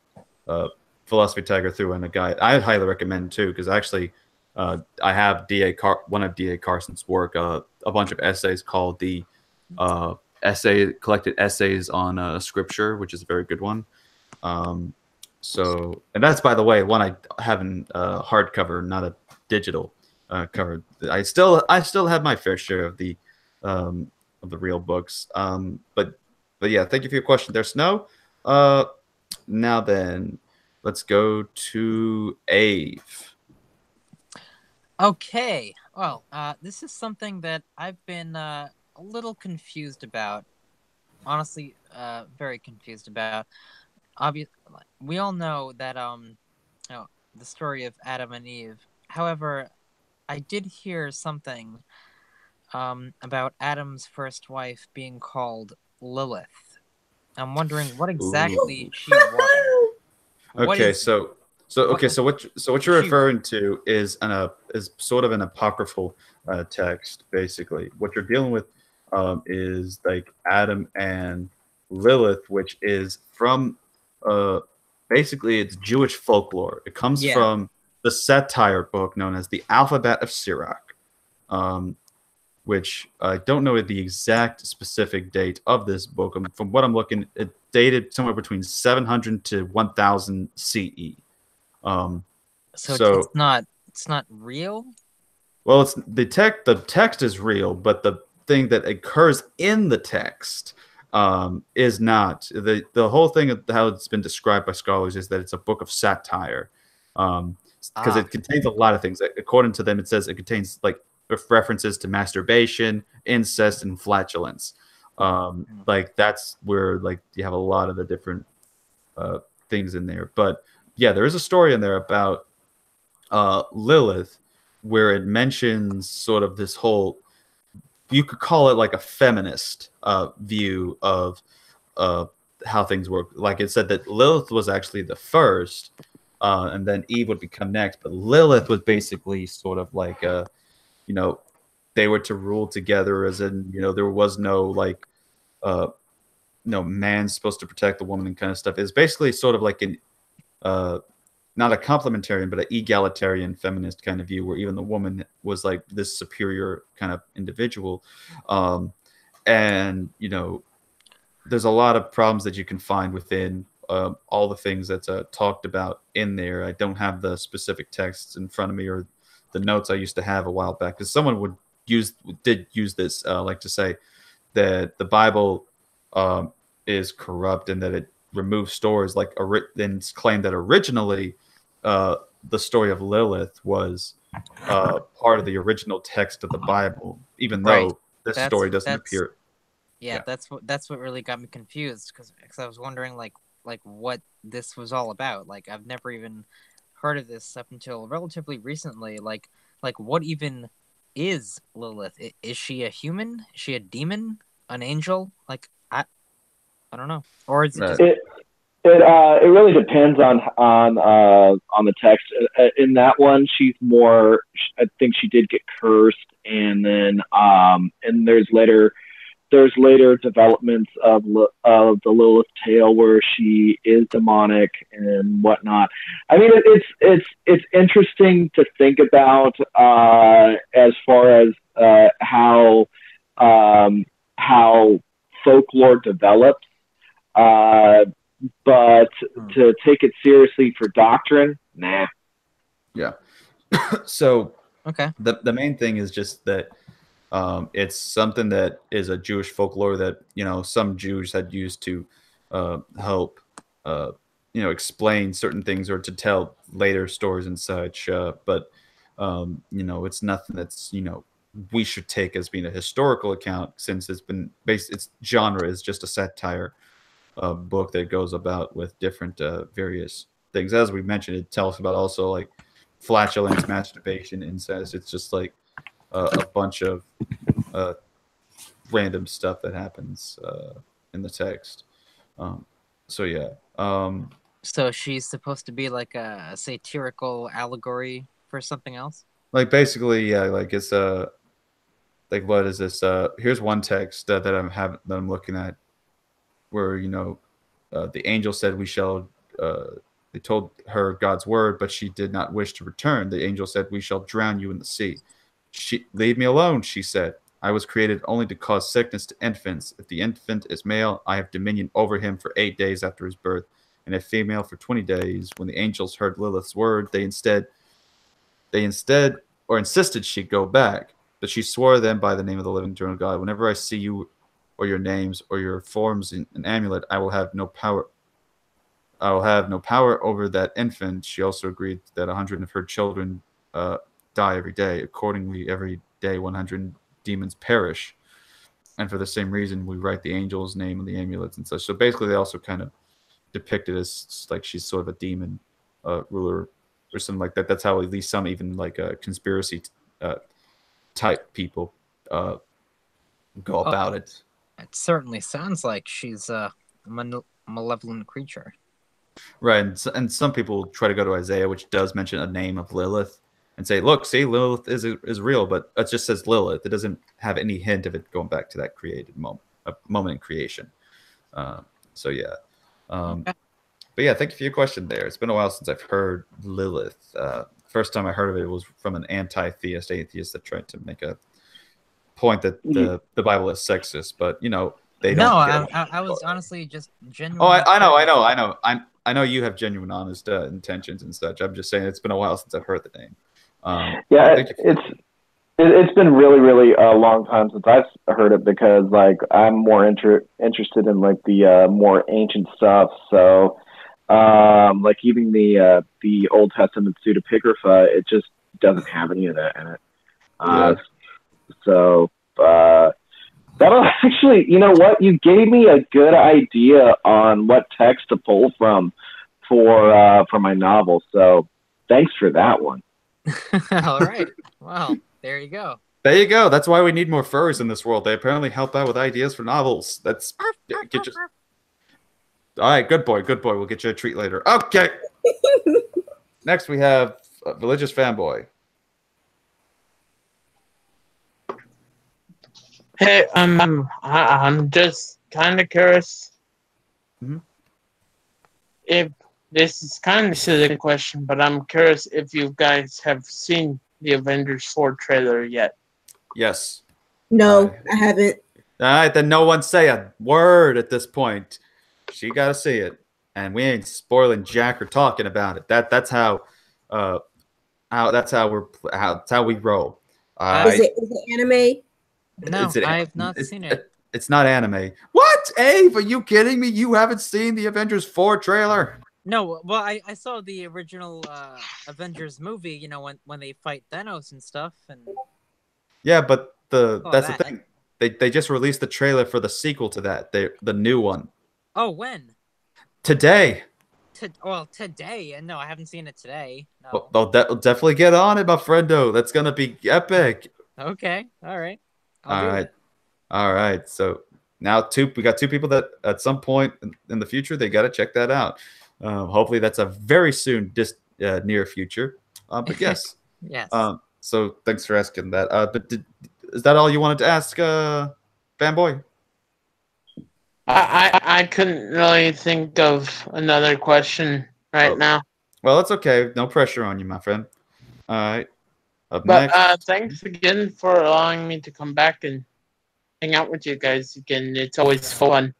Philosophy Tiger threw in a guide. I highly recommend too, because actually, I have one of D.A. Carson's work, a bunch of essays called the collected essays on scripture, which is a very good one. So, and that's, by the way, one I have in hardcover, not a digital cover. I still have my fair share of the real books. But yeah, thank you for your question there, Snow. Now then, let's go to Ave. Okay. Well, this is something that I've been a little confused about. Honestly, very confused about. Obviously, we all know that the story of Adam and Eve. However, I did hear something about Adam's first wife being called Lilith. I'm wondering what exactly she was. Okay, so what you're referring to is sort of an apocryphal text. Basically, what you're dealing with is like Adam and Lilith, which is from basically it's Jewish folklore. It comes from the satire book known as the Alphabet of Sirach, which I don't know the exact specific date of this book. From what I'm looking, it dated somewhere between 700 to 1000 CE. So it's not real. Well, it's the text is real, but the thing that occurs in the text is not. The whole thing of how it's been described by scholars is that it's a book of satire, because it contains a lot of things. According to them, it says it contains like references to masturbation, incest, and flatulence. Like that's where like you have a lot of the different things in there. But yeah, there is a story in there about Lilith where it mentions sort of this whole, you could call it like a feminist view of how things work. Like it said that Lilith was actually the first, and then Eve would become next. But Lilith was basically sort of like they were to rule together, as in there was no like no man's supposed to protect the woman and kind of stuff. It's basically sort of like an not a complementarian, but an egalitarian feminist kind of view, where even the woman was like this superior kind of individual. And there's a lot of problems that you can find within all the things that's talked about in there. I don't have the specific texts in front of me or the notes I used to have a while back, because someone did use this, like to say that the Bible is corrupt and that it removes stories, like and claimed that originally the story of Lilith was part of the original text of the Bible, even though this story doesn't appear. Yeah, that's what really got me confused, because I was wondering like what this was all about. Like I've never even heard of this up until relatively recently. Like what even is Lilith? Is she a human? Is she a demon? An angel? Like I don't know. Or is it just... It really depends on the text. In that one, she's more. I think she did get cursed, and then and there's later there's later developments of the Lilith tale where she is demonic and whatnot. I mean, it's interesting to think about as far as how folklore develops, but to take it seriously for doctrine, nah. Yeah. So Okay. the main thing is just that it's something that is a Jewish folklore that, you know, some Jews had used to help you know, explain certain things or to tell later stories and such. But you know, it's nothing that's, you know, we should take as being a historical account, since it's been based, its genre is just a satire book that goes about with different various things. As we mentioned, it tells about also like flatulence, masturbation, incest. It's just like a bunch of random stuff that happens in the text. So yeah. So she's supposed to be like a satirical allegory for something else? Like basically, yeah, like it's like what is this? Here's one text that I'm looking at, where, you know, the angel said, "We shall." They told her God's word, but she did not wish to return. The angel said, "We shall drown you in the sea." Leave me alone," she said. "I was created only to cause sickness to infants. If the infant is male, I have dominion over him for 8 days after his birth, and if female, for 20 days. When the angels heard Lilith's word, they insisted she go back. But she swore them by the name of the living eternal God, "Whenever I see you, or your names, or your forms in an amulet, I will have no power. I will have no power over that infant." She also agreed that 100 of her children die every day. Accordingly, every day 100 demons perish. And for the same reason, we write the angel's name on the amulets and such. So basically, they also kind of depict it as like she's sort of a demon ruler or something like that. That's how at least some even like conspiracy type people go about it. It certainly sounds like she's a malevolent creature. Right, and some people try to go to Isaiah, which does mention a name of Lilith, and say, "Look, see, Lilith is real," but it just says Lilith. It doesn't have any hint of it going back to that created moment, a moment in creation. So yeah, but yeah, thank you for your question there. It's been a while since I've heard Lilith. First time I heard of it was from an anti-theist atheist that tried to make a point that the Bible is sexist, but you know they don't. No, I was honestly just genuine. Oh, I know you have genuine, honest intentions and such. I'm just saying it's been a while since I've heard the name. Yeah, it's been really, really a long time since I've heard it, because like I'm more interested in like the more ancient stuff. So like even the Old Testament pseudepigrapha, it just doesn't have any of that in it. So that'll actually, you know what? You gave me a good idea on what text to pull from for my novel. So thanks for that one. All right. Well, there you go. There you go. That's why we need more furries in this world. They apparently help out with ideas for novels. That's get you. All right, good boy, good boy. We'll get you a treat later. Okay. Next, we have Religious Fanboy. Hey, I'm just kind of curious. If this is kind of a silly question, but I'm curious if you guys have seen the Avengers 4 trailer yet. Yes. No, I haven't. All right, then no one say a word at this point. She got to see it, and we ain't spoiling jack or talking about it. That's how we roll. Is it anime? No, I have not seen it. It's not anime. What, Ave? Are you kidding me? You haven't seen the Avengers 4 trailer? No, well, I saw the original Avengers movie. You know, when they fight Thanos and stuff, and yeah, but that's the thing. They just released the trailer for the sequel to that. The new one. Oh, when? Today. Today. And no, I haven't seen it today. No. Well, they'll definitely get on it, my friendo. That's gonna be epic. Okay. All right. All right. So now we got two people that at some point in the future they got to check that out. Hopefully that's a very soon near future. But yes. Yes. So thanks for asking that. But is that all you wanted to ask, Fanboy? I couldn't really think of another question right now. Well, it's okay. No pressure on you, my friend. All right. Up But next. thanks again for allowing me to come back and hang out with you guys again. It's always fun.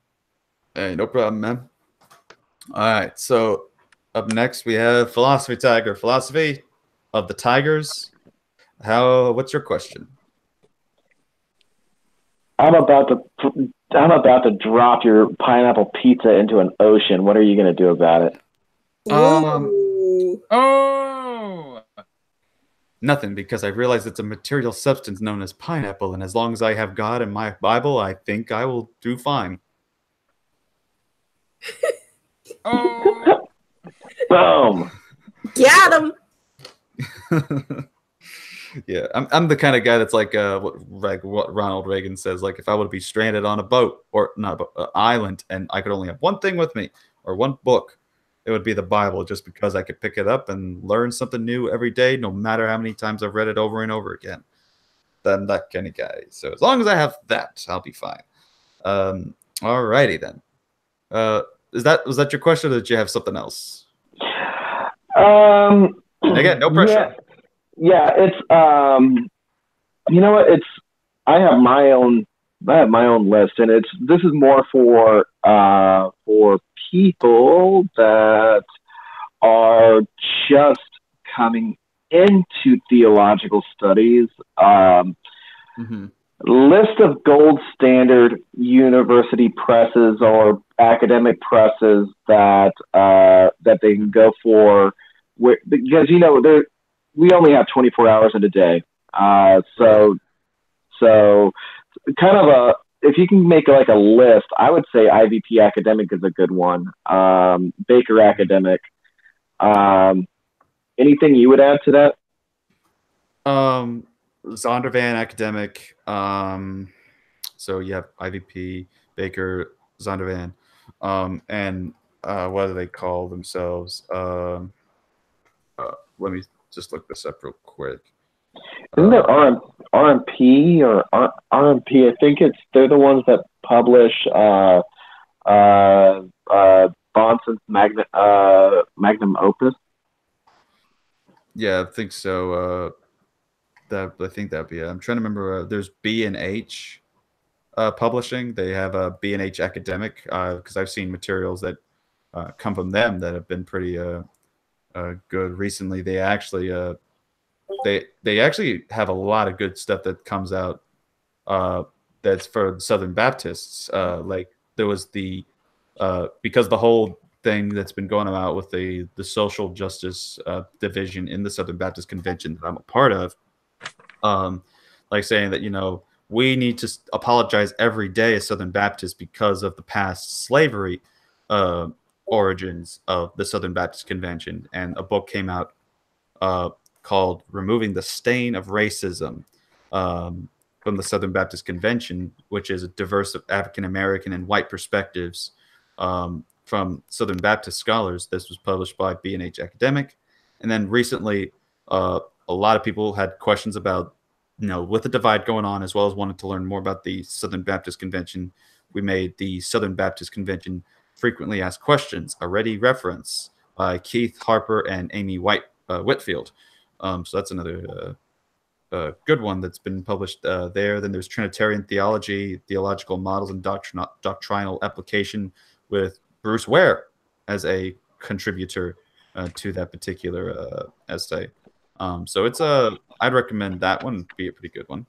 Hey, no problem, man. All right. So up next we have Philosophy Tiger. Philosophy of the Tigers. What's your question? I'm about to drop your pineapple pizza into an ocean. What are you going to do about it? Nothing, because I realize it's a material substance known as pineapple, and as long as I have God and my Bible, I think I will do fine. Boom. Got him. Yeah, I'm the kind of guy that's like what Ronald Reagan says, like, if I would be stranded on a boat or not an island and I could only have one thing with me or one book, it would be the Bible, just because I could pick it up and learn something new every day, no matter how many times I've read it over and over again. I'm that kind of guy. So as long as I have that, I'll be fine. Alrighty then. Was that your question, or did you have something else? And again, no pressure. Yeah, it's you know what? I have my own list, and this is more for people that are just coming into theological studies. List of gold standard university presses or academic presses that they can go for, because we only have 24 hours in a day. So kind of if you can make like a list, I would say IVP Academic is a good one. Baker Academic. Anything you would add to that? Zondervan Academic. So you have IVP, Baker, Zondervan, and what do they call themselves? Let me just look this up real quick. Isn't there RMP or RMP? I think they're the ones that publish Bonson's magnum opus. Yeah, I think so. I think that'd be it. I'm trying to remember. There's B&H Publishing. They have a B&H Academic, because I've seen materials that come from them that have been pretty good recently. They actually they actually have a lot of good stuff that comes out that's for Southern Baptists. Like there was because the whole thing that's been going about with the social justice division in the Southern Baptist Convention that I'm a part of, like saying that we need to apologize every day as Southern Baptists because of the past slavery origins of the Southern Baptist Convention, and a book came out called "Removing the Stain of Racism" from the Southern Baptist Convention, which is a diverse of African American and white perspectives from Southern Baptist scholars. This was published by B&H Academic, and then recently, a lot of people had questions about, with the divide going on, as well as wanted to learn more about the Southern Baptist Convention. We made the Southern Baptist Convention Frequently Asked Questions, a ready reference by Keith Harper and Amy Whitfield. So that's another good one that's been published there. Then there's Trinitarian Theology, Theological Models and Doctrinal Application, with Bruce Ware as a contributor to that particular essay. So I'd recommend that one. Be a pretty good one.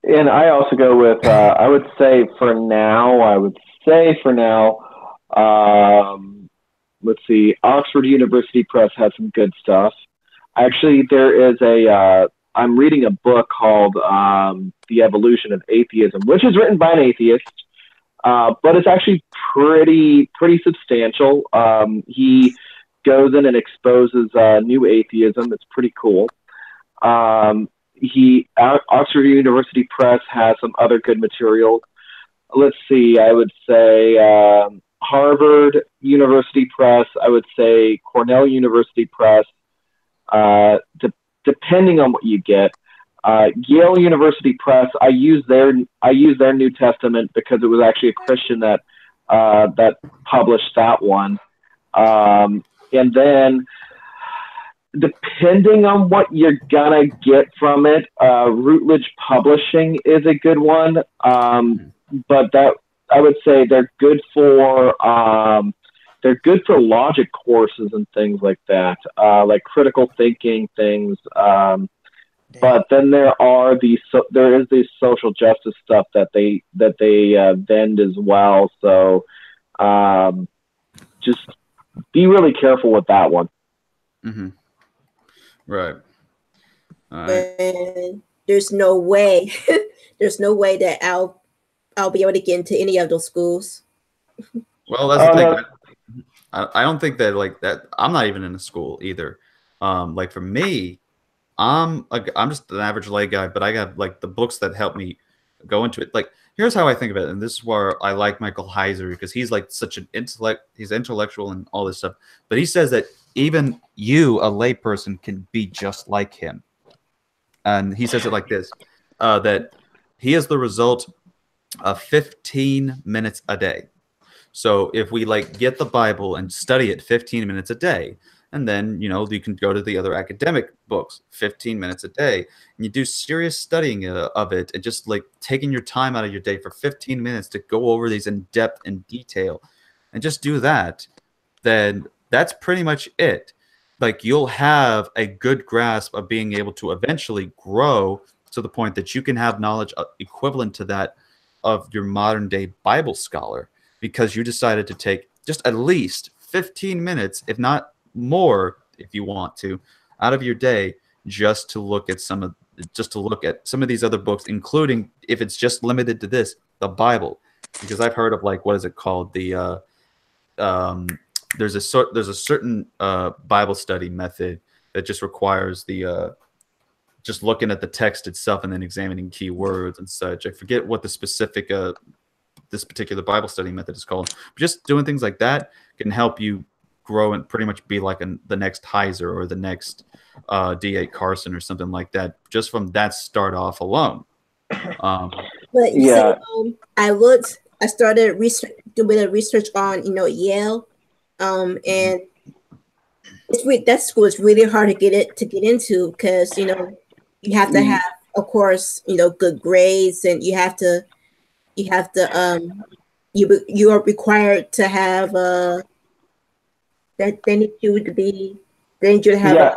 And I also go with I would say for now, let's see, Oxford University Press has some good stuff. Actually, there is I'm reading a book called The Evolution of Atheism, which is written by an atheist, but it's actually pretty substantial. He goes in and exposes new atheism. It's pretty cool. Oxford University Press has some other good material. Let's see, I would say Harvard University Press. I would say Cornell University Press. Depending on what you get. Yale University Press, I use their New Testament because it was actually a Christian that published that one. And then, depending on what you're gonna get from it, Routledge Publishing is a good one. But that, I would say they're good for logic courses and things like that, like critical thinking things. But then there is the social justice stuff that they vend as well. So just be really careful with that one. Mm-hmm. Right. All right. And there's no way, that I'll be able to get into any of those schools. Well, that's the thing. I don't think that like that. I'm not even in a school either. Like for me, I'm just an average lay guy, but I got like the books that help me go into it. Like here's how I think of it, and this is where I like Michael Heiser, because he's like such an he's intellectual and all this stuff. But he says that even you, a lay person, can be just like him. And he says it like this, that he is the result of 15 minutes a day. So if we like get the Bible and study it 15 minutes a day, and then, you know, you can go to the other academic books 15 minutes a day, and you do serious studying of it, and just like taking your time out of your day for 15 minutes to go over these in depth and detail, and just do that, then that's pretty much it. Like you'll have a good grasp of being able to eventually grow to the point that you can have knowledge equivalent to that of your modern day Bible scholar, because you decided to take just at least 15 minutes, if not more, if you want to, out of your day just to look at some of these other books, including, if it's just limited to this, the Bible. Because I've heard of, like, what is it called, the there's a certain Bible study method that just requires the just looking at the text itself and then examining key words and such. I forget what the specific this particular Bible study method is called. But just doing things like that can help you grow and pretty much be like the next Heiser or the next D.A. Carson or something like that, just from that start off alone. But yeah, I started doing a research on, Yale, and that school is really hard to get into, because you have to have, of course, good grades, and you are required to have that they need you to have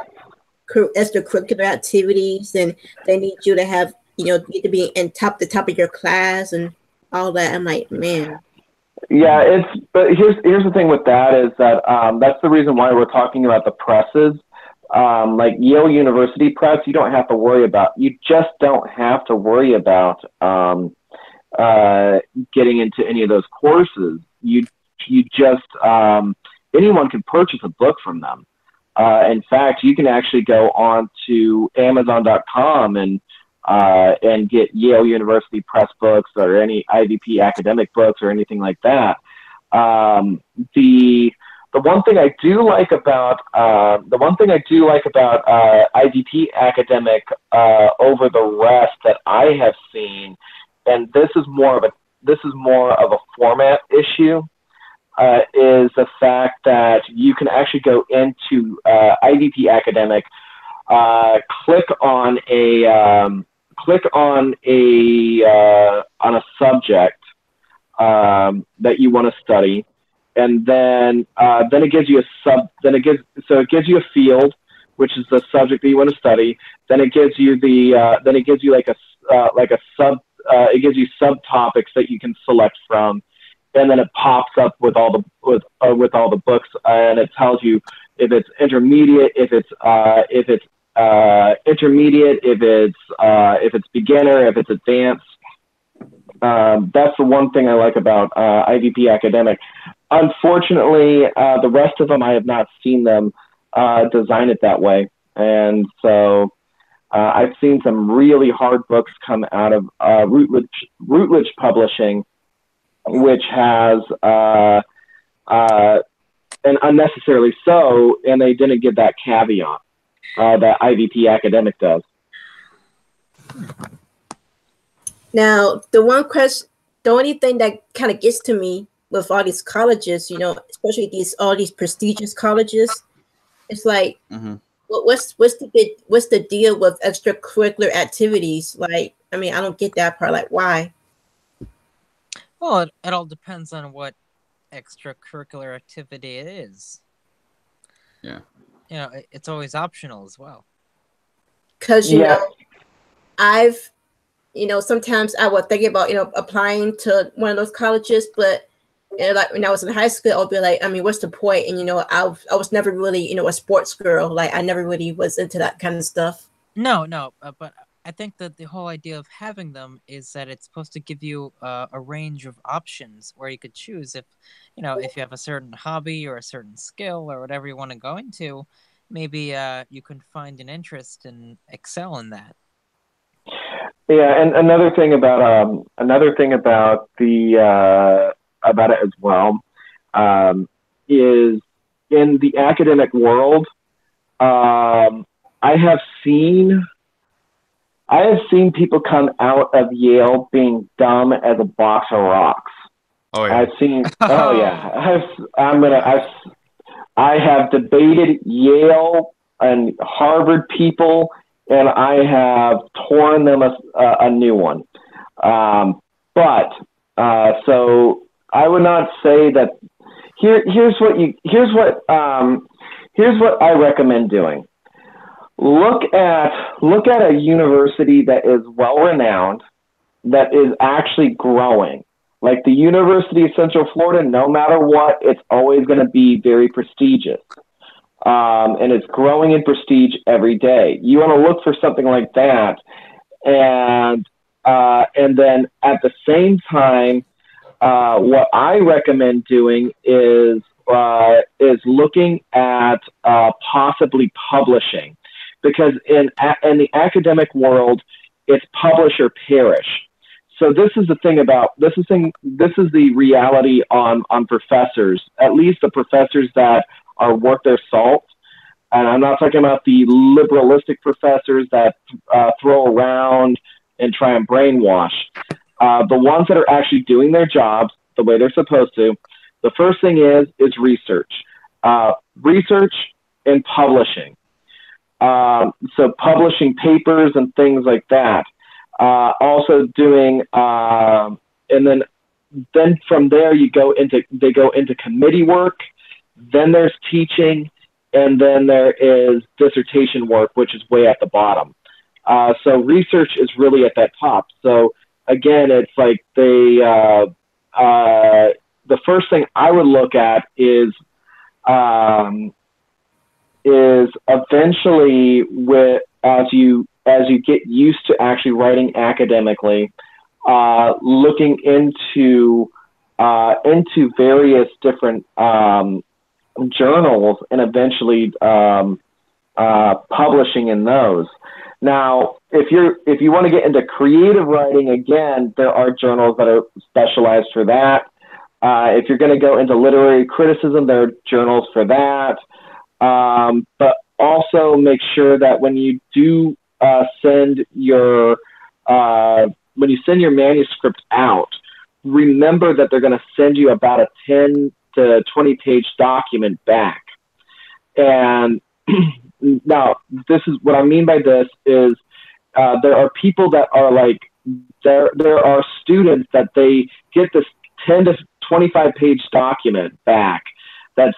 extracurricular activities, and they need you to have need to be in the top of your class and all that. I'm like, man. Yeah, but here's the thing with that is that that's the reason why we're talking about the presses. Like Yale University Press, you just don't have to worry about getting into any of those courses. You just anyone can purchase a book from them. In fact, you can actually go on to Amazon.com and get Yale University Press books or any IVP academic books or anything like that. The one thing I do like about IVP academic over the rest that I have seen, and this is more of a format issue, is the fact that you can actually go into IVP academic, click on a subject that you want to study, and then it gives you it gives you a field, which is the subject that you want to study. Then it gives you it gives you subtopics that you can select from, and then it pops up with all the books, and it tells you if it's intermediate, if it's intermediate, if it's beginner, if it's advanced. That's the one thing I like about IVP academic. Unfortunately, the rest of them, I have not seen them design it that way, and so I've seen some really hard books come out of Routledge Publishing, which has and unnecessarily so, and they didn't give that caveat that IVP academic does. Now, the only thing that kind of gets to me with all these colleges, especially all these prestigious colleges, it's like, what's the deal with extracurricular activities? Like, I mean, I don't get that part. Like, why? Well, it all depends on what extracurricular activity it is. Yeah. It's always optional as well. Because sometimes I would think about applying to one of those colleges, but like when I was in high school, I'll be like, I mean, what's the point? And I was never really a sports girl. Like I never really was into that kind of stuff. No, but I think that the whole idea of having them is that it's supposed to give you a range of options where you could choose if you have a certain hobby or a certain skill or whatever you want to go into, maybe you can find an interest and excel in that. Yeah, and another thing about about it as well is in the academic world. I have seen people come out of Yale being dumb as a box of rocks. Oh yeah. I've seen. Oh yeah. I have debated Yale and Harvard people, and I have torn them a new one. So I would not say that. Here's what I recommend doing. Look at a university that is well renowned, that is actually growing. Like the University of Central Florida, no matter what, it's always going to be very prestigious. And it's growing in prestige every day. You want to look for something like that. And then at the same time, what I recommend doing is looking at possibly publishing, because in the academic world, it's publish or perish. So this is the thing this is the reality on professors, at least the professors that are worth their salt. And I'm not talking about the liberalistic professors that throw around and try and brainwash. The ones that are actually doing their jobs the way they're supposed to. The first thing is research. Research and publishing. So publishing papers and things like that. Also doing, and then from there they go into committee work. Then there's teaching, and then there is dissertation work, which is way at the bottom. So research is really at that top. So again, it's like the first thing I would look at is eventually as you get used to actually writing academically, looking into various different journals and eventually publishing in those. Now, if you want to get into creative writing, again, there are journals that are specialized for that. If you're going to go into literary criticism, there are journals for that. But also make sure that when you do send your manuscript out, remember that they're going to send you about a 10 to 20 page document back. And now, this is what I mean by this is there are people that are like, there are students that they get this 10 to 25 page document back that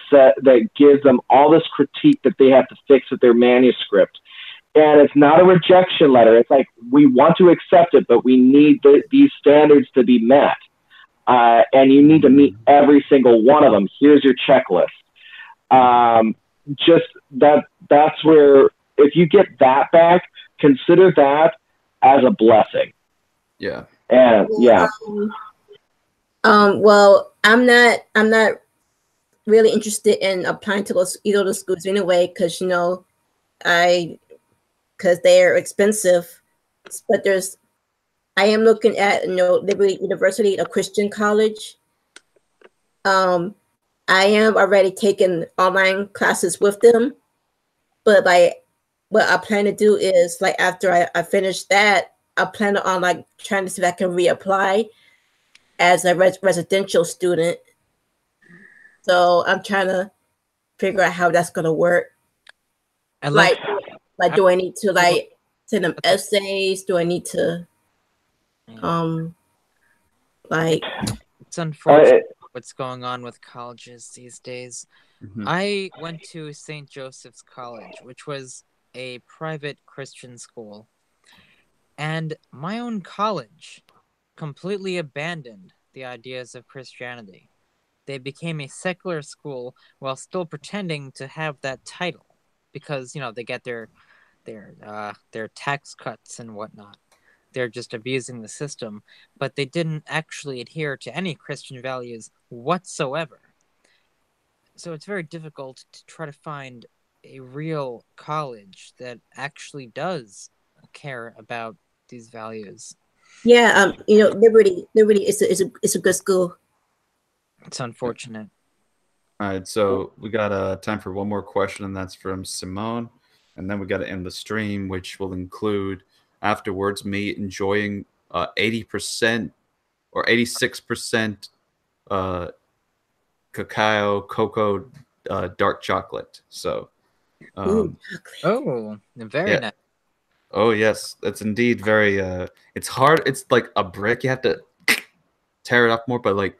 gives them all this critique that they have to fix with their manuscript. And it's not a rejection letter. It's like, we want to accept it, but we need these standards to be met. And you need to meet every single one of them. Here's your checklist. Just that's where, if you get that back, consider that as a blessing. Yeah. And yeah. Well, I'm not really interested in applying to either of the schools anyway, because they're expensive. But I am looking at Liberty University, a Christian college. I am already taking online classes with them, but what I plan to do is, like, after I finish that, I plan on like trying to see if I can reapply as a residential student. So I'm trying to figure out how that's gonna work. And Like do I need to like send them essays? Do I need to like? It's unfortunate what's going on with colleges these days. Mhm. I went to St. Joseph's College, which was a private Christian school. And my own college completely abandoned the ideas of Christianity. They became a secular school while still pretending to have that title because, you know, they get their tax cuts and whatnot. They're just abusing the system, but they didn't actually adhere to any Christian values whatsoever. So it's very difficult to try to find a real college that actually does care about these values. Yeah, you know, Liberty is a good school. It's unfortunate. All right, so we got time for one more question, and that's from Simone, and then we got to end the stream, which will include afterwards me enjoying 80% or 86% cocoa dark chocolate. So, Very nice. Oh yes, that's indeed very. It's hard. It's like a brick. You have to tear it up more, but like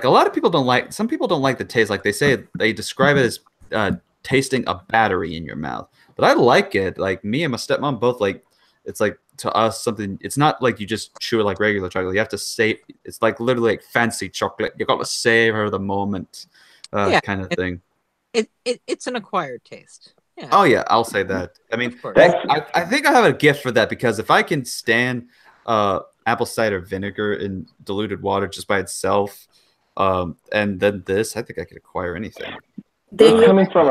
a lot of people don't like. Some people don't like the taste. Like they describe it as tasting a battery in your mouth. But I like it. Like me and my stepmom both like. It's like to us something. It's not like you just chew it like regular chocolate. You have to save. It's like literally like fancy chocolate. You got to savor the moment, kind of thing. It's an acquired taste. Yeah. Oh yeah, I'll say that. I mean, I think I have a gift for that because if I can stand apple cider vinegar in diluted water just by itself, and then this, I think I could acquire anything. This coming from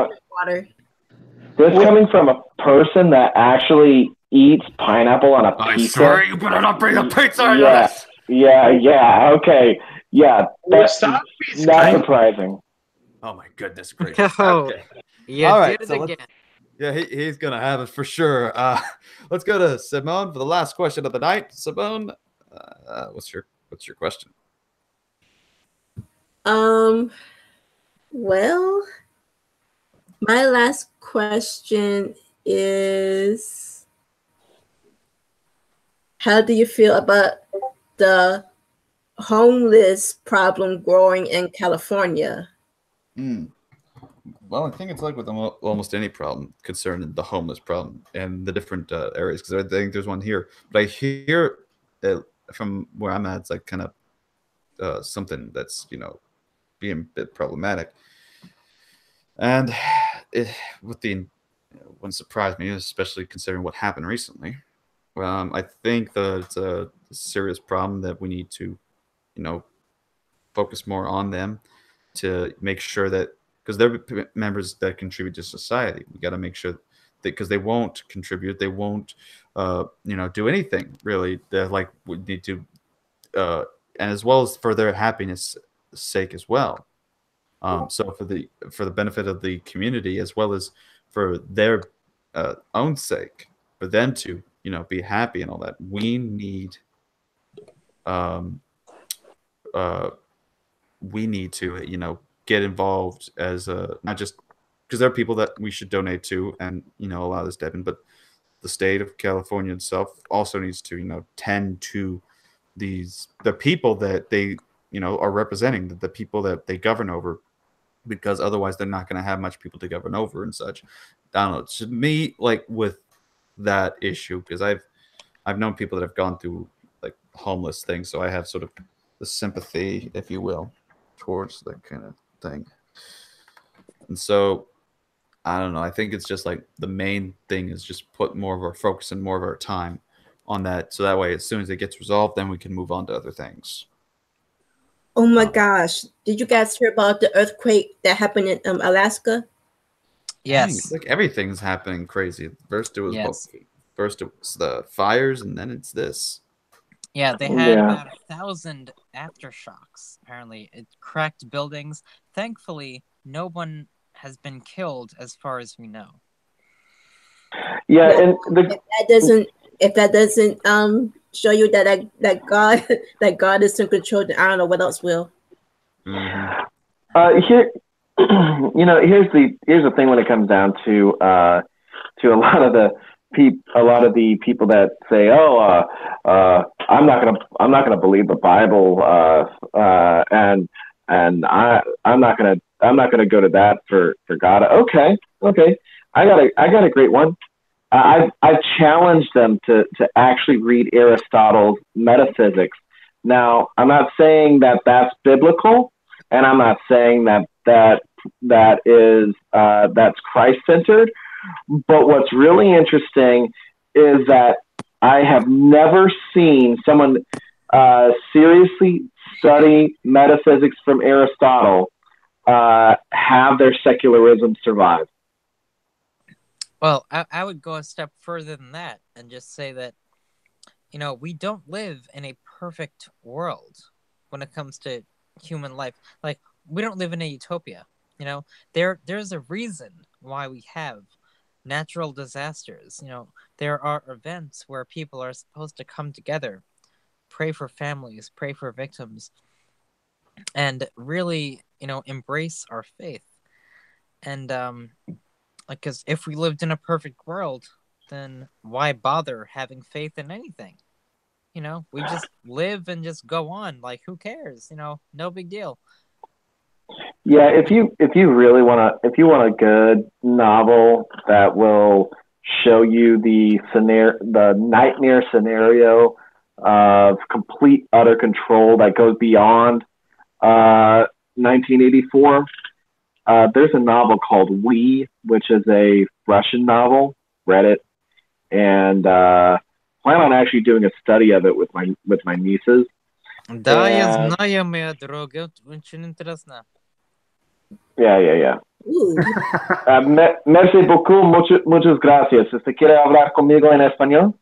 a person that actually eats pineapple on a pizza. I swear you better not bring a pizza into this. Yeah, okay. Yeah, that's not surprising. Oh my goodness gracious. Oh, Okay. Yeah, All right, did so it again. Yeah, he's gonna have it for sure. Let's go to Simone for the last question of the night. Simone, what's your question? Well, my last question is, how do you feel about the homeless problem growing in California? Well, I think it's like with almost any problem concerning the homeless problem and the different areas, because I think there's one here. But I hear from where I'm at, it's like kind of something that's being a bit problematic. And it wouldn't surprise me, especially considering what happened recently. I think that it's a serious problem that we need to, focus more on them to make sure that, because they're members that contribute to society. We got to make sure that, because they won't contribute, they won't, do anything really. They're like, we need to, and as well as for their happiness sake as well. So for the benefit of the community as well as for their own sake, for them to be happy and all that, we need to get involved as not just because there are people that we should donate to and allow this to happen, but the state of California itself also needs to tend to the people that they are representing, the people that they govern over, because otherwise they're not going to have much people to govern over and such. I don't know. To me, like with that issue, because I've known people that have gone through like homeless things, so I have sort of the sympathy, if you will, towards that kind of thing. And so I don't know. I think it's just like the main thing is just put more of our focus and more of our time on that, so that way as soon as it gets resolved, then we can move on to other things. Oh my gosh! Did you guys hear about the earthquake that happened in Alaska? Yes. It's like everything's happening crazy. First it was the fires, and then it's this. Yeah, they had about 1,000 aftershocks. Apparently, it cracked buildings. Thankfully, no one has been killed, as far as we know. Yeah, and that if that doesn't show you that God is in control, then I don't know what else will. Here, here's the thing when it comes down to a lot of the people that say, I'm not gonna believe the Bible, and I'm not gonna go to that for God. Okay, I got a great one. I challenged them to actually read Aristotle's Metaphysics. Now, I'm not saying that that's biblical, and I'm not saying that is that's Christ-centered. But what's really interesting is that I have never seen someone seriously study metaphysics from Aristotle have their secularism survive. Well, I would go a step further than that and just say that, we don't live in a perfect world when it comes to human life. Like, we don't live in a utopia. There's a reason why we have natural disasters. There are events where people are supposed to come together, pray for families, pray for victims, and really, embrace our faith. And because if we lived in a perfect world, then why bother having faith in anything? We just live and just go on. Like, who cares? No big deal. Yeah, if you really want a good novel that will show you the nightmare scenario of complete utter control that goes beyond 1984, there's a novel called We, which is a Russian novel. Read it, and plan on actually doing a study of it with my nieces. Да, я знаю, моя дорога, очень интересно. Yeah. Merci beaucoup, muchas gracias. ¿Quiere hablar conmigo en español?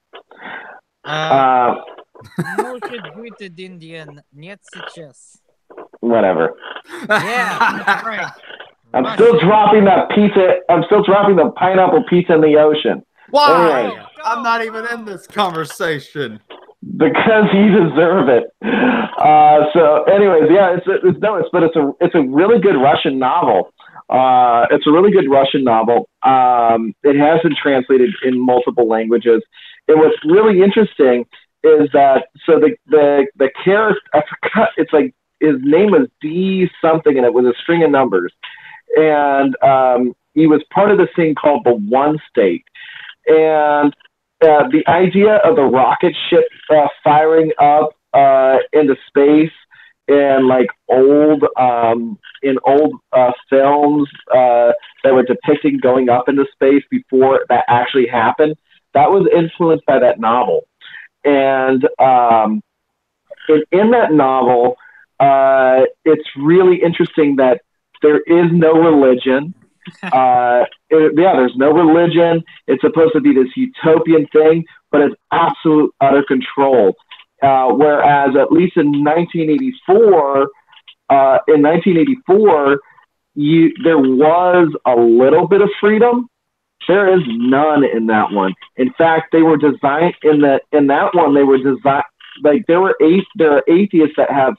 Может быть, один день, нет сейчас. Whatever. Yeah, right. I'm still dropping that pizza. I'm still dropping the pineapple pizza in the ocean. Why? Anyway, I'm not even in this conversation. Because you deserve it. So, anyways, yeah, it's a really good Russian novel. It's a really good Russian novel. It has been translated in multiple languages. And what's really interesting is that the character, I forgot, it's like his name was D something, and it was a string of numbers. And he was part of this thing called the One State. And the idea of the rocket ship firing up into space in like old films that were depicting going up into space before that actually happened, that was influenced by that novel. And in that novel, it's really interesting that there is no religion. There's no religion. It's supposed to be this utopian thing, but it's absolute utter control. Whereas at least in 1984, there was a little bit of freedom. There is none in that one. In fact, they were designed in that one. They were designed like there are atheists that have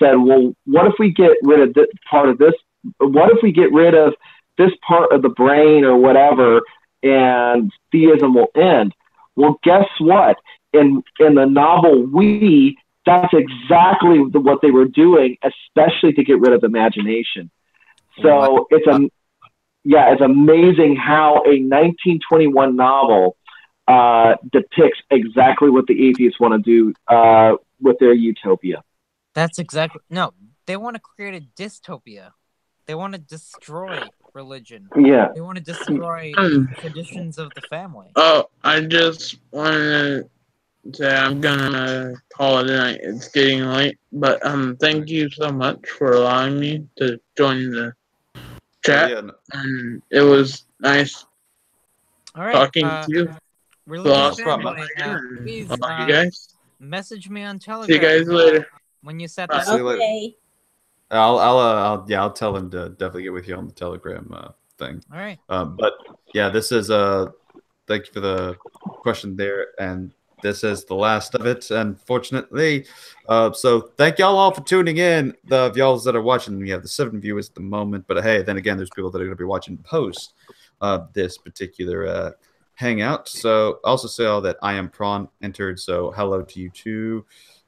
said, well, what if we get rid of this part of this? What if we get rid of this part of the brain or whatever, and theism will end? Well, guess what? In the novel We, that's exactly what they were doing, especially to get rid of imagination. So it's amazing how a 1921 novel depicts exactly what the atheists want to do with their utopia. That's exactly they want to create a dystopia. They want to destroy religion. Yeah. They want to destroy traditions of the family. Oh, I just want to say I'm gonna call it a night. It's getting late, but thank you so much for allowing me to join the chat, and it was nice talking to you. Religious family, please, you guys. message me on Telegram. See you guys later. When you set that up. Okay. I'll tell him to definitely get with you on the Telegram thing. All right. But yeah, this is thank you for the question there, and this is the last of it, unfortunately. So thank y'all all for tuning in. The of y'all that are watching, we have the 7 viewers at the moment, but hey, then again, there's people that are going to be watching post this particular hangout. So also say all that I am Prawn entered, so hello to you too.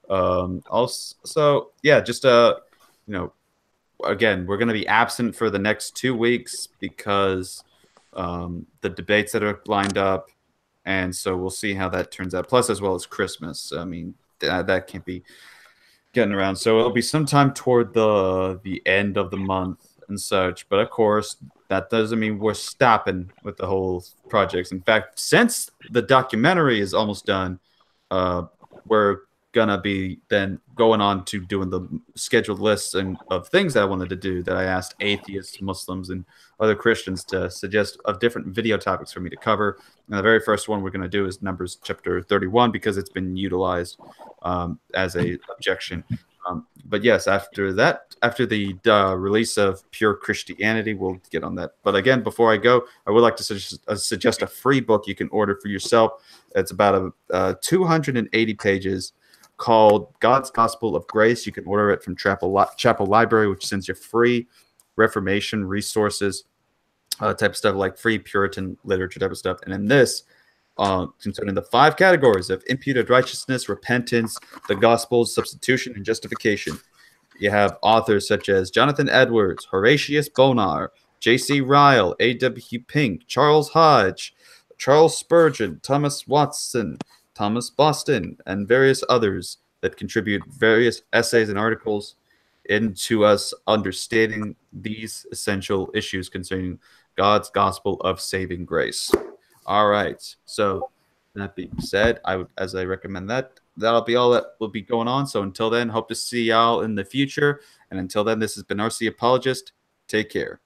Also, yeah, just again, we're going to be absent for the next 2 weeks because the debates that are lined up, and so we'll see how that turns out. Plus, as well as Christmas. I mean, that can't be getting around. So it'll be sometime toward the end of the month and such. But of course, that doesn't mean we're stopping with the whole projects. In fact, since the documentary is almost done, we're gonna be then going on to doing the scheduled lists and of things that I wanted to do that I asked atheists, Muslims, and other Christians to suggest of different video topics for me to cover. And the very first one we're going to do is Numbers chapter 31 because it's been utilized as a objection. But yes, after that, after the release of Pure Christianity, we'll get on that. But again, before I go, I would like to suggest a free book you can order for yourself. It's about 280 pages called God's Gospel of Grace. You can order it from Chapel Library, which sends you free Reformation resources, type of stuff, like free Puritan literature type of stuff. And in this, concerning the 5 categories of imputed righteousness, repentance, the gospel, substitution, and justification, you have authors such as Jonathan Edwards, Horatius Bonar, J.C. Ryle, A.W. Pink, Charles Hodge, Charles Spurgeon, Thomas Watson, Thomas Boston, and various others that contribute various essays and articles into us understanding these essential issues concerning God's gospel of saving grace. All right. So that being said, as I recommend that'll be all that will be going on. So until then, hope to see y'all in the future. And until then, this has been RC Apologist. Take care.